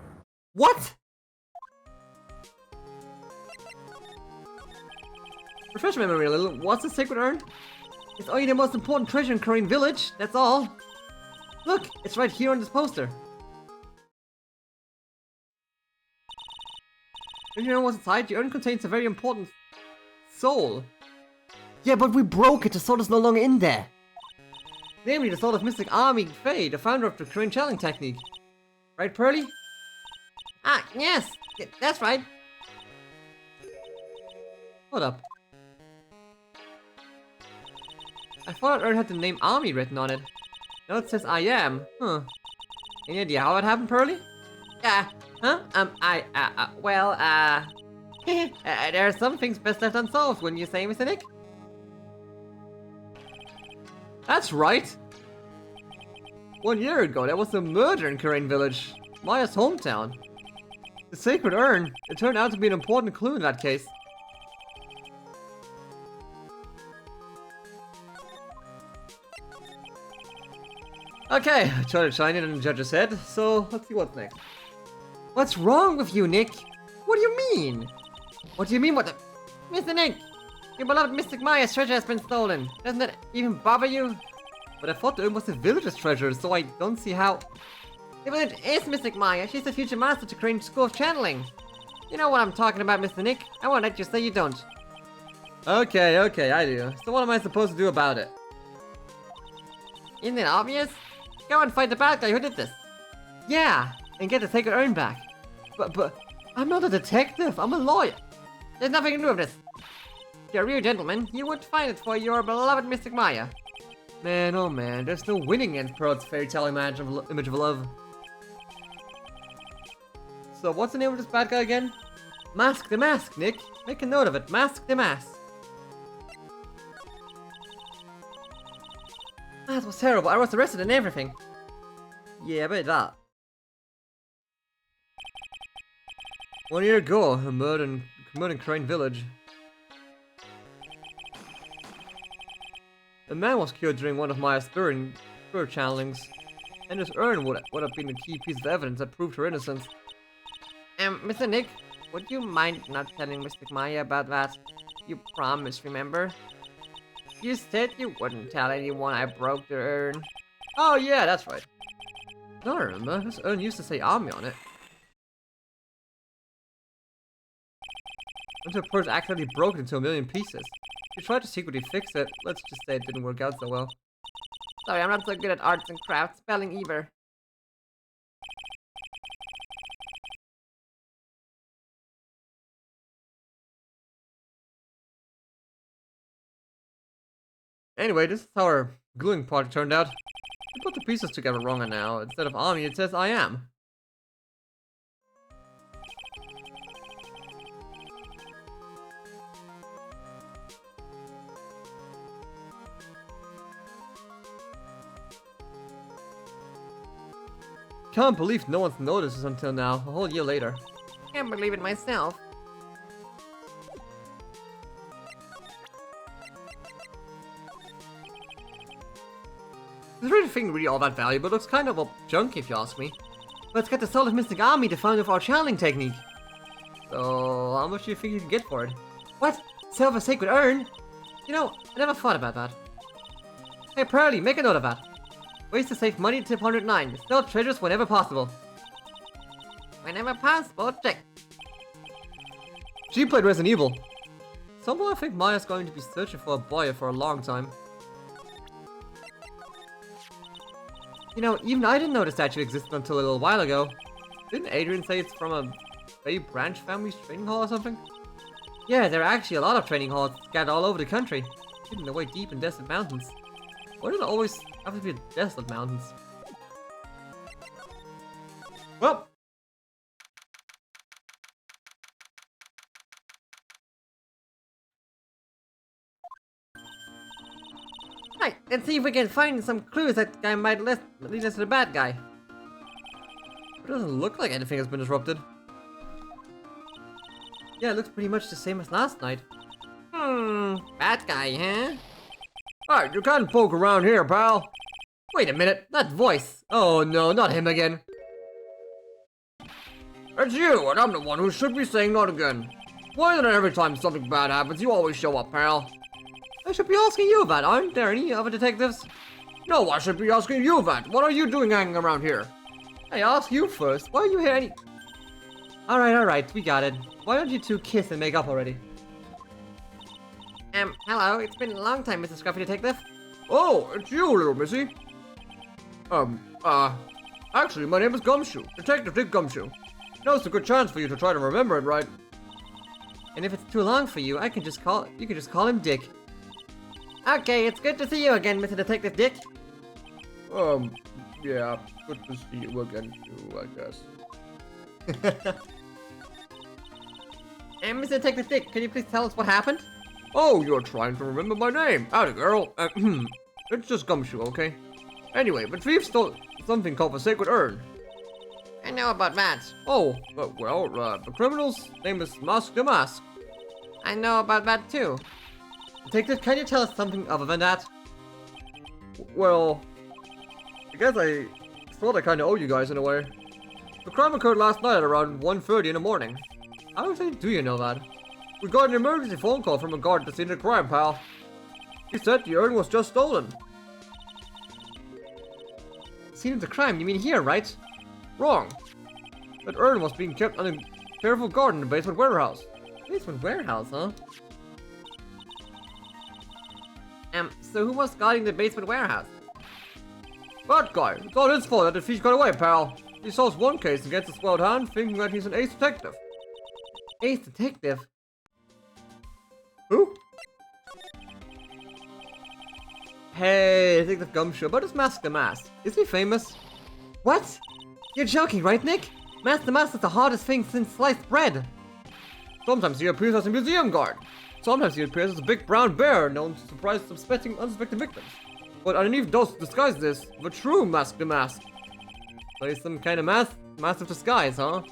What? Refresh my memory a little. What's the sacred urn? It's only the most important treasure in Korean village. That's all. Look, it's right here on this poster. Don't you know what's inside? The urn contains a very important soul. Yeah, but we broke it. The soul is no longer in there. Namely, the soul of Mystic Ami Faye, the founder of the Korean channeling technique. Right, Pearly? Ah, yes. That's right. Hold up. I thought that urn had the name Ami written on it. Now it says I am. Huh. Any idea how it happened, Pearly? Huh? Well, there are some things best left unsolved, wouldn't you say, Mr. Nick? That's right. 1 year ago, there was a murder in Karain Village, Maya's hometown. The sacred urn, it turned out to be an important clue in that case. Okay, I tried to shine it in the judge's head, so let's see what's next. What's wrong with you, Nick? What do you mean? What do you mean what the... Mr. Nick! Your beloved Mystic Maya's treasure has been stolen. Doesn't that even bother you? But I thought the urn was the village's treasure, so I don't see how... The village is Mystic Maya. She's the future master to Crane's School of Channeling. You know what I'm talking about, Mr. Nick. I won't let you say you don't. Okay, I do. So what am I supposed to do about it? Isn't it obvious? Go and fight the bad guy who did this. Yeah, and get the sacred urn back. But, I'm not a detective, I'm a lawyer. There's nothing to do with this. If you're a real gentleman, you would find it for your beloved Mystic Maya. Man, oh man, there's no winning against Pearl's fairy tale image of love. So what's the name of this bad guy again? Mask the Mask, Nick. Make a note of it. Mask the Mask. That was terrible. I was arrested and everything. Yeah, I bet that. 1 year ago, a murder in Crane Village. A man was killed during one of Maya's spirit channelings, and his urn would have been a key piece of evidence that proved her innocence. Mr. Nick, would you mind not telling Mystic Maya about that? You promised, remember? You said you wouldn't tell anyone I broke the urn. Oh yeah, that's right. No, I remember. This urn used to say army on it. Until Purse accidentally broke it into a million pieces. She tried to secretly fix it. Let's just say it didn't work out so well. Sorry, I'm not so good at arts and crafts spelling either. Anyway, this is how our gluing project turned out. We put the pieces together wrong and now. Instead of army, it says I am. Can't believe no one's noticed this until now, a whole year later. Can't believe it myself. This really thing really all that valuable. It looks kind of junk if you ask me. Let's get the Soul of Mystic Army to find with our channeling technique. So, how much do you think you can get for it? What? Sell the sacred urn? You know, I never thought about that. Hey Pearly, make a note of that. Ways to save money, tip 109. Sell treasures whenever possible. Whenever possible, check. She played Resident Evil. Somehow I think Maya's going to be searching for a boy for a long time. You know, even I didn't know the statue existed until a little while ago. Didn't Adrian say it's from a Bay Branch family's training hall or something? Yeah, there are actually a lot of training halls scattered all over the country, hidden away deep in desolate mountains. Why did it always have to be desolate mountains? Well. Right, let's see if we can find some clues that guy might lead us to the bad guy. It doesn't look like anything has been disrupted. Yeah, it looks pretty much the same as last night. Bad guy, huh? Alright, you can't poke around here, pal. Wait a minute, that voice. Oh no, not him again. It's you, and I'm the one who should be saying not again. Why is it every time something bad happens, you always show up, pal? I should be asking you that. Aren't there any other detectives? No, I should be asking you that. What are you doing hanging around here? I asked you first. Why are you here Alright, we got it. Why don't you two kiss and make up already? Hello, it's been a long time, Mr. Scruffy Detective. Oh, it's you, little missy. Actually, my name is Gumshoe. Detective Dick Gumshoe. Now's a good chance for you to try to remember it, right? And if it's too long for you, you can just call him Dick. Okay, it's good to see you again, Mr. Detective Dick. Yeah, good to see you again too, I guess. Mr. Detective Dick, can you please tell us what happened? Oh, you're trying to remember my name. Howdy, girl. It's just Gumshoe, okay? Anyway, the thief stole something called the Sacred Urn. I know about that. Oh, the criminal's name is Mask the Mask. I know about that too. Detective, can you tell us something other than that? Well, I guess I thought I kinda owe you guys in a way. The crime occurred last night at around 1:30 in the morning. How exactly do you know that? We got an emergency phone call from a guard at the scene of the crime, pal. He said the urn was just stolen. Scene of the crime, you mean here, right? Wrong. That urn was being kept on a careful guard in the basement warehouse. Basement warehouse, huh? So who was guarding the basement warehouse? That guy. It's all his fault that the thief got away, pal. He solves one case against a swelled hand, thinking that he's an ace detective. Ace detective? Who? Hey, Detective Gumshoe, about his Mask the Mask. Is he famous? What? You're joking, right, Nick? Mask the Mask is the hardest thing since sliced bread. Sometimes he appears as a museum guard. Sometimes he appears as a big brown bear known to surprise unsuspecting victims. But underneath those disguises, the true Mask the Mask. So he's some kind of massive disguise, huh?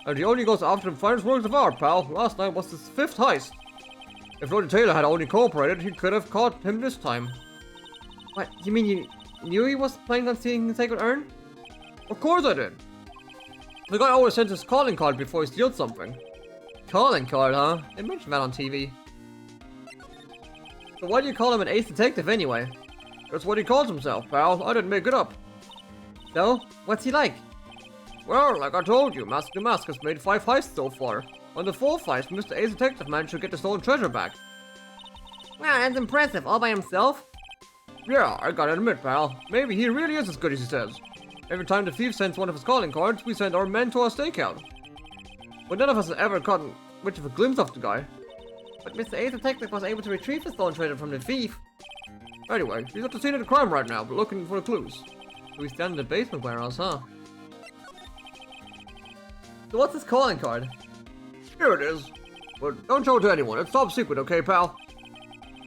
And he only goes after the finest works of art, pal. Last night was his 5th heist. If Lord Taylor had only cooperated, he could have caught him this time. What, you mean you knew he was planning on stealing the Sacred Urn? Of course I did. The guy always sends his calling card before he steals something. Calling card, huh? They mentioned that on TV. So why do you call him an ace detective anyway? That's what he calls himself, pal. I didn't make it up. So, what's he like? Well, like I told you, Mask the Mask has made 5 heists so far. On the 4th heist, Mr. Ace Detective managed to get the stolen treasure back. Wow, that's impressive, all by himself? Yeah, I gotta admit, pal. Maybe he really is as good as he says. Every time the thief sends one of his calling cards, we send our men to our stakeout. But none of us have ever gotten much of a glimpse of the guy. But Mr. Ace Detective was able to retrieve the stolen treasure from the thief. Anyway, he's at the scene of the crime right now, looking for the clues. So he's down in the basement warehouse, huh? So what's his calling card? Here it is. But don't show it to anyone, it's top secret, okay, pal?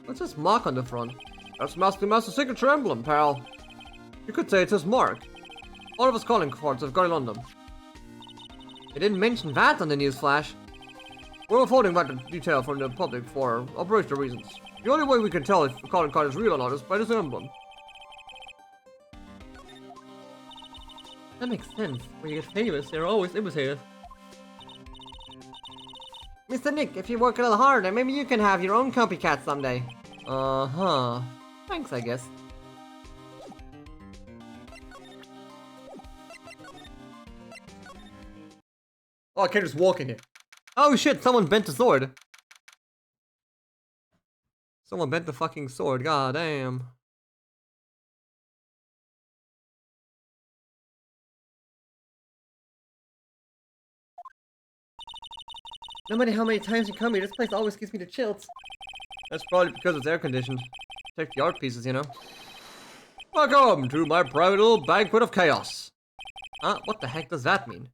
What's this mark on the front? That's Mask the Master's signature emblem, pal. You could say it's his mark. All of his calling cards have got it on them. They didn't mention that on the news flash. We're withholding that detail from the public for operational reasons. The only way we can tell if the calling card is real or not is by this emblem. That makes sense. When you get famous, they're always imitated. Mr. Nick, if you work a little harder, maybe you can have your own copycat someday. Uh-huh. Thanks, I guess. Oh, I can't just walk in here. Oh shit, someone bent the sword. Someone bent the fucking sword, god damn. No matter how many times you come here, this place always gives me the chills. That's probably because it's air conditioned. Check the art pieces, you know. Welcome to my private little banquet of chaos. Huh? What the heck does that mean?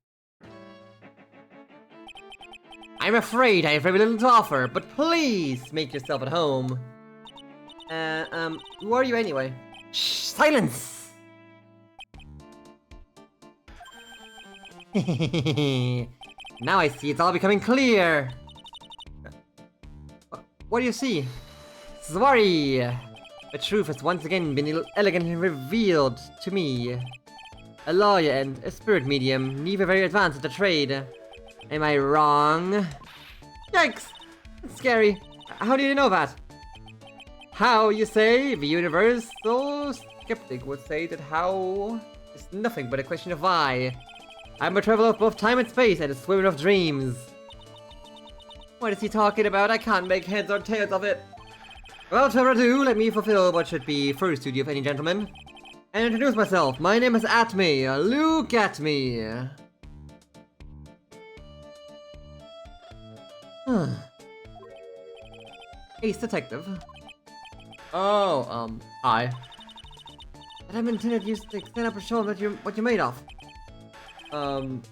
I'm afraid I have very little to offer, but please make yourself at home. Who are you anyway? Shh, silence! Now I see it's all becoming clear. What do you see? Sorry. The truth has once again been elegantly revealed to me. A lawyer and a spirit medium, neither very advanced at the trade. Am I wrong? Yikes! That's scary. How do you know that? How, you say? The universal skeptic would say that how is nothing but a question of why. I'm a traveler of both time and space and a swimmer of dreams. What is he talking about? I can't make heads or tails of it. Without further ado, let me fulfill what should be first duty of any gentleman. And introduce myself. My name is Atme. Look at me. Ace Detective. Oh, hi. But I'm intended to use to stand up and show them what you're made of.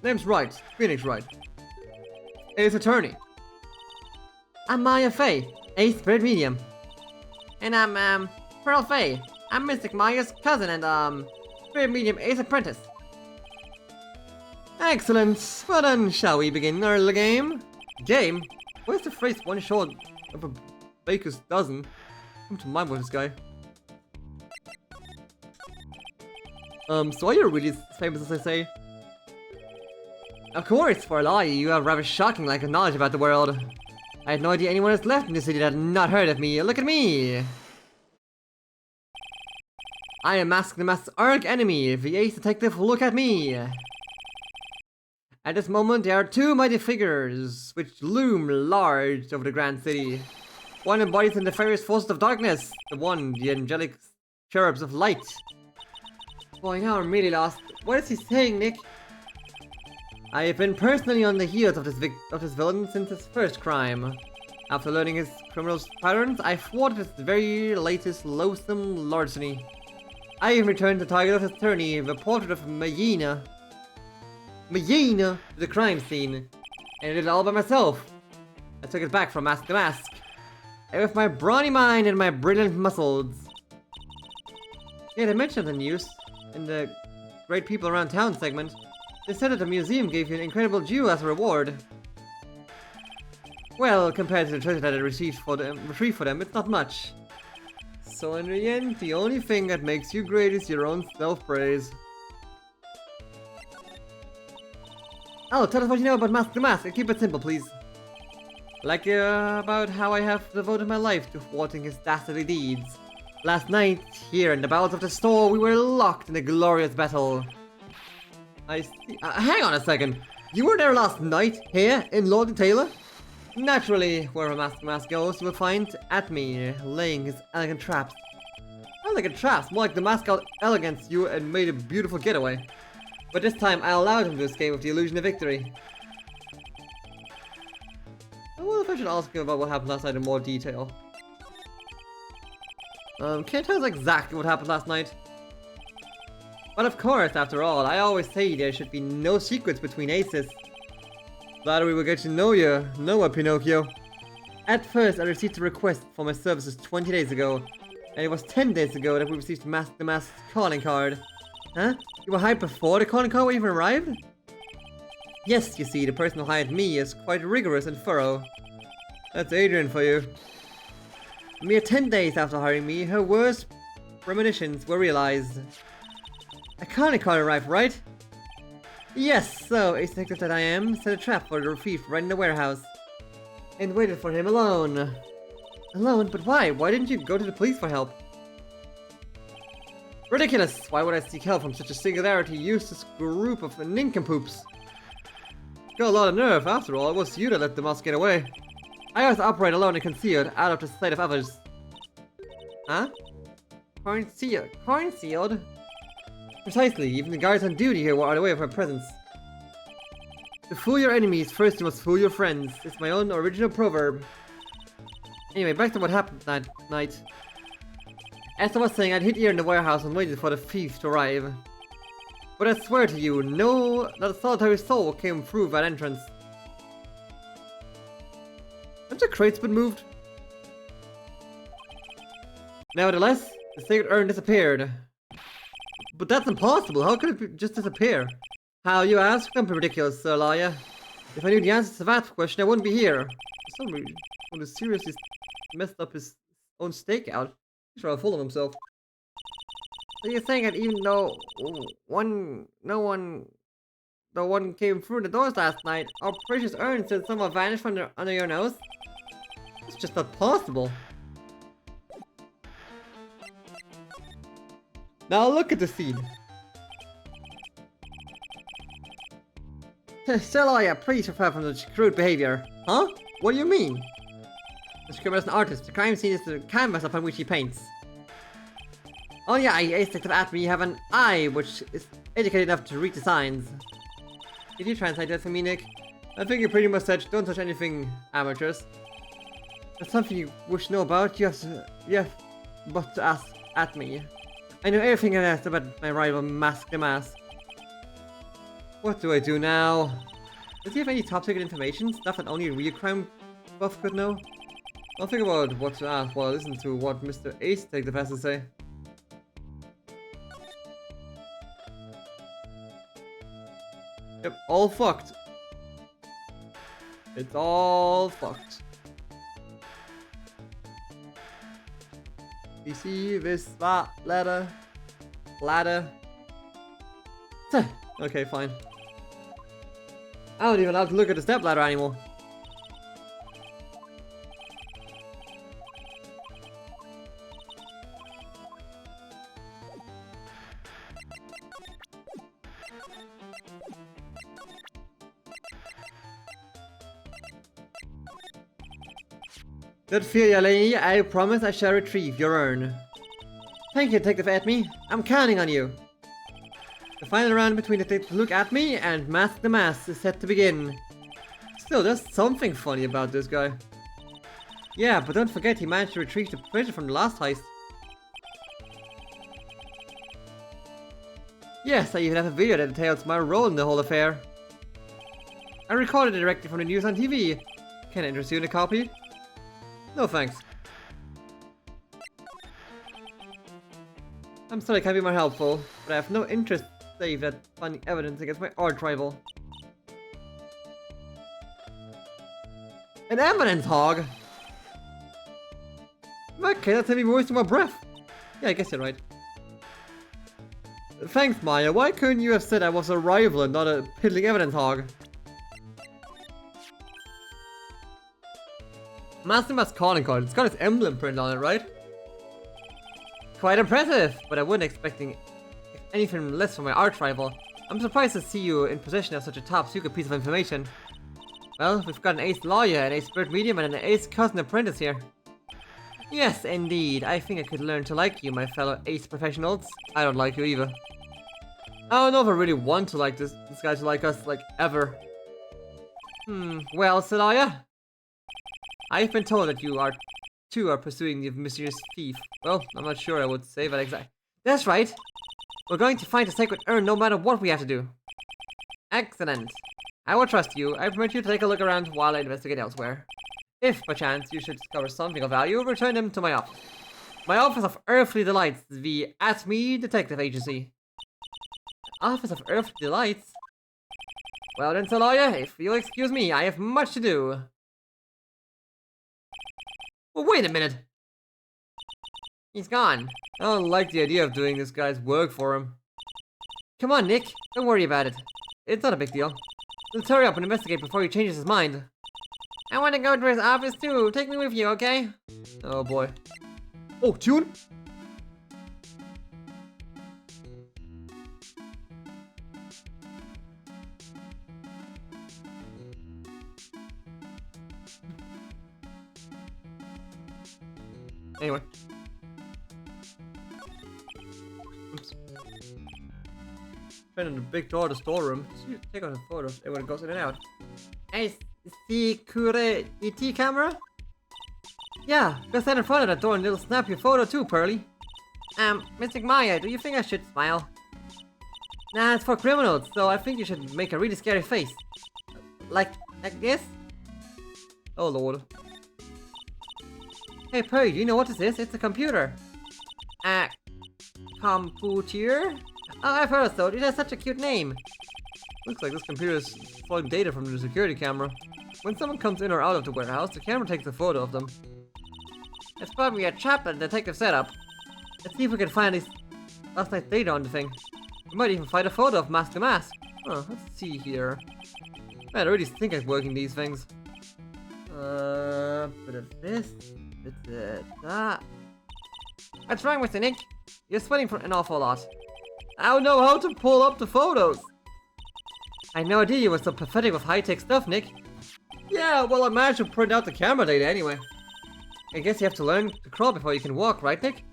Name's Wright. Phoenix Wright. Ace Attorney. I'm Maya Faye, Ace Spirit Medium. And I'm, Pearl Faye, I'm Mystic Maya's cousin and, Spirit Medium Ace Apprentice. Excellent. Well then, shall we begin our little game? Game? Where's the phrase one short of a baker's dozen? Come to mind with this guy. So are you really as famous as I say? Of course, for a lie, you have rather shocking lack of knowledge about the world. I had no idea anyone has left in the city that had not heard of me. Look at me! I am Mask the Mask's arch enemy, the Ace Detective. Look at me! At this moment, there are two mighty figures which loom large over the grand city. One embodies the nefarious forces of darkness, the one the angelic cherubs of light. Boy, now I'm really lost. What is he saying, Nick? I have been personally on the heels of this villain since his first crime. After learning his criminal patterns, I thwarted his very latest loathsome larceny. I even returned the target of his attorney, the portrait of Mayina, to the crime scene, and I did it all by myself. I took it back from Mask to Mask, and with my brawny mind and my brilliant muscles. Yeah, they mentioned the news in the Great People Around Town segment. They said that the museum gave you an incredible jewel as a reward. Well, compared to the treasure that I retrieved for them, it's not much. So in the end, the only thing that makes you great is your own self-praise. Oh, tell us what you know about Mask to Mask, and keep it simple, please. Like about how I have devoted my life to thwarting his dastardly deeds. Last night, here in the bowels of the store, we were locked in a glorious battle. I see. Hang on a second. You were there last night, here in Lord and Taylor? Naturally, wherever Mask to Mask goes, you will find Atme laying his elegant traps. Elegant traps, more like the mask out elegance you and made a beautiful getaway. But this time, I allowed him to escape with the illusion of victory. I wonder if I should ask him about what happened last night in more detail. Can't tell us exactly what happened last night. But of course, after all, I always say there should be no secrets between aces. Glad we will get to know you, Pinocchio. At first, I received a request for my services 20 days ago, and it was 10 days ago that we received Mask the Mask's calling card. Huh? You were hired before the calling card even arrived? Yes, you see, the person who hired me is quite rigorous and thorough. That's Adrian for you. A mere 10 days after hiring me, her worst premonitions were realized. A calling card arrived, right? Yes, so, a detective that I am, set a trap for the thief right in the warehouse. And waited for him alone. Alone? But why? Why didn't you go to the police for help? Ridiculous! Why would I seek help from such a singularity useless group of nincompoops? Got a lot of nerve, after all, it was you that let the mouse get away. I always operate alone and concealed, out of the sight of others. Huh? Concealed? Concealed? Precisely, even the guards on duty here were unaware of my presence. To fool your enemies, first you must fool your friends. It's my own original proverb. Anyway, back to what happened that night. As I was saying, I'd hid here in the warehouse and waited for the thief to arrive. But I swear to you, not a solitary soul came through that entrance. Have the crates been moved? Nevertheless, the sacred urn disappeared. But that's impossible, how could it just disappear? How, you ask? Don't be ridiculous, Sir Lawyer. If I knew the answer to that question, I wouldn't be here. For some reason, when he seriously messed up his own stakeout. He's rather full of himself. So you're saying that even though no one came through the doors last night, our precious urn still somehow vanished from under your nose? It's just not possible. Now look at the scene. Sir Lawyer, please refrain from such crude behavior. Huh? What do you mean? The scribbler is an artist. The crime scene is the canvas upon which he paints. Only I, Ace Detective Atme, have an eye which is educated enough to read the signs. Did you translate that for me, Nick? I think you pretty much said, don't touch anything, amateurs. There's something you wish to know about, you have but to ask Atme. I know everything I asked about my rival Mask the Mask. What do I do now? Does he have any top secret information? Stuff that only a real crime buff could know? I'll think about what to ask while I listen to what Mr. Ace Detective has to say. Yep, all fucked. It's all fucked. You see this ladder? Okay, fine. I don't even have to look at the step ladder anymore. Don't fear, Yalini. I promise I shall retrieve your urn. Thank you, Detective Atme. I'm counting on you. The final round between Detective Look at Me and Mask the Mask is set to begin. Still, there's something funny about this guy. Yeah, but don't forget he managed to retrieve the treasure from the last heist. Yes, I even have a video that details my role in the whole affair. I recorded it directly from the news on TV. Can I interest you in a copy? No thanks. I'm sorry I can't be more helpful, but I have no interest save that finding evidence against my arch rival. An evidence hog? Okay, that's me wasting my breath. Yeah, I guess you're right. Thanks, Maya. Why couldn't you have said I was a rival and not a piddling evidence hog? Master Mask calling card. It's got its emblem printed on it, right? Quite impressive, but I wasn't expecting anything less from my arch rival. I'm surprised to see you in possession of such a top secret piece of information. Well, we've got an ace lawyer, an ace spirit medium, and an ace cousin apprentice here. Yes, indeed. I think I could learn to like you, my fellow ace professionals. I don't like you either. I don't know if I really want to like this guy to like us, like, ever. Well, Celaya? I've been told that you two are pursuing the mysterious thief. Well, I'm not sure I would say that exactly. That's right. We're going to find the sacred urn no matter what we have to do. Excellent. I will trust you. I permit you to take a look around while I investigate elsewhere. If, perchance, you should discover something of value, return them to my office. My Office of Earthly Delights, the Atme Detective Agency. Office of Earthly Delights? Well then, Celaya, if you'll excuse me, I have much to do. Well, wait a minute. He's gone. I don't like the idea of doing this guy's work for him. Come on, Nick. Don't worry about it. It's not a big deal. Let's hurry up and investigate before he changes his mind. I want to go to his office too. Take me with you, okay? Oh boy. Oh, tune? Anyway. Oops. Trying the big door of the storeroom. Take out the photos. Everyone goes in and out. I see ET camera? Yeah, go stand in front of that door and it'll snap your photo too, Pearly. Mystic Maya, do you think I should smile? Nah, it's for criminals, so I think you should make a really scary face. Like this? Oh lord. Hey Pearly, do you know what this is? It's a computer. Computer? Oh, I've heard of so. It has such a cute name. Looks like this computer is pulling data from the security camera. When someone comes in or out of the warehouse, the camera takes a photo of them. It's probably a trap that the detective set up. Let's see if we can find these last night's data on the thing. We might even find a photo of Mask the Mask. Huh, let's see here. Man, I really think I'm working these things. Bit of this, bit of that. What's wrong with you, Nick? You're sweating for an awful lot. I don't know how to pull up the photos. I had no idea you were so pathetic with high-tech stuff, Nick. Yeah, well, I managed to print out the camera data anyway. I guess you have to learn to crawl before you can walk, right, Nick?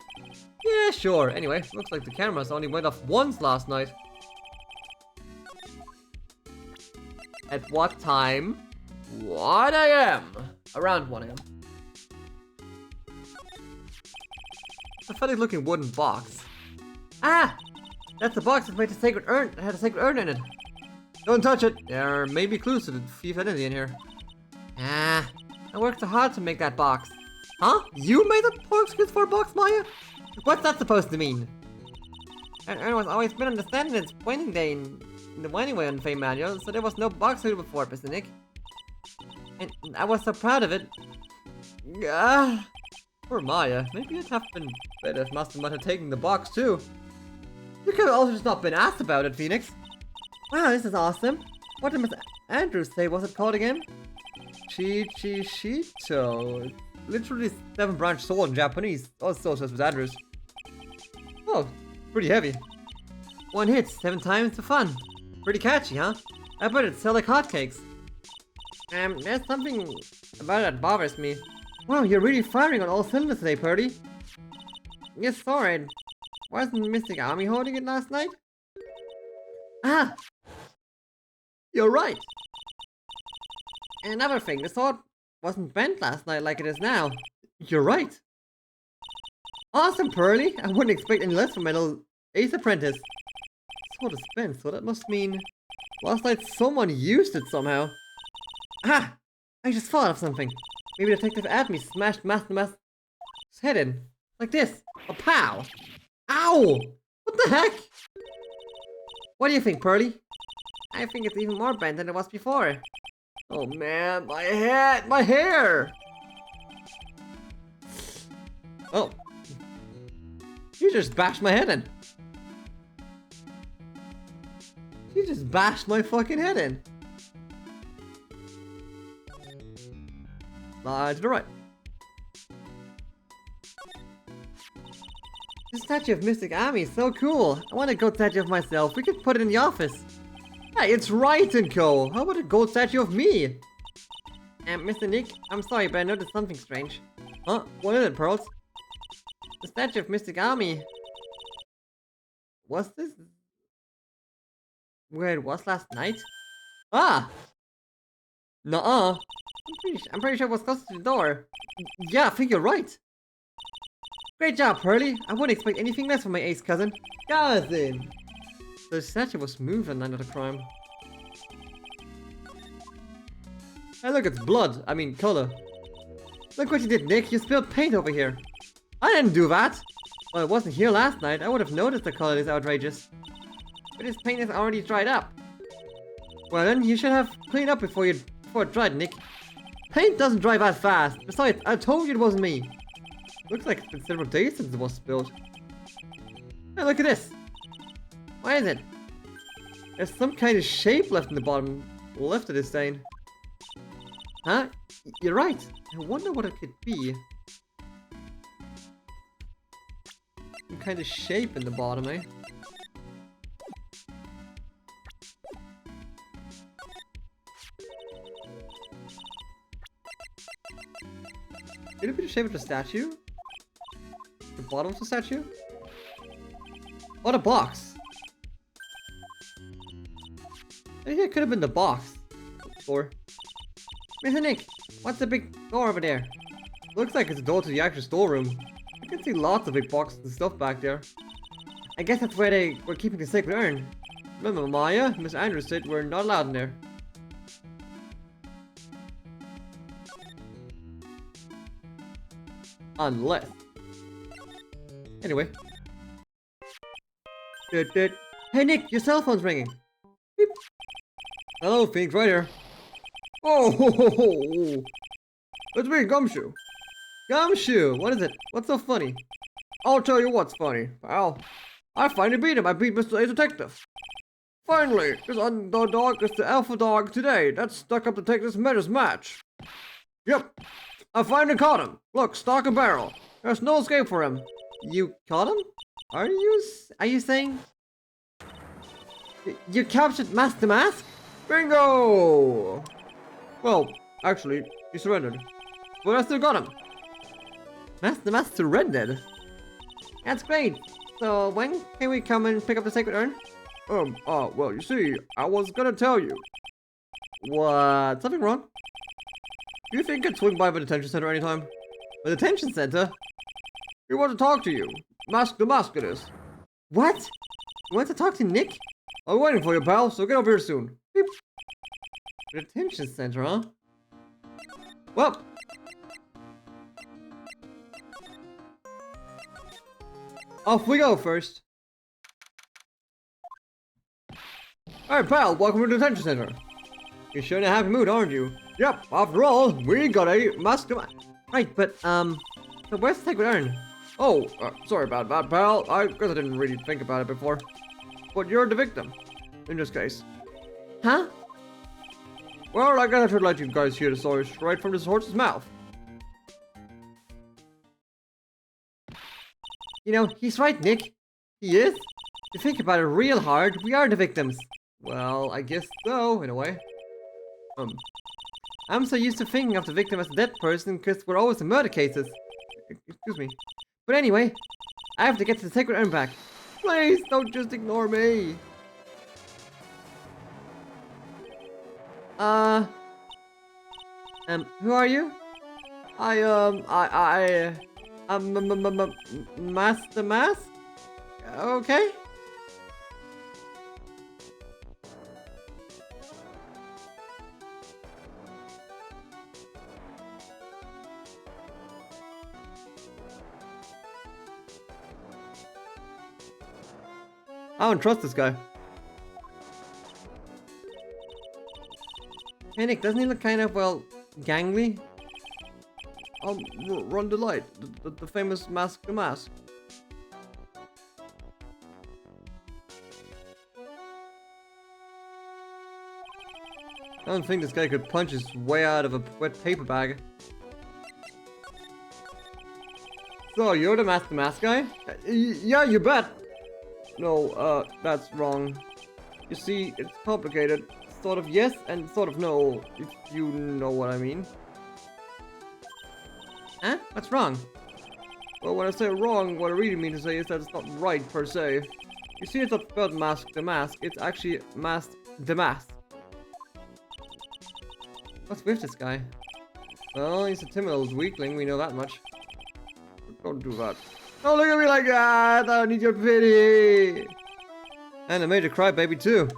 Yeah, sure. Anyway, looks like the cameras only went off once last night. At what time? 1 AM. Around 1 AM. Pathetic looking wooden box. Ah! That's the box that made the sacred urn. It had a sacred urn in it. Don't touch it. There may be clues to the thief identity in here. Ah, I worked so hard to make that box. Huh? You made that box for a box, Maya? What's that supposed to mean? That urn was always been on the stand in its pointing day anyway on the Fame manual, so there was no box suitable for it, Mr. Nick. And I was so proud of it. Ah, poor Maya. Maybe it'd have been better if Master might have taken the box too. You could have also just not been asked about it, Phoenix. Wow, this is awesome. What did Mr. Andrews say was it called again? Chi-chi-shito. Literally 7-branch sword in Japanese. Also says with Andrews. Oh, pretty heavy. 1 hit, 7 times for fun. Pretty catchy, huh? I bet it'd sell like hotcakes. There's something about it that bothers me. Wow, you're really firing on all cylinders today, Purdy. Yes, alright. Wasn't Mystic Army holding it last night? Ah! You're right! And another thing, the sword wasn't bent last night like it is now. You're right. Awesome, Pearly! I wouldn't expect any less from my little ace apprentice. Sword is bent, so that must mean last night someone used it somehow. Ah! I just thought of something. Maybe Detective Adme smashed Master's head in. Like this. A pow! Ow! What the heck? What do you think, Pearly? I think it's even more bent than it was before. Oh man, my head, my hair! Oh. You just bashed my head in. You just bashed my fucking head in. Slide to the right. This statue of Mystic Army is so cool. I want a gold statue of myself. We could put it in the office. Hey, it's Wright and Co. How about a gold statue of me? Mr. Nick, I'm sorry, but I noticed something strange. Huh? What is it, Pearls? The statue of Mystic Army. What's this? Where it was last night? Ah! Nuh-uh. I'm pretty sure it was close to the door. Yeah, I think you're right. Great job, Pearly. I wouldn't expect anything less from my ace cousin. Cousin! The statue was moved on night of the crime. Hey look, it's blood. I mean, color. Look what you did, Nick. You spilled paint over here. I didn't do that! Well, it wasn't here last night. I would have noticed the color is outrageous. But this paint is already dried up. Well then, you should have cleaned up before it dried, Nick. Paint doesn't dry that fast. Besides, I told you it wasn't me. Looks like it's been several days since it was spilled. Hey, look at this. What is it? There's some kind of shape left in the bottom left of this stain. Huh? You're right. I wonder what it could be. Some kind of shape in the bottom, eh? Could it be the shape of the statue? The bottom of the statue? Oh, the box! I think it could have been the box. Or... Mr. Nick, what's the big door over there? Looks like it's a door to the actual storeroom. I can see lots of big boxes and stuff back there. I guess that's where they were keeping the sacred urn. Remember, Maya? Miss Andrews said we're not allowed in there. Unless. Anyway. Hey Nick, your cell phone's ringing. Beep. Hello, Phoenix, right here. Oh, ho, ho, ho. It's me, Gumshoe. Gumshoe, what is it? What's so funny? I'll tell you what's funny, pal. I finally beat him. I beat Mr. A Detective. Finally, this underdog is the alpha dog today. That's stuck up to take this meta's match. Yep, I finally caught him. Look, stock and barrel. There's no escape for him. You caught him? Are you saying you captured Master Mask? Bingo! Well, actually, he surrendered. But I still got him. Master Mask surrendered? That's great. So when can we come and pick up the sacred urn? Well, you see, I was gonna tell you. What? Something wrong? Do you think I'd swing by the detention center anytime? The detention center? We want to talk to you. Mask the mask it is. What? You want to talk to Nick? I'm waiting for you, pal, so get over here soon. Beep. The detention center, huh? Well. Off we go first. Hey, Alright, pal, welcome to the detention center. You're sure in a happy mood, aren't you? Yep, after all, we got a mask. Right, but, so where's the sacred urn? Oh, sorry about that, pal. I guess I didn't really think about it before. But you're the victim, in this case. Huh? Well, I guess I should let you guys hear the story straight from this horse's mouth. You know, he's right, Nick. He is. You think about it real hard, we are the victims. Well, I guess so, in a way. I'm so used to thinking of the victim as a dead person because we're always in murder cases. Excuse me. But anyway, I have to get to the sacred urn back. Please, don't just ignore me. Who are you? I'm Master Mask? Okay. I don't trust this guy. Hey Nick, doesn't he look kind of, well, gangly? Run the light, the famous Mask the Mask. I don't think this guy could punch his way out of a wet paper bag. So, you're the Mask guy? Yeah, you bet! No, that's wrong. You see, it's complicated. Sort of yes and sort of no, if you know what I mean. Huh? What's wrong? Well, when I say wrong, what I really mean to say is that it's not right per se. You see, it's not spelled Mask the Mask, it's actually Mask the Mask. What's with this guy? Well, he's a timid old weakling, we know that much. But don't do that. Don't look at me like that! I don't need your pity! And a major crybaby too.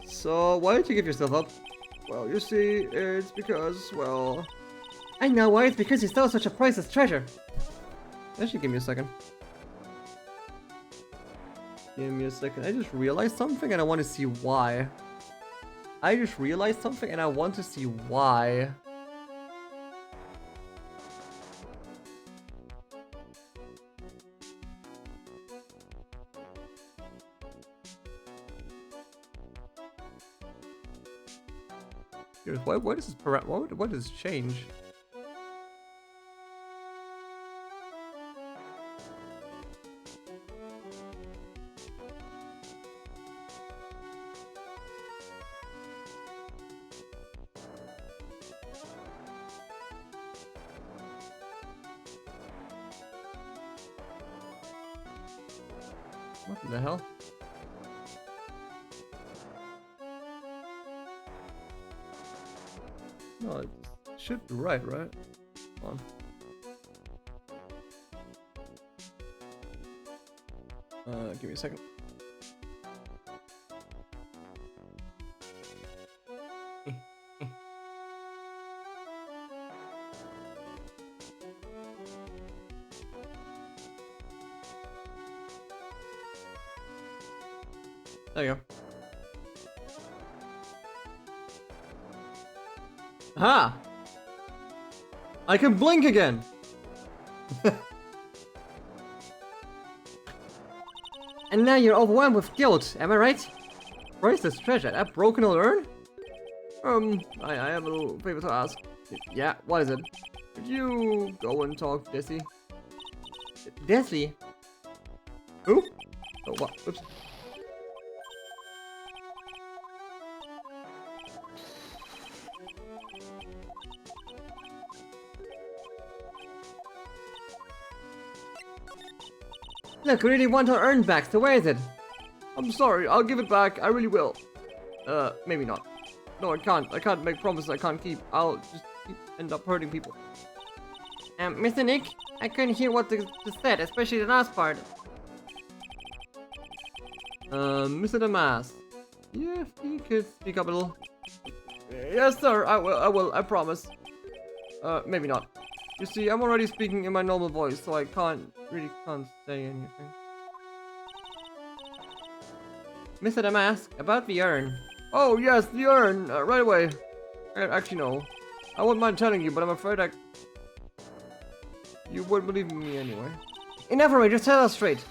So, why did you give yourself up? Well, you see, it's because, well... I know why, it's because you stole such a priceless treasure. Actually, give me a second. Give me a second. I just realized something and I want to see why. I just realized something and I want to see why. Why does this what does change? What the hell? No, it should be right? Hold on. Give me a second. There you go. Aha! I can blink again! And now you're overwhelmed with guilt, am I right? Where is this treasure? That broken old urn? I have a little favor to ask. Yeah, what is it? Could you go and talk to Desi? Desi? Who? Oh, what? Oops. Look, we really want our urn back, so where is it? I'm sorry, I'll give it back, I really will. Maybe not. No, I can't. I can't make promises I can't keep. I'll just end up hurting people. Mr. Nick, I couldn't hear what you said, especially the last part. Mr. Damas. Yeah, if you could speak up a little. Yes, sir, I will, I promise. Maybe not. You see, I'm already speaking in my normal voice, so I really can't say anything. Mr. Damask, about the urn. Oh, yes, the urn. Right away. Actually, no. I wouldn't mind telling you, but I'm afraid you wouldn't believe me anyway. Enough already, just tell us straight.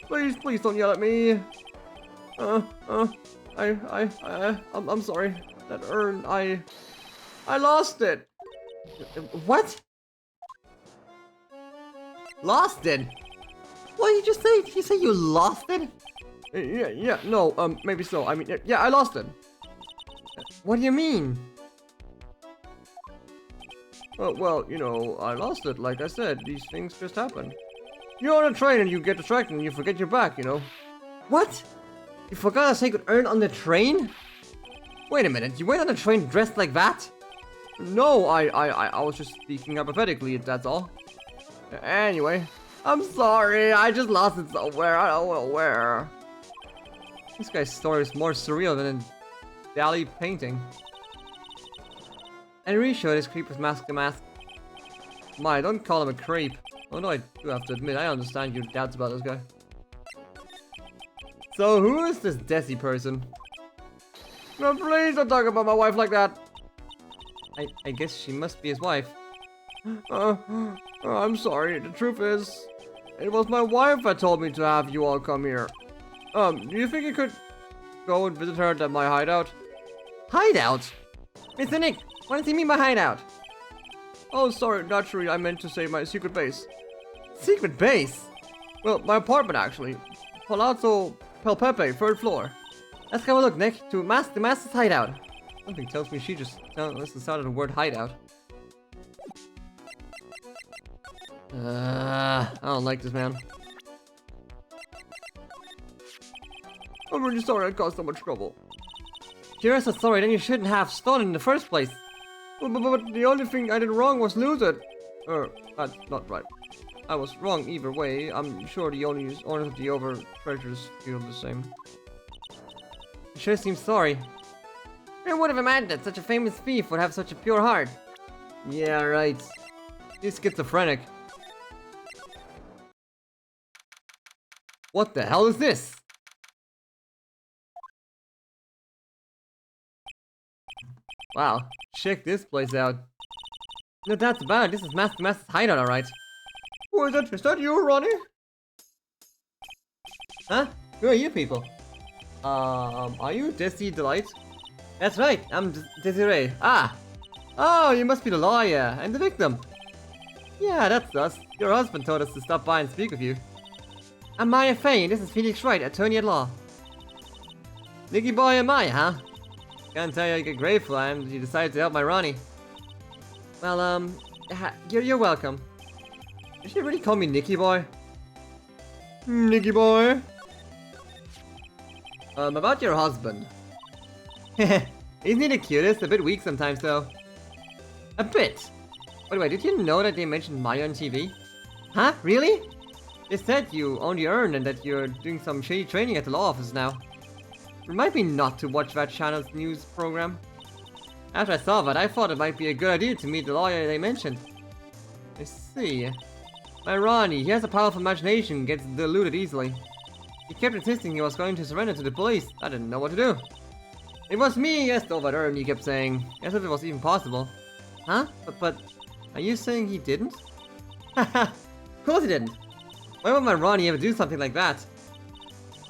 Please, please don't yell at me. I'm sorry. That urn, I lost it. What? Lost it? What did you just say? Did you say you lost it? Yeah, no, maybe so. I mean, yeah, I lost it. What do you mean? Well, you know, I lost it. Like I said, these things just happen. You're on a train and you get distracted and you forget your back, you know. What? You forgot a sacred urn on the train? Wait a minute, you went on a train dressed like that? No, I was just speaking hypothetically, that's all. Anyway, I'm sorry, I just lost it somewhere, I don't know where. This guy's story is more surreal than a Dali painting. And really sure this creep was Mask the Mask. My, don't call him a creep. Oh no, I do have to admit, I understand your doubts about this guy. So who is this Desi person? No, please don't talk about my wife like that. I guess she must be his wife. I'm sorry, the truth is, it was my wife that told me to have you all come here. Do you think you could go and visit her at my hideout? Hideout? Mr. Nick, what does he mean by hideout? Oh, sorry, naturally, I meant to say my secret base. Secret base? Well, my apartment, actually. Palazzo Pelpepe, 3rd floor. Let's have a look, Nick, to the Master's hideout. Something tells me she just listened to the sound of the word hideout. I don't like this man. I'm really sorry I caused so much trouble. If you're so sorry, then you shouldn't have stolen in the first place. But the only thing I did wrong was lose it. That's not right. I was wrong either way. I'm sure the owners of the over treasures feel the same. You sure seem sorry. Who would have imagined that such a famous thief would have such a pure heart? Yeah, right. He's schizophrenic. What the hell is this? Wow, check this place out. No doubts about it, this is Master Master's hideout, alright. Who is that? Is that you, Ronnie? Huh? Who are you people? Are you Desi Delight? That's right, I'm Desiree. Ah! Oh, you must be the lawyer and the victim. Yeah, that's us. Your husband told us to stop by and speak with you. I'm Maya Fay, and this is Felix Wright, attorney at law. Nicky boy am I, huh? Can't tell you how grateful I am that you decided to help my Ronnie. Well, you're welcome. Did she really call me Nicky boy? Nicky boy? About your husband. Isn't he the cutest? A bit weak sometimes, though. A bit? By the way, did you know that they mentioned Maya on TV? Huh? Really? They said you own the urn and that you're doing some shady training at the law office now. Remind me not to watch that channel's news program. After I saw that, I thought it might be a good idea to meet the lawyer they mentioned. I see. My Ronnie, he has a powerful imagination, gets deluded easily. He kept insisting he was going to surrender to the police. I didn't know what to do. It was me, yes, though, that urn, he kept saying. As if it was even possible. Huh? But, are you saying he didn't? Haha, of course he didn't. Why would my Ronnie ever do something like that?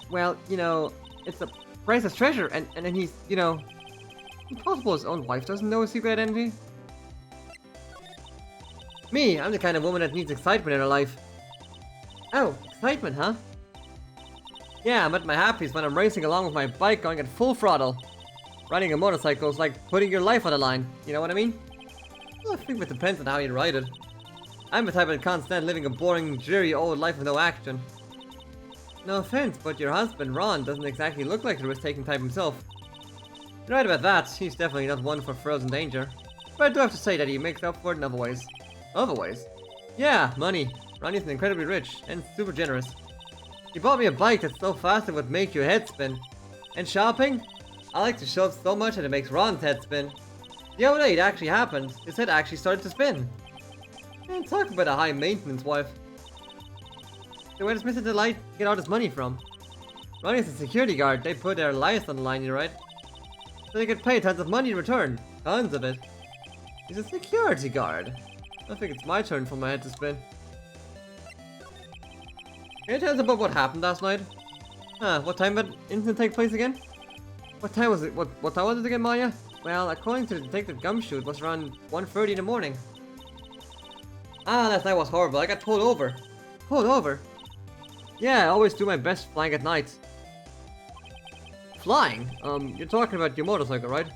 Well, you know, it's a priceless treasure, and then he's, you know... Impossible his own wife doesn't know his secret identity. Me, I'm the kind of woman that needs excitement in her life. Oh, excitement, huh? Yeah, I'm at my happiest when I'm racing along with my bike going at full throttle. Riding a motorcycle is like putting your life on the line, you know what I mean? Well, I think it depends on how you ride it. I'm the type that can't stand living a boring, dreary old life with no action. No offense, but your husband, Ron, doesn't exactly look like the risk-taking type himself. You're right about that, he's definitely not one for thrills and danger. But I do have to say that he makes up for it in other ways. Other ways? Yeah, money. Ronnie's incredibly rich, and super generous. He bought me a bike that's so fast it would make your head spin. And shopping? I like to shop so much that it makes Ron's head spin. The other day it actually happened. His head actually started to spin. And talk about a high maintenance wife. So where does Mr. Delight get all this money from? Ronnie's a security guard. They put their lives on the line, you right? So they get paid tons of money in return. Tons of it. He's a security guard. I think it's my turn for my head to spin. Can you tell us about what happened last night? What time did the incident take place again? What time was it? What time was it again, Maya? Well, according to Detective Gumshoe, it was around 1:30 in the morning. Last night was horrible. I got pulled over. Pulled over? Yeah, I always do my best flying at night. Flying? You're talking about your motorcycle, right?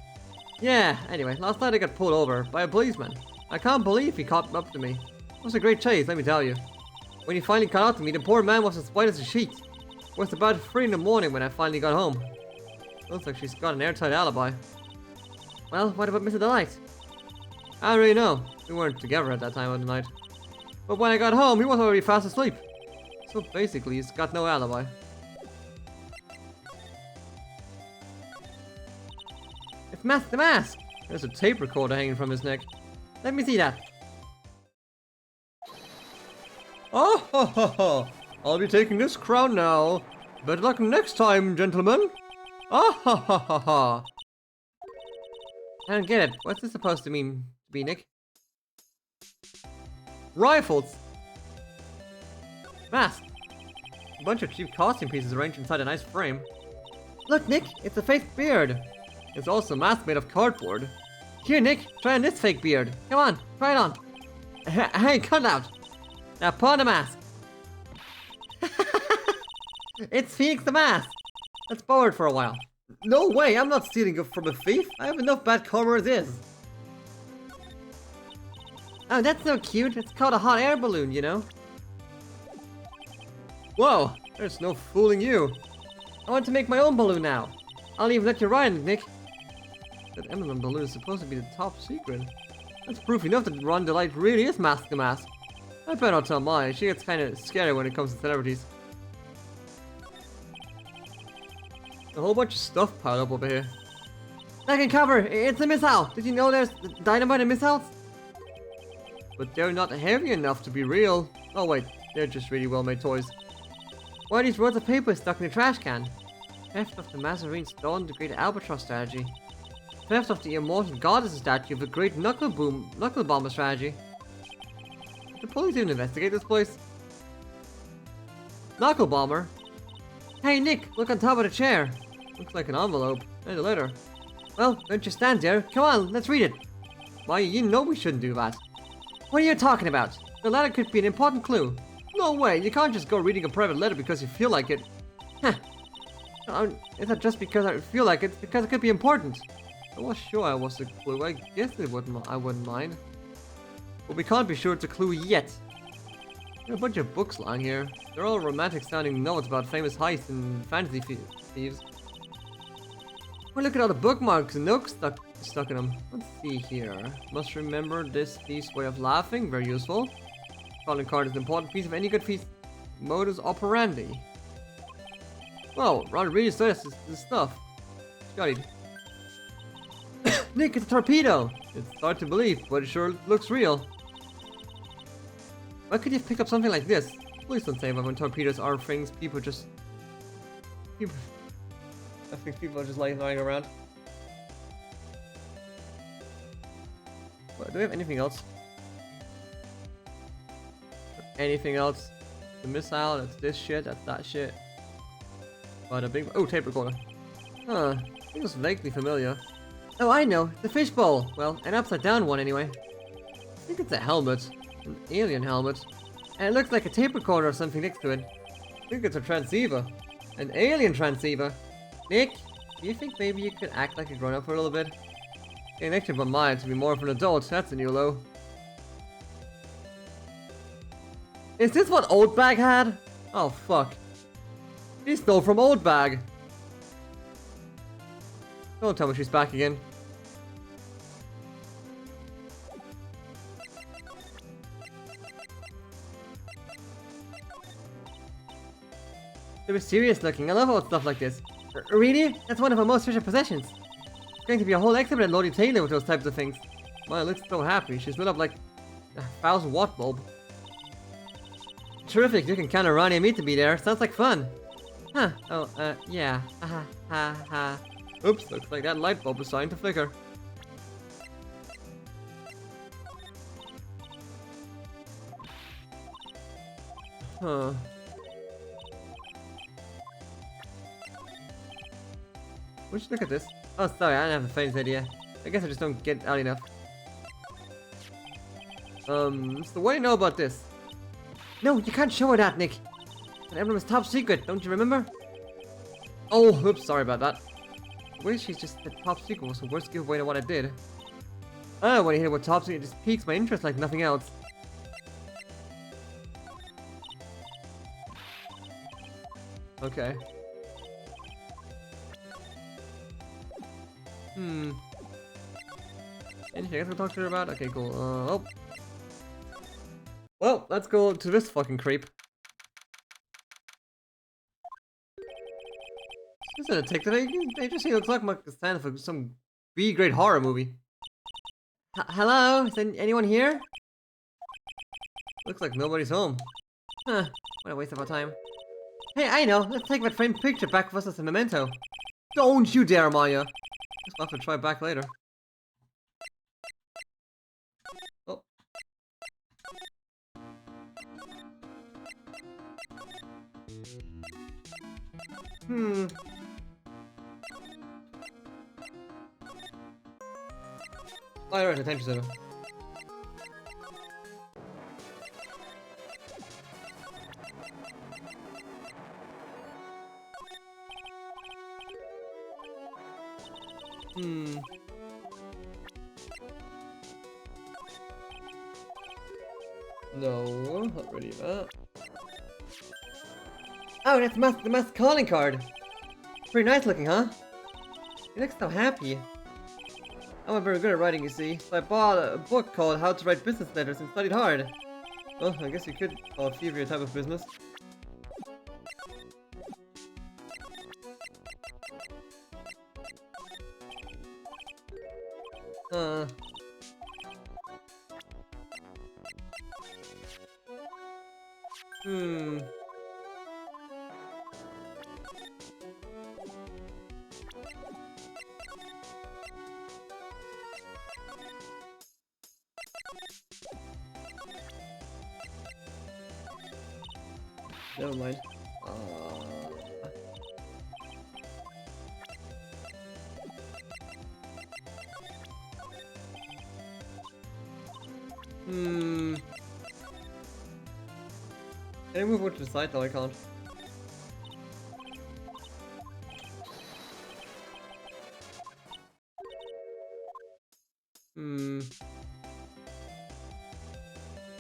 Yeah, anyway, last night I got pulled over by a policeman. I can't believe he caught up to me. It was a great chase, let me tell you. When he finally caught up to me, the poor man was as white as a sheet. It was about 3 in the morning when I finally got home. Looks like she's got an airtight alibi. Well, what about Mr. Delight? I don't really know. We weren't together at that time of the night. But when I got home, he was already fast asleep. So basically, he's got no alibi. It's Mask the Mask! There's a tape recorder hanging from his neck. Let me see that. Oh ho ho ho! I'll be taking this crown now. Better luck next time, gentlemen. Ah ha ha ha ha! I don't get it. What's this supposed to mean, Nick? Rifles! Mask! A bunch of cheap costume pieces arranged inside a nice frame. Look, Nick! It's a fake beard! It's also a mask made of cardboard. Here, Nick! Try on this fake beard! Come on! Try it on! Hey, cut out! Now put on the mask! It's Phoenix the Mask! Let's borrow it for a while. No way! I'm not stealing it from a thief! I have enough bad karma as is! Oh, that's so cute! It's called a hot air balloon, you know? Whoa! There's no fooling you! I want to make my own balloon now! I'll even let you ride it, Nick! That emblem balloon is supposed to be the top secret. That's proof enough that Ron Delight really is Mask the Mask. I better not tell Maya, she gets kinda scary when it comes to celebrities. A whole bunch of stuff piled up over here. Second cover! It's a missile! Did you know there's dynamite in missiles? But they're not heavy enough to be real. Oh wait, they're just really well made toys. Why are these rolls of paper stuck in a trash can? Theft of the Mazarine Stone, the Great Albatross strategy. Theft of the Immortal Goddess statue, the Great Knuckle Bomber strategy. Did the police even investigate this place? Knuckle Bomber? Hey Nick, look on top of the chair. Looks like an envelope and a letter. Well, don't just stand there. Come on, let's read it. Why, you know we shouldn't do that. What are you talking about? The letter could be an important clue. No way, you can't just go reading a private letter because you feel like it. Huh. It's not just because I feel like it, it's because it could be important. I was sure I was a clue. I guess I wouldn't mind. But we can't be sure it's a clue yet. There are a bunch of books lying here. They're all romantic sounding notes about famous heists and fantasy thieves. Well, look at all the bookmarks and notes stuck in them. Let's see here. Must remember this thief's way of laughing. Very useful. Calling card is an important piece of any good thief's modus operandi. Whoa, Ron really studies this stuff. Scotty. Nick, it's a torpedo! It's hard to believe, but it sure looks real. Why could you pick up something like this? Please don't say that when torpedoes are things people just... I think people are just lying around. What, do we have anything else? Anything else? The missile, that's this shit, that's that shit. But a big... Oh, tape recorder. Huh, it was vaguely familiar. Oh, I know, the fishbowl! Well, an upside down one anyway. I think it's a helmet. An alien helmet. And it looks like a tape recorder or something next to it. I think it's a transceiver. An alien transceiver. Nick, do you think maybe you could act like a grown-up for a little bit? Getting extra by mine to be more of an adult, that's a new low. Is this what Old Bag had? Oh fuck. She stole from Old Bag. Don't tell me she's back again. They're mysterious looking. I love old stuff like this. Really? That's one of our most treasured possessions. There's going to be a whole exhibit at Lodi Taylor with those types of things. Maya looks so happy. She's lit up like a 1000-watt bulb. Terrific. You can count on Ronnie and me to be there. Sounds like fun. Huh, oh, yeah. Ha ha ha. Oops, looks like that light bulb is starting to flicker. Huh. We should look at this. Oh, sorry, I don't have the faintest idea. I guess I just don't get out enough. So what do you know about this? No, you can't show her that, Nick. That emblem is top secret, don't you remember? Oh, oops, sorry about that. Wait, she's just the top secret was the worst giveaway to what I did. Oh, when you hear what top secret, it just piques my interest like nothing else. Okay. Anything else to talk to her about? Okay, cool. Oh. Well, let's go to this fucking creep. This is a tick today. They just looks like my stand for some B-grade horror movie. Hello? Is anyone here? Looks like nobody's home. Huh. What a waste of our time. Hey, I know. Let's take that framed picture back with us as a memento. Don't you dare, Maya. Just have to try back later. Oh. Oh, you're right, attention center. No, not really that. Oh, that's the mask calling card. Pretty nice looking, huh? You look so happy. I'm not very good at writing, you see, so I bought a book called How to Write Business Letters and studied hard. Well, I guess you could call it thievery a type of business. Never mind. Can I move over to the side? No, I can't.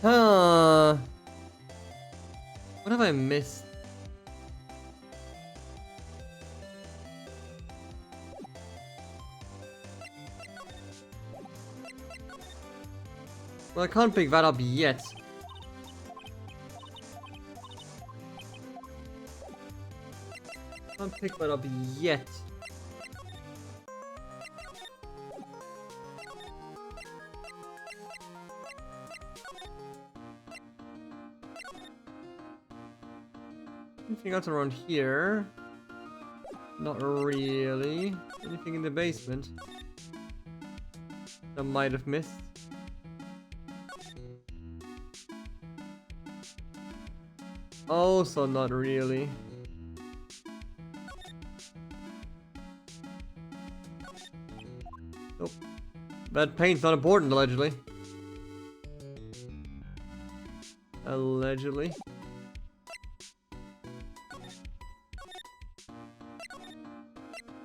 Huh. What have I missed? Well, I can't pick that up yet. Can't pick that up yet. Anything else around here? Not really. Anything in the basement I might have missed? Also not really. Nope. That paint's not important, allegedly. Allegedly.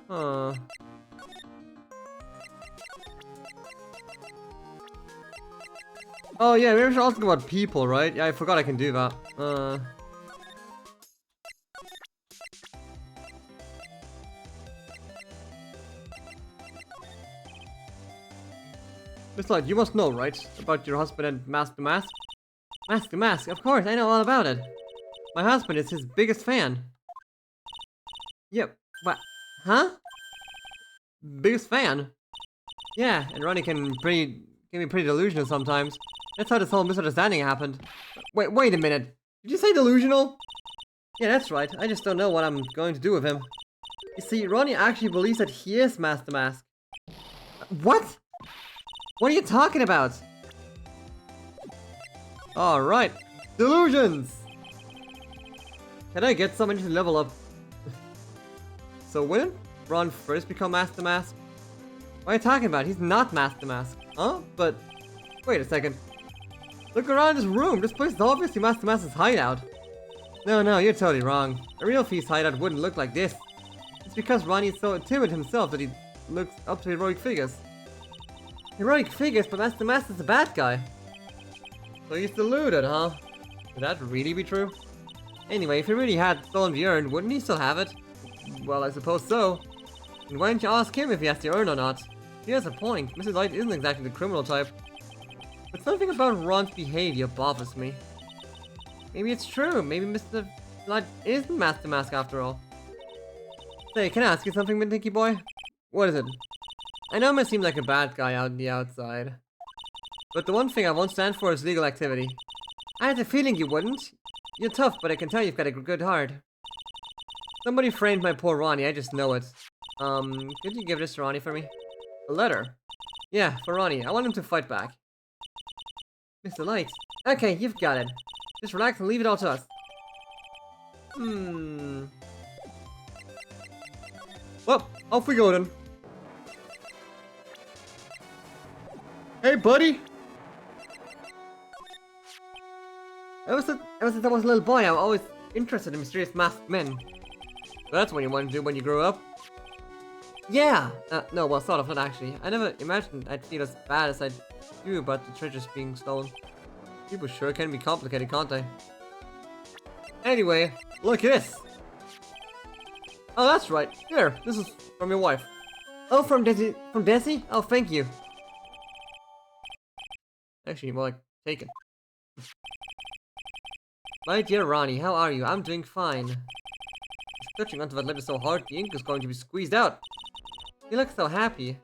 Huh. Oh yeah, maybe I should ask about people, right? Yeah, I forgot I can do that. Miss Light, you must know, right? About your husband and Mask the Mask? Mask the Mask, of course, I know all about it. My husband is his biggest fan. Yep, what? Huh? Biggest fan? Yeah, and Ronnie can be pretty delusional sometimes. That's how this whole misunderstanding happened. Wait a minute. Did you say delusional? Yeah, that's right. I just don't know what I'm going to do with him. You see, Ronnie actually believes that he is Master Mask. What? What are you talking about? Alright. Delusions! Can I get someone to level up? So wouldn't Ron first become Master Mask? What are you talking about? He's not Master Mask. Huh? But... wait a second. Look around this room. This place is obviously Master Mask's hideout. No, you're totally wrong. A real Thief's hideout wouldn't look like this. It's because Ronnie is so timid himself that he looks up to heroic figures. Heroic figures, but Master Mask is a bad guy. So he's deluded, huh? Could that really be true? Anyway, if he really had stolen the urn, wouldn't he still have it? Well, I suppose so. And why don't you ask him if he has the urn or not? He has a point. Mrs. Light isn't exactly the criminal type. But something about Ron's behavior bothers me. Maybe it's true. Maybe Mr. Light isn't Master Mask after all. Say, can I ask you something, Mintinky boy? What is it? I know I may seem like a bad guy out on the outside. But the one thing I won't stand for is legal activity. I had a feeling you wouldn't. You're tough, but I can tell you've got a good heart. Somebody framed my poor Ronnie, I just know it. Could you give this to Ronnie for me? A letter? Yeah, for Ronnie. I want him to fight back. Mr. Light. Okay, you've got it. Just relax and leave it all to us. Well, off we go then. Hey, buddy! Ever since I was a little boy, I'm always interested in mysterious masked men. So that's what you want to do when you grow up? Yeah! No, well, sort of, not actually. I never imagined I'd feel as bad as I do about the treasures being stolen. People sure can be complicated, can't they? Anyway, look at this! Oh, that's right. Here, this is from your wife. Oh, from Desi? From Desi? Oh, thank you. Actually, more like, take it. My dear Ronnie, how are you? I'm doing fine. Stretching onto that letter so hard, the ink is going to be squeezed out. You look so happy.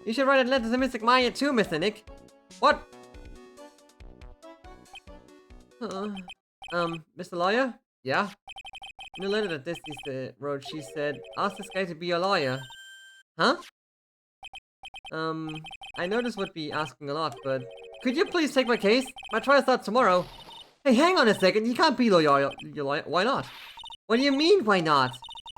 You should write a letter to Mystic Maya too, Mr. Nick. What? Mr. Lawyer? Yeah? In the letter that Desi wrote, she said, ask this guy to be a lawyer. Huh? I know this would be asking a lot, but... Could you please take my case? My trial starts tomorrow. Hey, hang on a second, you can't be lawyer. Why not? What do you mean, why not?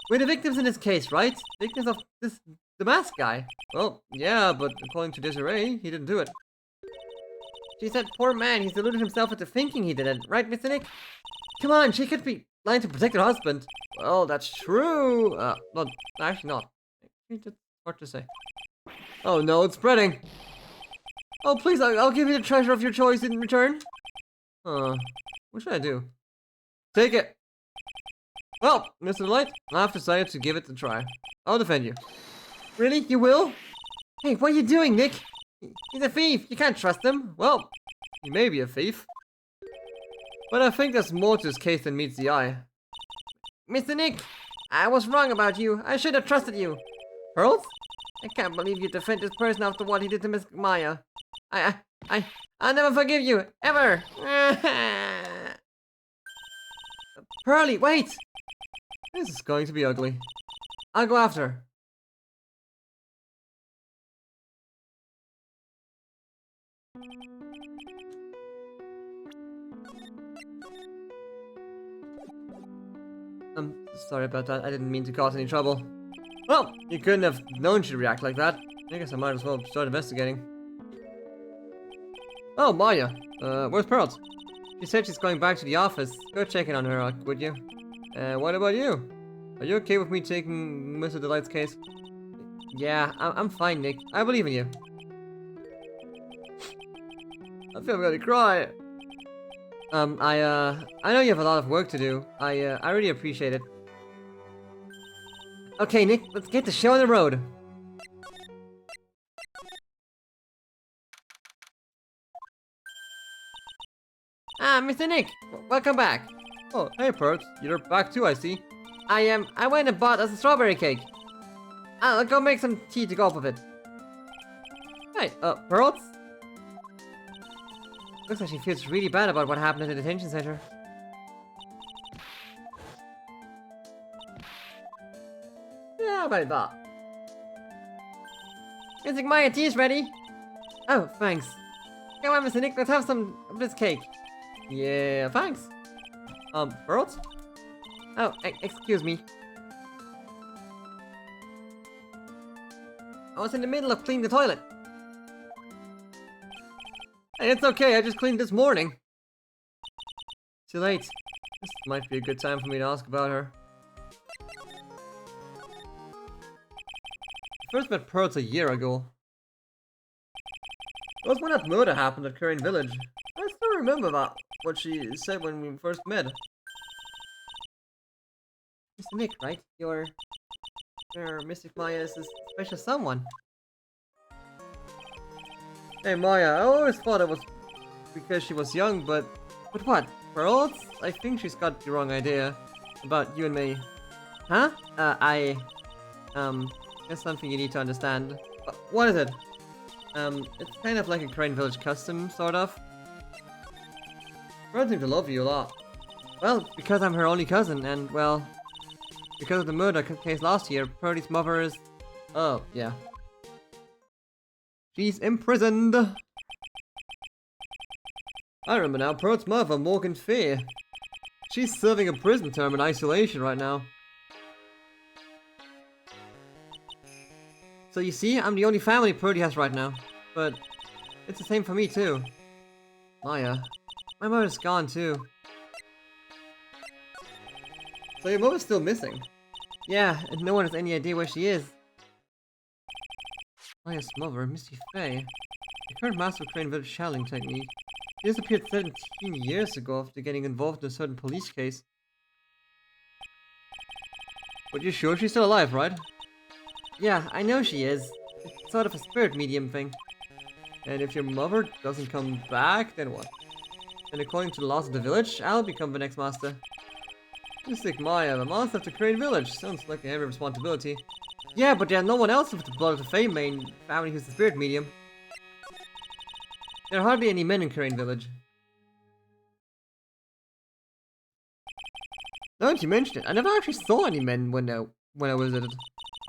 We're the victims in this case, right? Victims of the mask guy. Well, yeah, but according to Desiree, he didn't do it. She said, poor man, he's deluded himself into thinking he did it. Right, Mr. Nick? Come on, she could be lying to protect her husband. Well, that's true. Well, actually not. It's hard to say. Oh no, it's spreading. Oh, please, I'll give you the treasure of your choice in return. What should I do? Take it. Well, Mr. Light, I've decided to give it a try. I'll defend you. Really? You will? Hey, what are you doing, Nick? He's a thief. You can't trust him. Well, he may be a thief. But I think there's more to his case than meets the eye. Mr. Nick, I was wrong about you. I should have trusted you. Pearls? I can't believe you defend this person after what he did to Miss Maya. I'll never forgive you, ever. Pearly, wait! This is going to be ugly. I'll go after her. I'm sorry about that. I didn't mean to cause any trouble. Well, you couldn't have known she'd react like that. I guess I might as well start investigating. Oh, Maya. Where's Pearls? She said she's going back to the office. Go check in on her, would you? What about you? Are you okay with me taking Mr. Delight's case? Yeah, I'm fine, Nick. I believe in you. I feel I'm gonna cry. I know you have a lot of work to do. I really appreciate it. Okay, Nick, let's get the show on the road. Ah, Mr. Nick, welcome back. Oh, hey, Pearls. You're back too, I see. I went and bought us a strawberry cake. I'll go make some tea to go up with it. Hey, Pearls? Looks like she feels really bad about what happened at the detention center. about that? Mystic Maya, tea's ready. Oh, thanks. Come on, Mr. Nick, let's have some of this cake. Yeah, thanks. Pearls? Oh, excuse me. I was in the middle of cleaning the toilet. Hey, it's okay, I just cleaned this morning. Too late. This might be a good time for me to ask about her. I first met Pearls a year ago. It was when that murder happened at Crane Village. I still remember that, what she said when we first met. Mr. Nick, right? Your Mystic Maya is a special someone. Hey Maya, I always thought it was because she was young, but what? Pearls? I think she's got the wrong idea about you and me. Huh? That's something you need to understand. What is it? It's kind of like a Crane Village custom, sort of. Pearls seems to love you a lot. Well, because I'm her only cousin, and, well, because of the murder case last year, Purdy's mother is... Oh, yeah. She's imprisoned! I remember now, Pearl's mother, Morgan Fair. She's serving a prison term in isolation right now. So you see, I'm the only family Purdy has right now. But it's the same for me too. Maya. My mother's gone too. So your mother's still missing? Yeah, and no one has any idea where she is. Maya's mother, Misty Faye. The current master of Crane Village shelling technique. She disappeared 17 years ago after getting involved in a certain police case. But you're sure she's still alive, right? Yeah, I know she is. It's sort of a spirit medium thing. And if your mother doesn't come back, then what? And according to the laws of the village, I'll become the next master. Mystic Maya, the master of the Crane Village. Sounds like a heavy responsibility. Yeah, but there's no one else with the blood of the Fae main family who's the spirit medium. There are hardly any men in Crane Village. Now that you mention it, I never actually saw any men when I visited.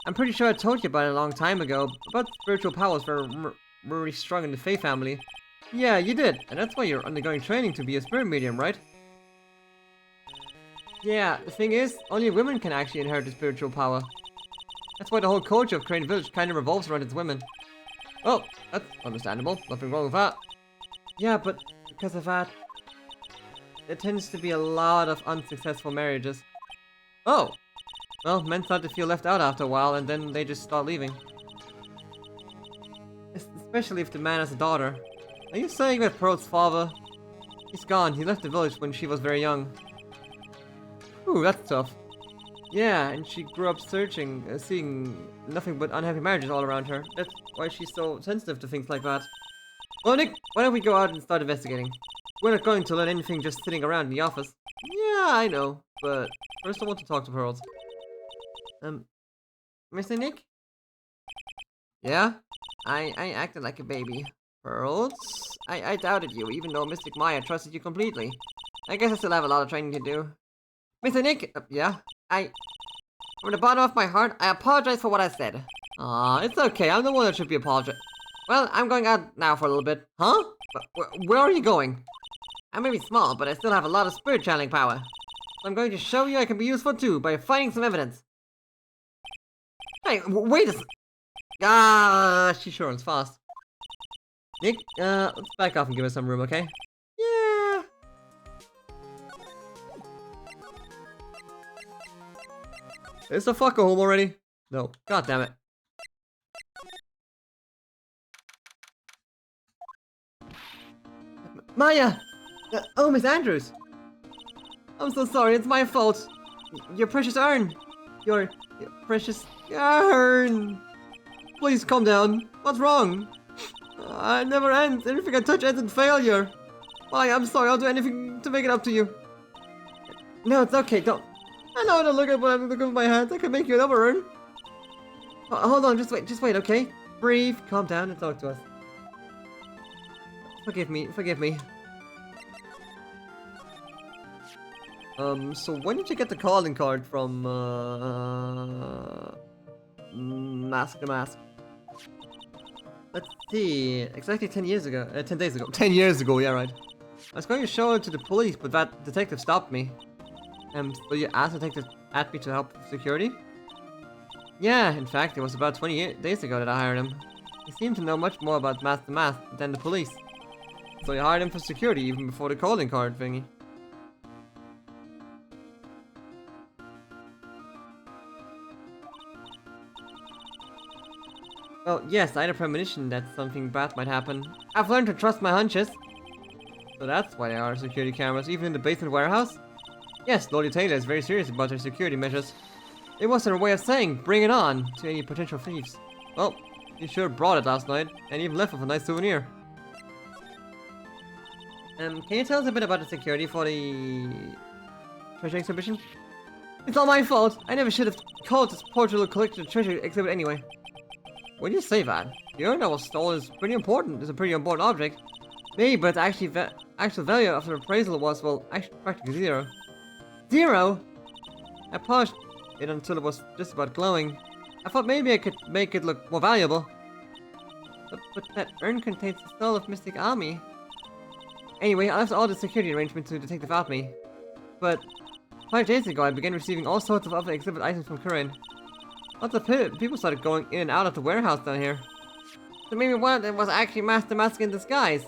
I'm pretty sure I told you about it a long time ago, about spiritual powers were really strong in the Fae family. Yeah, you did, and that's why you're undergoing training to be a spirit medium, right? Yeah, the thing is, only women can actually inherit the spiritual power. That's why the whole culture of Crane Village kind of revolves around its women. Oh, that's understandable. Nothing wrong with that. Yeah, but because of that, there tends to be a lot of unsuccessful marriages. Oh! Well, men start to feel left out after a while, and then they just start leaving. Especially if the man has a daughter. Are you saying that Pearl's father? He's gone. He left the village when she was very young. Ooh, that's tough. Yeah, and she grew up seeing nothing but unhappy marriages all around her. That's why she's so sensitive to things like that. Well, Nick, why don't we go out and start investigating? We're not going to learn anything just sitting around in the office. Yeah, I know, but first I want to talk to Pearls. Mr. Nick? Yeah? I acted like a baby. Pearls? I doubted you, even though Mystic Maya trusted you completely. I guess I still have a lot of training to do. Mr. Nick? Yeah? From the bottom of my heart, I apologize for what I said. Aw, it's okay. I'm the one that should be apologizing. Well, I'm going out now for a little bit. Huh? Where are you going? I may be small, but I still have a lot of spirit channeling power. So I'm going to show you I can be useful too by finding some evidence. Hey, wait a sec. She sure runs fast. Nick, let's back off and give us some room, okay? Yeah. Is the fucker home already? No. God damn it. Maya! Oh, Miss Andrews! I'm so sorry, it's my fault. Your precious urn! Your precious urn! Please calm down. What's wrong? It never ends. Everything I touch ends in failure. Maya, I'm sorry. I'll do anything to make it up to you. No, it's okay. Don't. I know how to look at what I'm looking with my hands. I can make you another urn. Hold on, just wait, okay? Breathe, calm down, and talk to us. Forgive me. So when did you get the calling card from, Mask the Mask. Let's see. Exactly 10 years ago. 10 days ago. 10 years ago, yeah, right. I was going to show it to the police, but that detective stopped me. So you asked the detective at me to help with security? Yeah, in fact, it was about 20 days ago that I hired him. He seemed to know much more about Mask the Mask than the police. So you hired him for security even before the calling card thingy. Well, yes, I had a premonition that something bad might happen. I've learned to trust my hunches. So that's why there are security cameras, even in the basement warehouse? Yes, Lord Taylor is very serious about their security measures. It was their way of saying, bring it on, to any potential thieves. Well, you sure brought it last night, and even left with a nice souvenir. Can you tell us a bit about the security for the treasure exhibition? It's all my fault! I never should have called this poor little collection treasure exhibit anyway. When you say that, the urn that was stolen is pretty important. It's a pretty important object. Maybe, but actually, actual value of the appraisal was, well, actually practically zero. Zero? I polished it until it was just about glowing. I thought maybe I could make it look more valuable. But that urn contains the soul of Mystic Army. Anyway, I left all the security arrangements to Detective Alchemy. But 5 days ago, I began receiving all sorts of other exhibit items from Kurin. Lots of people started going in and out of the warehouse down here. So maybe one of them was actually Master Mask in disguise.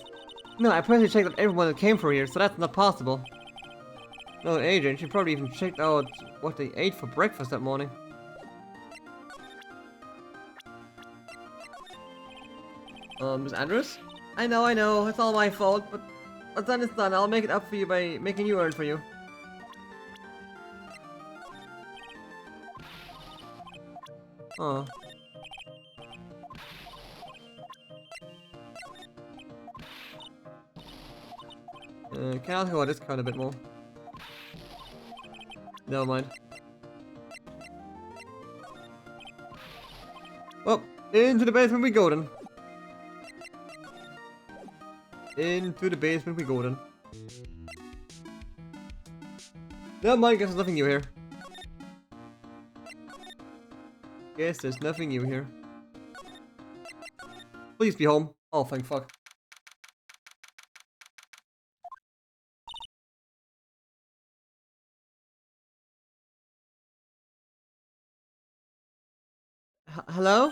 No, I personally checked out everyone that came through here, so that's not possible. No, Adrian, she probably even checked out what they ate for breakfast that morning. Miss Andrews? I know, it's all my fault, but what's done is done. I'll make it up for you by making you earn for you. Oh. Can I ask about this card a bit more? Never mind. Well, into the basement we go then. Into the basement we go then. Never mind, guess there's nothing new here. Guess there's nothing new here. Please be home. Oh, thank fuck. Hello?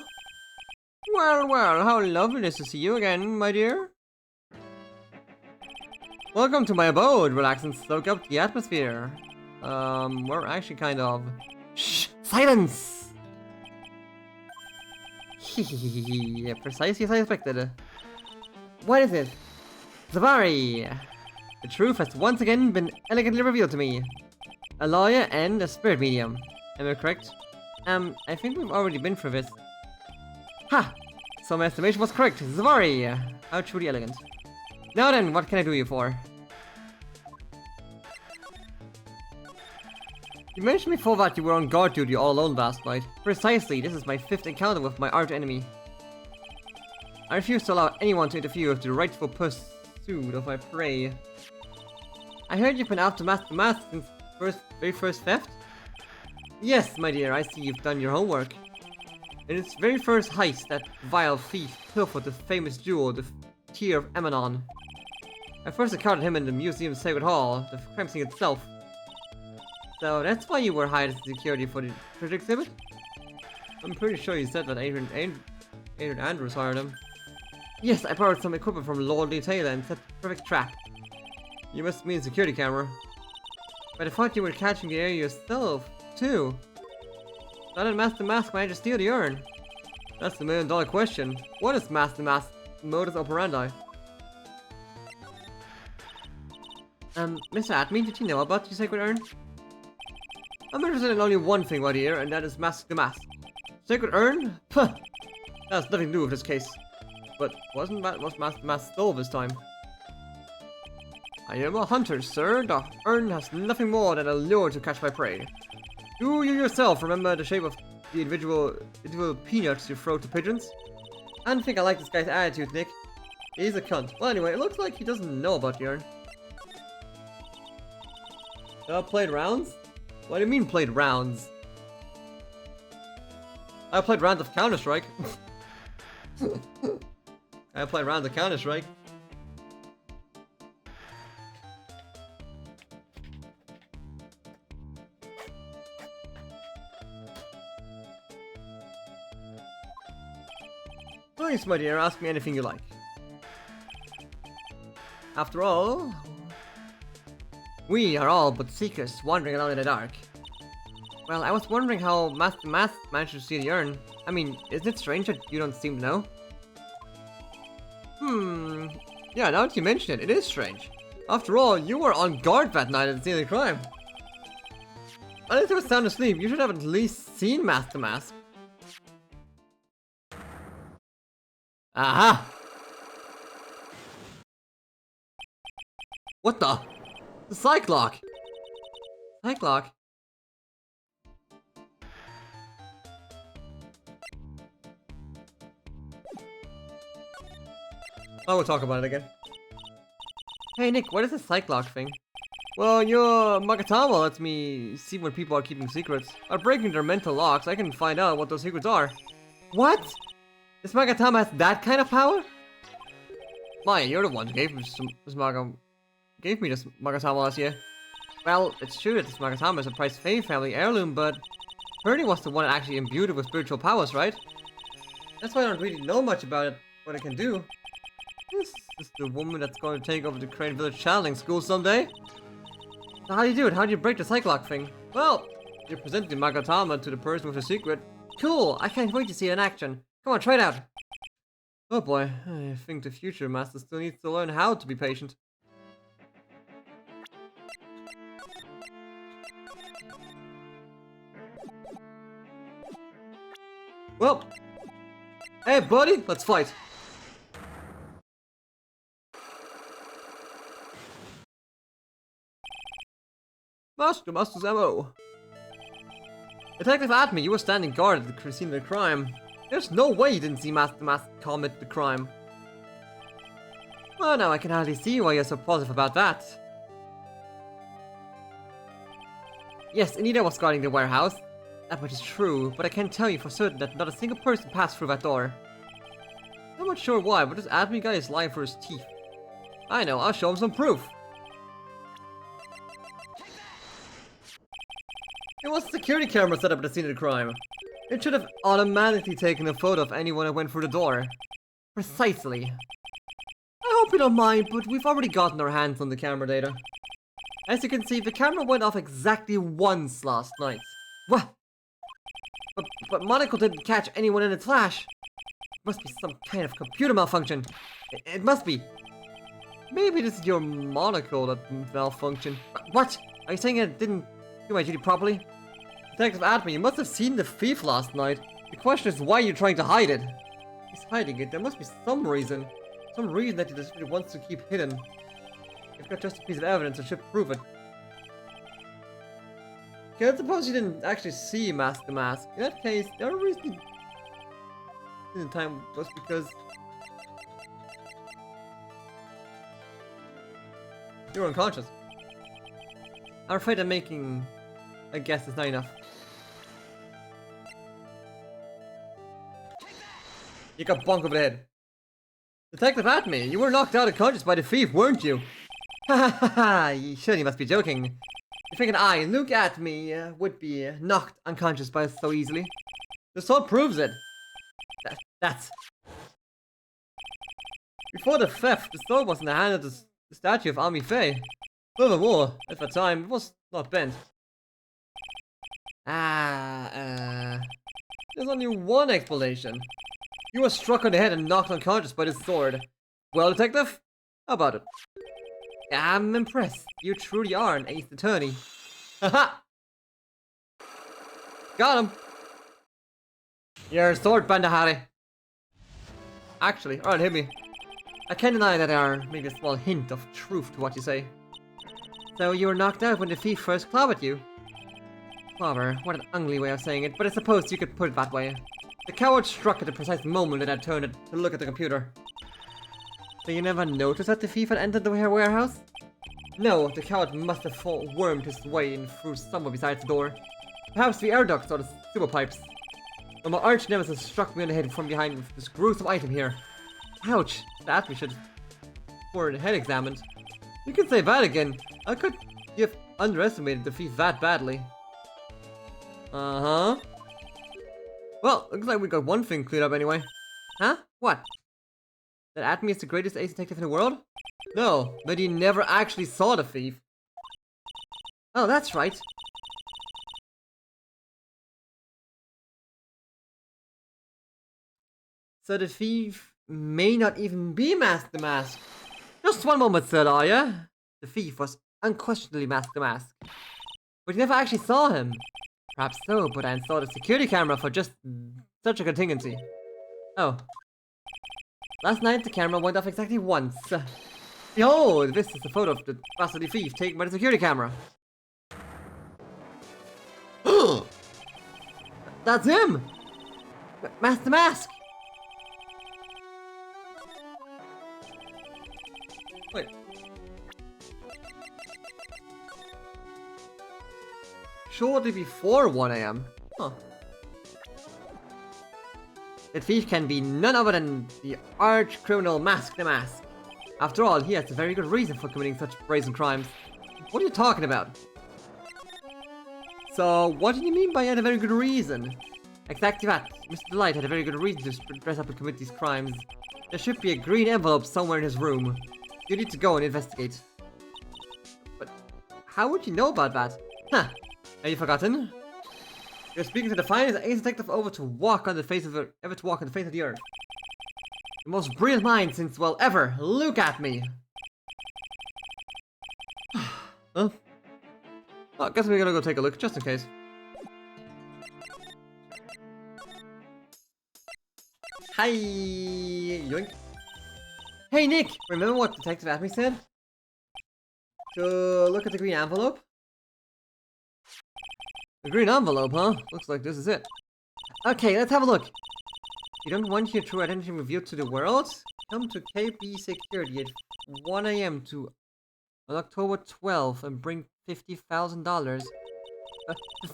Well, how lovely it is to see you again, my dear. Welcome to my abode. Relax and soak up the atmosphere. We're actually kind of... Shh! Silence! Yeah, precisely as I expected. What is it? Zavari! The truth has once again been elegantly revealed to me. A lawyer and a spirit medium. Am I correct? I think we've already been through this. Ha! So my estimation was correct. Zavari! How truly elegant. Now then, what can I do you for? You mentioned before that you were on guard duty all alone last night. Precisely, this is my 5th encounter with my arch enemy. I refuse to allow anyone to interfere with the rightful pursuit of my prey. I heard you've been after Master Mask since very first theft? Yes, my dear, I see you've done your homework. In its very first heist, that vile thief pilfered the famous jewel, the Tear of Emanon. I first encountered him in the museum's Sacred Hall, the crime scene itself. So that's why you were hired as security for the treasure exhibit? I'm pretty sure you said that Adrian Andrews hired him. Yes, I borrowed some equipment from Lord Taylor and set the perfect trap. You must mean security camera. But I thought you were catching the area yourself, too. How did Master Mask manage to steal the urn? That's the $1,000,000 question. What is Master Mask's modus operandi? Mr. Atme, did you know about the sacred urn? I'm interested in only one thing right here, and that is Mask the Mask. Sacred urn? Puh! That has nothing to do with this case. But was Master Mask stole this time? I am a hunter, sir. The urn has nothing more than a lure to catch my prey. Do you yourself remember the shape of the individual peanuts you throw to pigeons? I don't think I like this guy's attitude, Nick. He's a cunt. Well, anyway, it looks like he doesn't know about the urn. Played rounds? What do you mean played rounds? I played rounds of Counter-Strike. I played rounds of Counter-Strike. Please, my dear, ask me anything you like. After all, we are all but seekers wandering around in the dark. Well, I was wondering how Master Math managed to see the urn. I mean, isn't it strange that you don't seem to know? Yeah, now that you mention it, it is strange. After all, you were on guard that night at the scene of the crime. Unless you were sound asleep, you should have at least seen Master Mask. Aha! What the? The Cyclock! Cyclock? I will talk about it again. Hey Nick, what is the Cyclock thing? Well, your Magatama lets me see when people are keeping secrets. By breaking their mental locks, I can find out what those secrets are. What? This Magatama has that kind of power? Maya, you're the one who gave me this Magatama last year. Well, it's true that this Magatama is a prized Fae family heirloom, but Purdy was the one that actually imbued it with spiritual powers, right? That's why I don't really know much about it, what it can do. This is the woman that's going to take over the Crane Village Channeling School someday. So how do you do it? How do you break the Cyclock thing? Well, you present the Magatama to the person with the secret. Cool! I can't wait to see it in action. Come on, try it out! Oh boy, I think the future master still needs to learn how to be patient. Well, hey buddy, let's fight! Master's ammo. Detective Atme, you were standing guard at the scene of the crime. There's no way you didn't see Master Mask commit the crime. Well, now I can hardly see why you're so positive about that. Yes, Anita was guarding the warehouse. That much is true, but I can't tell you for certain that not a single person passed through that door. I'm not sure why, but this Atme guy is lying for his teeth. I know, I'll show him some proof. It was a security camera set up at the scene of the crime. It should have automatically taken a photo of anyone that went through the door. Precisely. I hope you don't mind, but we've already gotten our hands on the camera data. As you can see, the camera went off exactly once last night. What? But Monocle didn't catch anyone in its flash. It must be some kind of computer malfunction. It must be. Maybe this is your Monocle that malfunctioned. What? Are you saying I didn't do my duty properly? Detective Atme, you must have seen the thief last night. The question is why you're trying to hide it. He's hiding it. There must be some reason. Some reason that he just wants to keep hidden. You've got just a piece of evidence that should prove it. Okay, I suppose you didn't actually see Master Mask. In that case, the only reason you didn't time was because you were unconscious. I'm afraid I'm making a guess is not enough. You got bonk over the head. Detective Atme, you were knocked out unconscious by the thief, weren't you? Ha ha ha ha, you surely must be joking. You think I, Luke Atme, would be knocked unconscious by us so easily? The sword proves it. That's... Before the theft, the sword was in the hand of the statue of Ami Faye. Furthermore, at the time, it was not bent. There's only one explanation. You were struck on the head and knocked unconscious by this sword. Well, detective, how about it? I'm impressed. You truly are an ace attorney. Haha! Got him! Your sword, Bandahari. Actually, alright, hit me. I can't deny that there are maybe a small hint of truth to what you say. So you were knocked out when the thief first clobbered you? Clobber, what an ugly way of saying it, but I suppose you could put it that way. The coward struck at the precise moment that I turned it to look at the computer. So you never noticed that the thief had entered the warehouse? No, the coward must have wormed his way in through somewhere besides the door. Perhaps the air ducts or the sewer pipes. But my arch nemesis struck me on the head from behind with this gruesome item here. Ouch! That we should for the head examined. You can say that again. I could have underestimated the thief that badly. Uh-huh. Well, looks like we got one thing cleared up anyway. Huh? What? That Atme is the greatest ace detective in the world? No, but he never actually saw the thief. Oh, that's right. So the thief may not even be Mask the Mask. Just one moment, Sir Lawyer. The thief was unquestionably Mask the Mask. But you never actually saw him. Perhaps so, but I installed a security camera for just such a contingency. Oh. Last night the camera went off exactly once. Behold, this is a photo of the bastardly thief taken by the security camera. That's him! Mask the Mask! Wait. Shortly before 1 AM. Huh. The thief can be none other than the arch criminal Mask the Mask. After all, he has a very good reason for committing such brazen crimes. What are you talking about? So, what do you mean by had a very good reason? Exactly that. Mr. Delight had a very good reason to dress up and commit these crimes. There should be a green envelope somewhere in his room. You need to go and investigate. But how would you know about that? Huh. Have you forgotten? You're speaking to the finest ace detective ever to walk on the face of the earth. The most brilliant mind since, well, ever. Look at me. Huh? Well, I guess we're gonna go take a look, just in case. Hi, yoink. Hey, Nick! Remember what Detective Atme said? To look at the green envelope? The green envelope, huh? Looks like this is it. Okay, let's have a look. You don't want your true identity revealed to the world? Come to KB Security at 1 AM on October 12th and bring $50,000.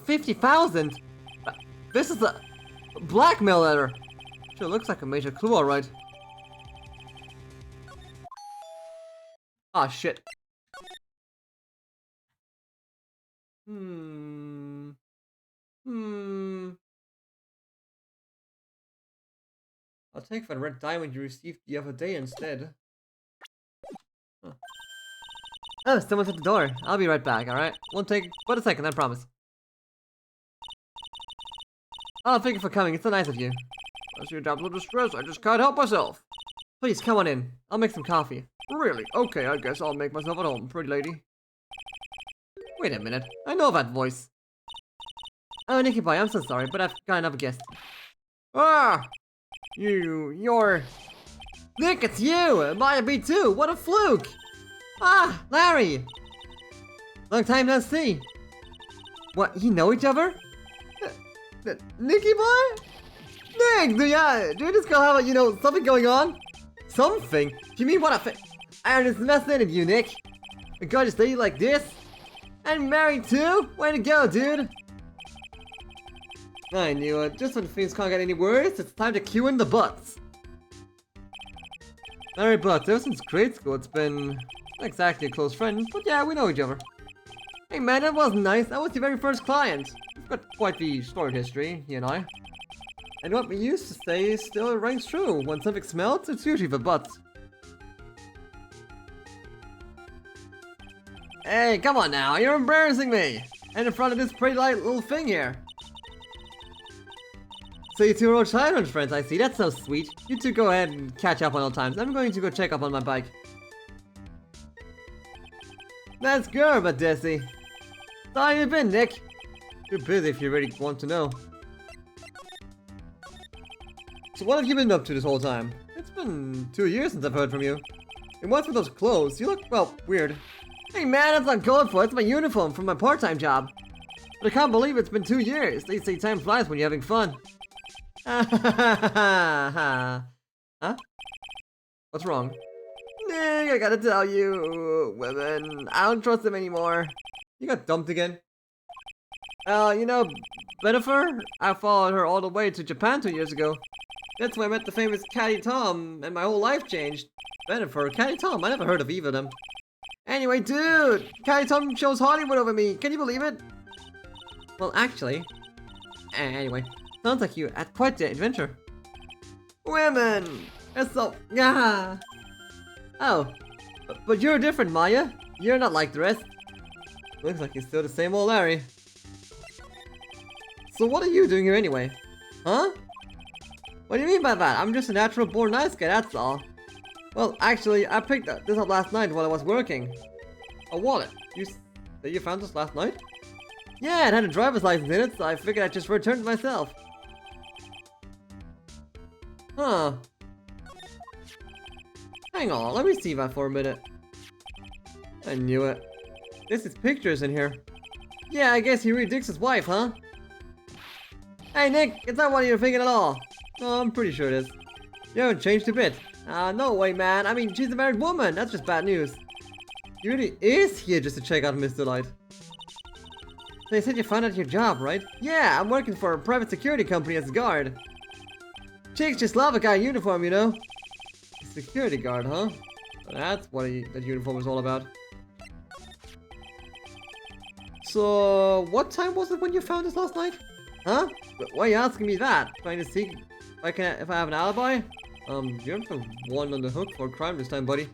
50,000? This is a blackmail letter. Sure looks like a major clue, alright. Ah, shit. I'll take that red diamond you received the other day instead. Huh. Oh, someone's at the door. I'll be right back, alright? Won't take but a second, I promise. Oh, thank you for coming. It's so nice of you. I see a dabble of distress. I just can't help myself. Please, come on in. I'll make some coffee. Really? Okay, I guess I'll make myself at home, pretty lady. Wait a minute. I know that voice. Oh, Nicky boy, I'm so sorry, but I've got another guest. Ah! You're... Nick, it's you! Maya B2! What a fluke! Ah, Larry! Long time no see. What, you know each other? Nicky boy? Nick, do you just have, something going on? Something? Do you mean what I'm just messing with you, Nick. A gorgeous lady like this? And married too? Way to go, dude! I knew it. Just when things can't get any worse, it's time to cue in the butts. Larry Butts, ever since grade school, it's been not exactly a close friend, but yeah, we know each other. Hey man, that wasn't nice. I was your very first client. We've got quite the storied history, he and I. And what we used to say still rings true. When something smells, it's usually the butt. Hey, come on now, you're embarrassing me! And in front of this pretty light little thing here. So you two are old childhood friends, I see. That's so sweet. You two go ahead and catch up on old times. I'm going to go check up on my bike. That's good, but Desi. So how you been, Nick? Too busy if you really want to know. So what have you been up to this whole time? It's been 2 years since I've heard from you. And what's with those clothes? You look, well, weird. Hey man, that's not code for. It's my uniform from my part-time job. But I can't believe it's been 2 years. They say time flies when you're having fun. Huh? What's wrong? Nick, I gotta tell you, women, I don't trust them anymore. You got dumped again? You know, Jennifer? I followed her all the way to Japan 2 years ago. That's where I met the famous Caddy Tom, and my whole life changed. Jennifer, Caddy Tom, I never heard of either of them. Anyway, dude, Caddy Tom chose Hollywood over me. Can you believe it? Well, actually... Anyway, sounds like you had quite the adventure. Women! It's so... Yeah. Oh, but you're different, Maya. You're not like the rest. Looks like you're still the same old Larry. So what are you doing here anyway? Huh? What do you mean by that? I'm just a natural born nice guy, that's all. Well, actually, I picked this up last night while I was working. A wallet. You say you found this last night? Yeah, it had a driver's license in it, so I figured I'd just return it myself. Huh. Hang on, let me see that for a minute. I knew it. This is pictures in here. Yeah, I guess he really digs his wife, huh? Hey Nick, it's not what you're thinking at all. Oh, I'm pretty sure it is. You haven't changed a bit. No way, man. I mean, she's a married woman. That's just bad news. He really is here just to check out Mr. Light. So you said you found out your job, right? Yeah, I'm working for a private security company as a guard. Chicks just love a guy in uniform, you know? A security guard, huh? That's what that uniform is all about. So, what time was it when you found this last night? Huh? Why are you asking me that? Trying to see if I have an alibi? You're the one on the hook for crime this time, buddy.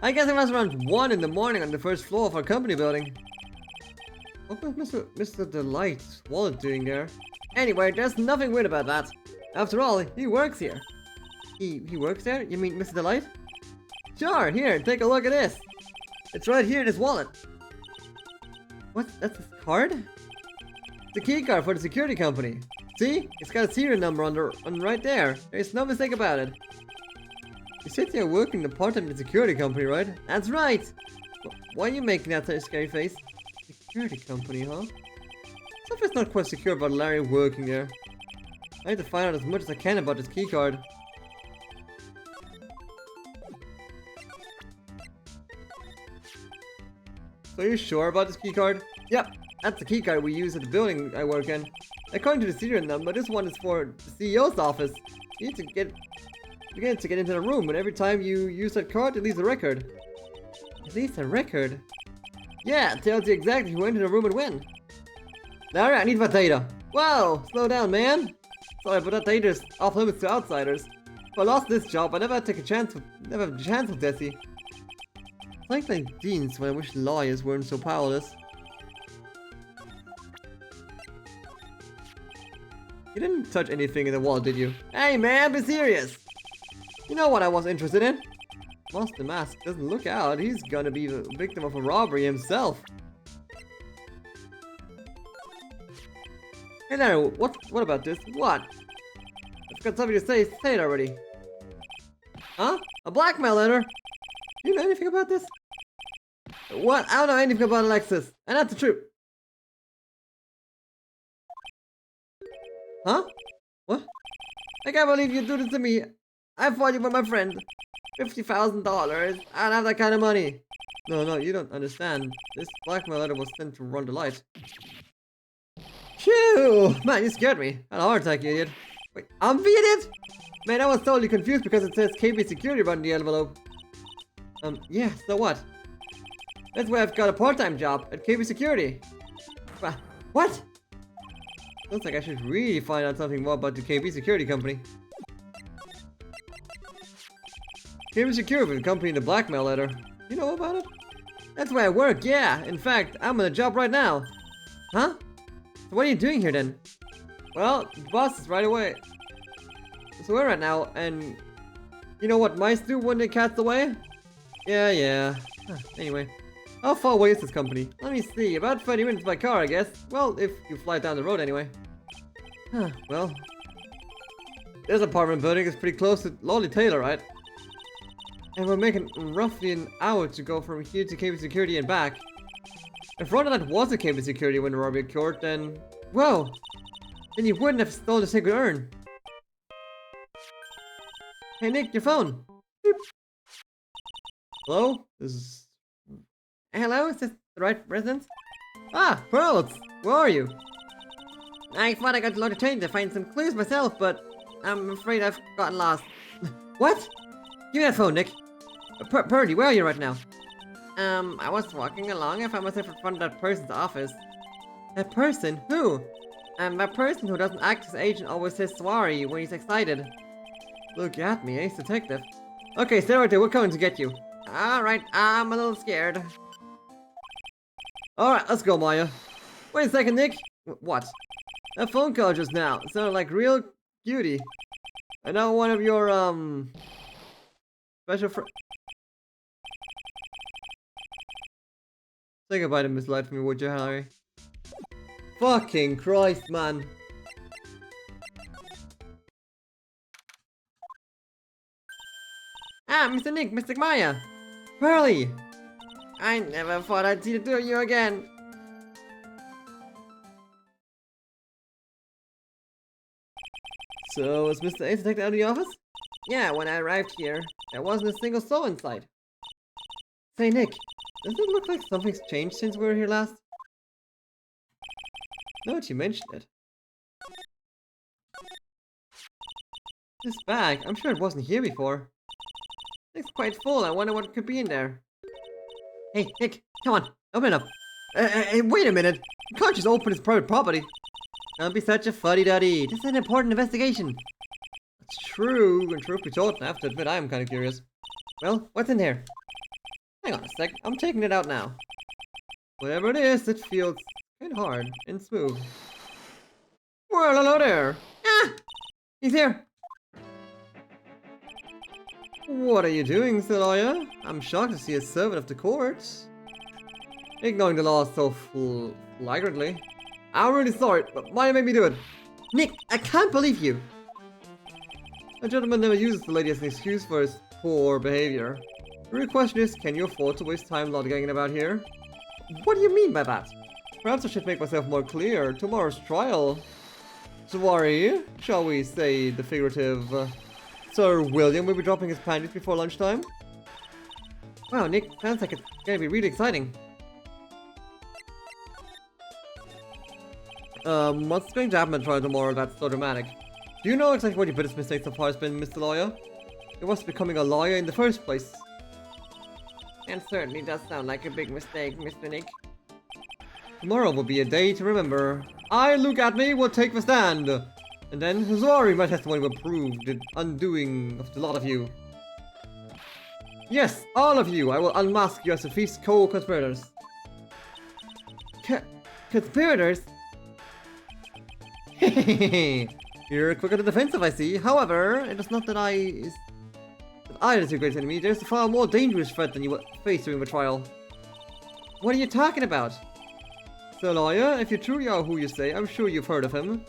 I guess it was around 1 in the morning on the first floor of our company building. What was Mr. Delight's wallet doing there? Anyway, there's nothing weird about that. After all, he works here. He works there? You mean Mr. Delight? Sure, here, take a look at this. It's right here in his wallet. What? That's his card? It's a key card for the security company. See? It's got a serial number on right there. There's no mistake about it. You said you're working the part-time in the security company, right? That's right! Why are you making that such a scary face? Security company, huh? Something's not quite secure about Larry working there. I need to find out as much as I can about this key card. So you're sure about this key card? Yep, that's the key card we use at the building I work in. According to the serial number, this one is for the CEO's office. You need to get into the room, but every time you use that card, it leaves a record. It leaves a record? Yeah, it tells you exactly who entered the room and when. Larry, I need that data. Whoa, slow down, man. Sorry, but that data is off limits to outsiders. If I lost this job, I never have a chance with Desi. It's like the deans when I wish lawyers weren't so powerless. You didn't touch anything in the wall, did you? Hey man, be serious! You know what I was interested in? Once the mask doesn't look out, he's gonna be the victim of a robbery himself. Hey there, what about this? What? I've got something to say it already. Huh? A blackmail letter? You know anything about this? What? I don't know anything about Alexis, and that's the truth. Huh? What? I can't believe you do this to me. I thought you were my friend. $50,000. I don't have that kind of money. No, you don't understand. This blackmail letter was sent to Run the Light. Phew! Man, you scared me. I had a heart attack, you idiot. Wait, I'm the idiot? Man, I was totally confused because it says KB Security on the envelope. Yeah, so what? That's why I've got a part-time job at KB Security. What? Looks like I should really find out something more about the KB Security Company. KB Security, the company in the blackmail letter. You know about it? That's where I work, yeah. In fact, I'm on a job right now. Huh? So what are you doing here then? Well, the boss is right away. So we're right now, and you know what mice do when they cat's away? Yeah. Anyway, how far away is this company? Let me see, about 30 minutes by car, I guess. Well, if you fly down the road anyway. Well, this apartment building is pretty close to Lolly Taylor, right? And we're making roughly an hour to go from here to KB Security and back. If Ronald was a KB Security when the robbery occurred, then... Well, then you wouldn't have stolen the sacred urn. Hey Nick, your phone. Beep. Hello? Hello, is this the right residence? Ah, Pearls! Where are you? I thought I got to train to find some clues myself, but I'm afraid I've gotten lost. What? Give me that phone, Nick. Purdy, where are you right now? I was walking along. I found myself in front of that person's office. That person? Who? That person who doesn't act as agent always says sorry when he's excited. Look at me, Ace Detective. Okay, stay right there. We're coming to get you. Alright, I'm a little scared. Alright, let's go, Maya. Wait a second, Nick. What? That phone call just now sounded like real cutie. I know one of your, special friends. Say goodbye to Miss Light for me, would you, Harry? Fucking Christ, man. Ah, Mr. Nick, Mr. Maya. Pearly! I never thought I'd see the two of you again. So, is Mr. Ace Detective out of the office? Yeah, when I arrived here, There wasn't a single soul inside. Say, Nick, does it look like something's changed since we were here last? No, you mentioned it. This bag, I'm sure it wasn't here before. it's quite full. I wonder what could be in there. Hey, Nick, come on, open it up. Hey, wait a minute. You can't just open his private property. Don't be such a fuddy-duddy. This is an important investigation. That's true, and truth be told, I have to admit I am kind of curious. Well, what's in here? Hang on a sec. I'm taking it out now. Whatever it is, it feels kind of hard and smooth. Well, hello there. Ah! He's here. What are you doing, Celia? I'm shocked to see a servant of the court ignoring the law so flagrantly. I'm really sorry, but Maya made me do it. Nick, I can't believe you. A gentleman never uses the lady as an excuse for his poor behavior. The real question is, can you afford to waste time lollygagging about here? What do you mean by that? Perhaps I should make myself more clear. Tomorrow's trial. Sorry, shall we say the figurative, Sir William will be dropping his panties before lunchtime? Wow, Nick, sounds like it's gonna be really exciting. What's going to happen at trial tomorrow that's so dramatic? Do you know exactly what your biggest mistake so far has been, Mr. Lawyer? It was becoming a lawyer in the first place. And certainly does sound like a big mistake, Mr. Nick. Tomorrow will be a day to remember. I, Luke Atney, will take the stand. And then, sorry, my testimony will prove the undoing of the lot of you. Yes, all of you, I will unmask you as the feast's co-conspirators. Conspirators? You're quick on the defensive, I see. However, it is not that I is your greatest enemy. There's a far more dangerous threat than you will face during the trial. What are you talking about? So, lawyer, if you truly are who you say, I'm sure you've heard of him.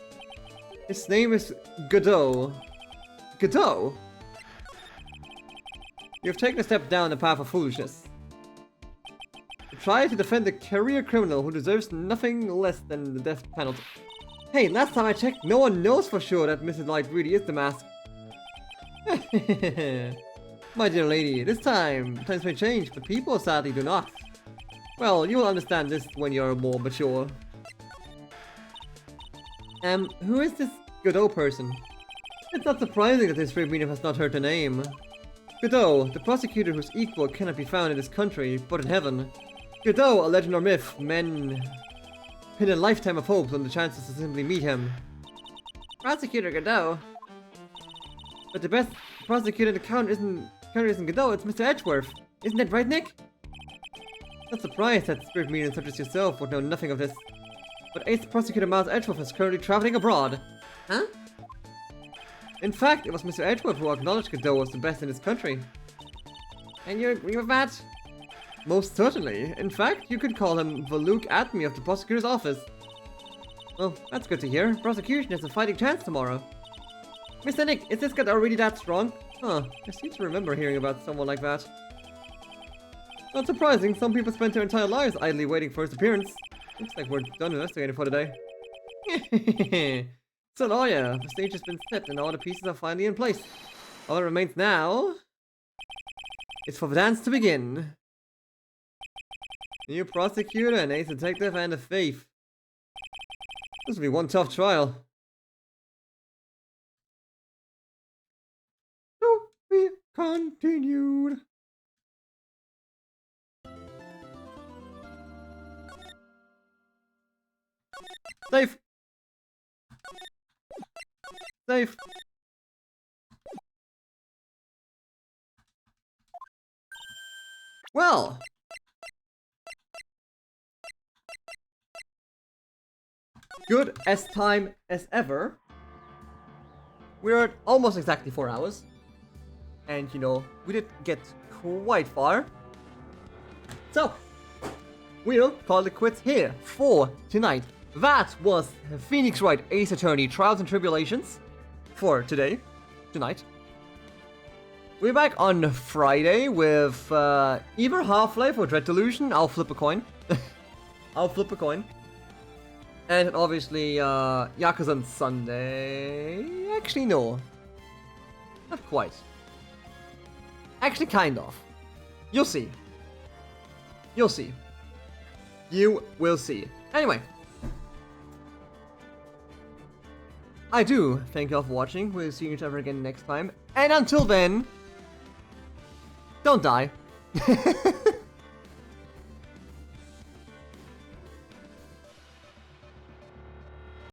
His name is Godot. Godot? You've taken a step down the path of foolishness. You try to defend a career criminal who deserves nothing less than the death penalty. Hey, last time I checked, no one knows for sure that Mrs. Light really is the mask. My dear lady, this time, times may change, but people sadly do not. Well, you will understand this when you're more mature. Who is this Godot person? It's not surprising that this brave medium has not heard the name. Godot, the prosecutor whose equal cannot be found in this country, but in heaven. Godot, a legend or myth, men pin a lifetime of hopes on the chances to simply meet him. Prosecutor Godot? But the best prosecutor in the county isn't Godot, it's Mr. Edgeworth. Isn't that right, Nick? Not surprised that spirit medium such as yourself would know nothing of this. But Ace Prosecutor Miles Edgeworth is currently traveling abroad. Huh? In fact, it was Mr. Edgeworth who acknowledged Godot was the best in this country. And you agree with that? Most certainly. In fact, you could call him the Luke Atney of the prosecutor's office. Well, that's good to hear. Prosecution has a fighting chance tomorrow. Mr. Nick, is this Godot really that strong? Huh, I seem to remember hearing about someone like that. Not surprising, some people spend their entire lives idly waiting for his appearance. Looks like we're done investigating for today. So lawyer, the stage has been set and all the pieces are finally in place. All that remains now is for the dance to begin. New prosecutor, an ace detective, and a thief. This will be one tough trial. To be continued. Safe. Safe. Well. Good as time as ever. We're at almost exactly 4 hours. And you know, we did get quite far. So, we'll call it quits here for tonight. That was Phoenix Wright Ace Attorney Trials and Tribulations for today, tonight. We're back on Friday with either Half-Life or Dread Delusion. I'll flip a coin. I'll flip a coin. And obviously, Yakuza on Sunday. Actually, no. Not quite. Actually, kind of. You'll see. You'll see. You will see. Anyway. I do thank you all for watching. We'll see each other again next time. And until then, don't die.